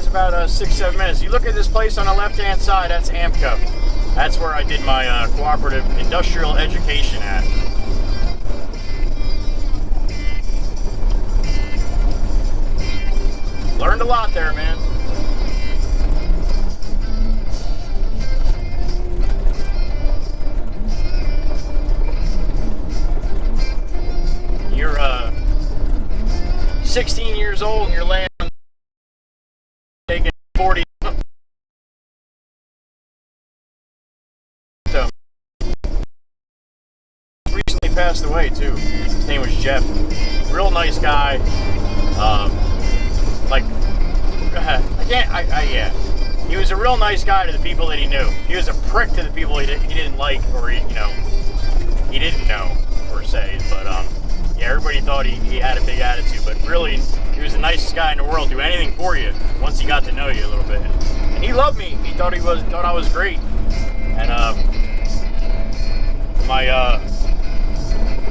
About 6-7 minutes. You look at this place on the left-hand side, that's AMCO. That's where I did my cooperative industrial education at. Learned a lot there, man. You're 16 years old and you're laying taking 40. So, recently passed away too. His name was Jeff. Real nice guy. Yeah. He was a real nice guy to the people that he knew. He was a prick to the people he didn't like, or he didn't know per se. But yeah, everybody thought he had a big attitude, but really, he was the nicest guy in the world. Do anything for you once he got to know you a little bit. And he loved me. He thought I was great. And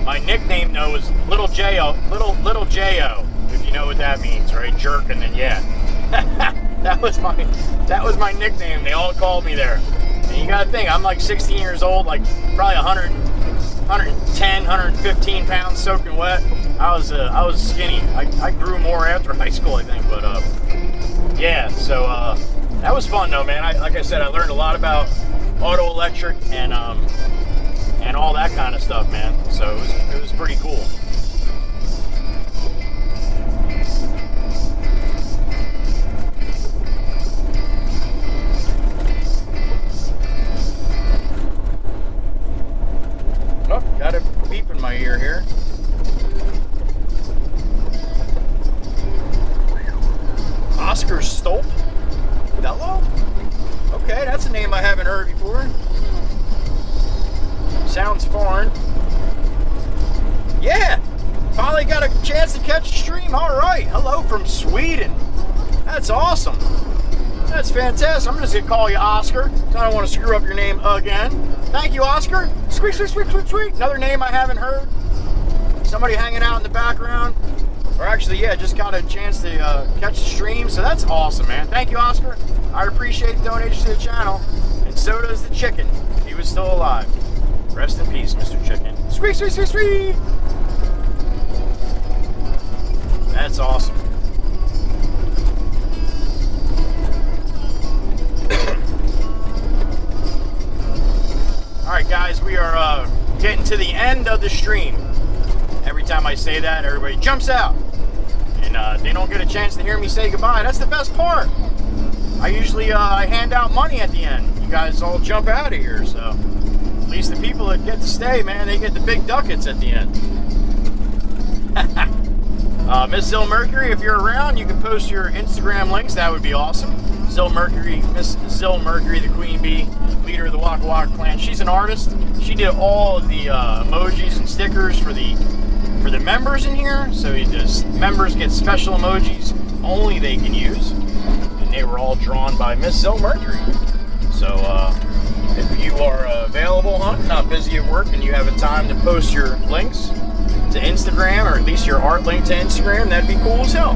my nickname though was Little J-O, Little J-O, if you know what that means, right? Jerk, and then yeah. that was my nickname. They all called me there. And you gotta think, I'm like 16 years old, like probably 110, 115 pounds soaking wet. I was skinny. I grew more after high school, I think. But yeah, so that was fun though, man. Like I said, I learned a lot about auto electric and all that kind of stuff, man. So it was pretty cool. Oh, got a beep in my ear here. Oscar Stolp? Bello? Okay, that's a name I haven't heard before. Sounds foreign. Yeah! Finally got a chance to catch a stream. Alright, hello from Sweden. That's awesome. That's fantastic. I'm just going to call you Oscar. I don't want to screw up your name again. Thank you, Oscar. Squeak, squeak, squeak, squeak, squeak. Another name I haven't heard. Somebody hanging out in the background. Or actually, yeah, just got a chance to catch the stream. So that's awesome, man. Thank you, Oscar. I appreciate the donation to the channel. And so does the chicken. He was still alive. Rest in peace, Mr. Chicken. Squeak, squeak, squeak, squeak. That's awesome. Alright guys, we are getting to the end of the stream. Every time I say that, everybody jumps out. And they don't get a chance to hear me say goodbye. That's the best part. I usually I hand out money at the end. You guys all jump out of here, so at least the people that get to stay, man, they get the big ducats at the end. Man, Miss Zill Mercury, if you're around, you can post your Instagram links. That would be awesome. Zill Mercury, Miss Zill Mercury, the queen bee, leader of the Wacha Wacha Clan. She's an artist. She did all of the emojis and stickers for the members in here. So members get special emojis only they can use, and they were all drawn by Miss Zill Mercury. So if you are available, not busy at work, and you have a time to post your links to Instagram, or at least your art link to Instagram, that'd be cool as hell.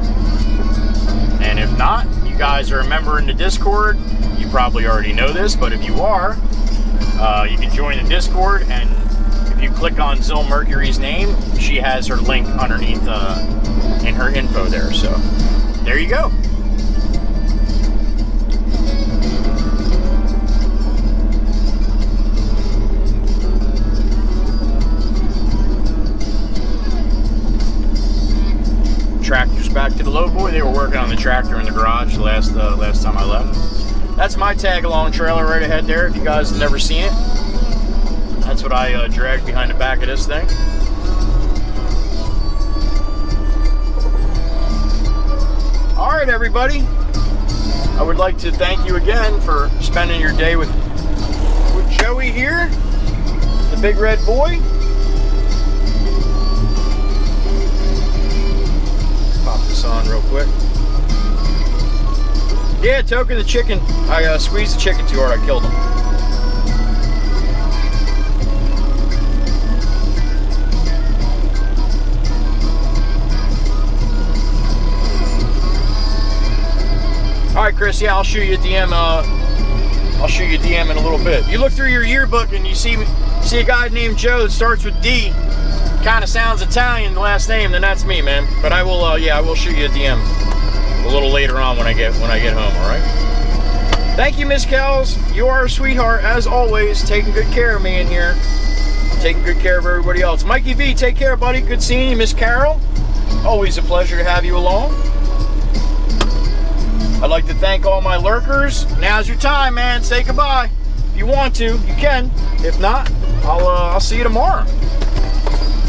And if not, you guys are a member in the Discord. You probably already know this, but if you are, you can join the Discord, and if you click on Zill Mercury's name, she has her link underneath in her info there. So there you go. Tractor's back to the low boy. They were working on the tractor in the garage last time I left. That's my tag along trailer right ahead there, if you guys have never seen it. That's what I dragged behind the back of this thing. Alright everybody, I would like to thank you again for spending your day with Joey here, the big red boy. Pop this on real quick. Yeah, Token the chicken. I squeezed the chicken too hard, I killed him. Alright Chris, yeah, I'll shoot you a DM. I'll shoot you a DM in a little bit. You look through your yearbook and you see a guy named Joe that starts with D. Kind of sounds Italian, the last name, then that's me, man. But I will, yeah, I will shoot you a DM a little later on when I get home. All right. Thank you, Miss Kells. You are a sweetheart as always, taking good care of me in here, taking good care of everybody else. Mikey V, take care, buddy. Good seeing you, Miss Carol. Always a pleasure to have you along. I'd like to thank all my lurkers. Now's your time, man. Say goodbye. If you want to, you can. If not, I'll see you tomorrow.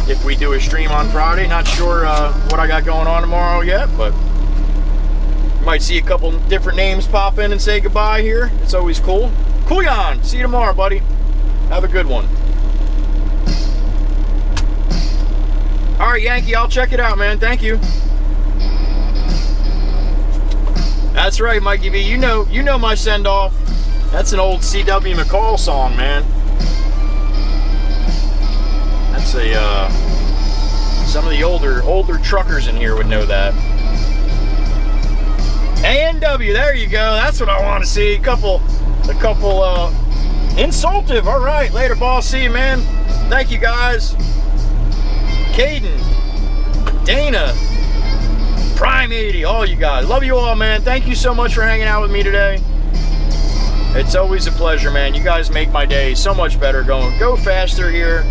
If we do a stream on Friday, not sure what I got going on tomorrow yet, but you might see a couple different names pop in and say goodbye here. It's always cool. Kuyan, see you tomorrow, buddy. Have a good one. All right, Yankee, I'll check it out, man. Thank you. That's right, Mikey V. You know my send-off. That's an old C.W. McCall song, man. That's a some of the older truckers in here would know that. A&W, there you go. That's what I want to see. A couple insultive. All right, later, boss. See you, man. Thank you, guys. Caden, Dana, Prime 80, all you guys. Love you all, man. Thank you so much for hanging out with me today. It's always a pleasure, man. You guys make my day so much better. Go faster here.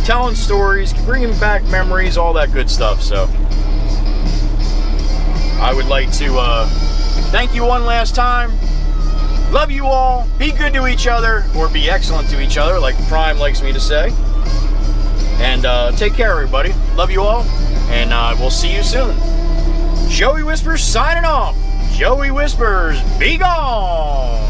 Telling stories, bringing back memories, all that good stuff. So I would like to thank you one last time. Love you all. Be good to each other, or be excellent to each other, like Prime likes me to say. And take care, everybody. Love you all, and we'll see you soon. Joey Whispers signing off. Joey Whispers, be gone.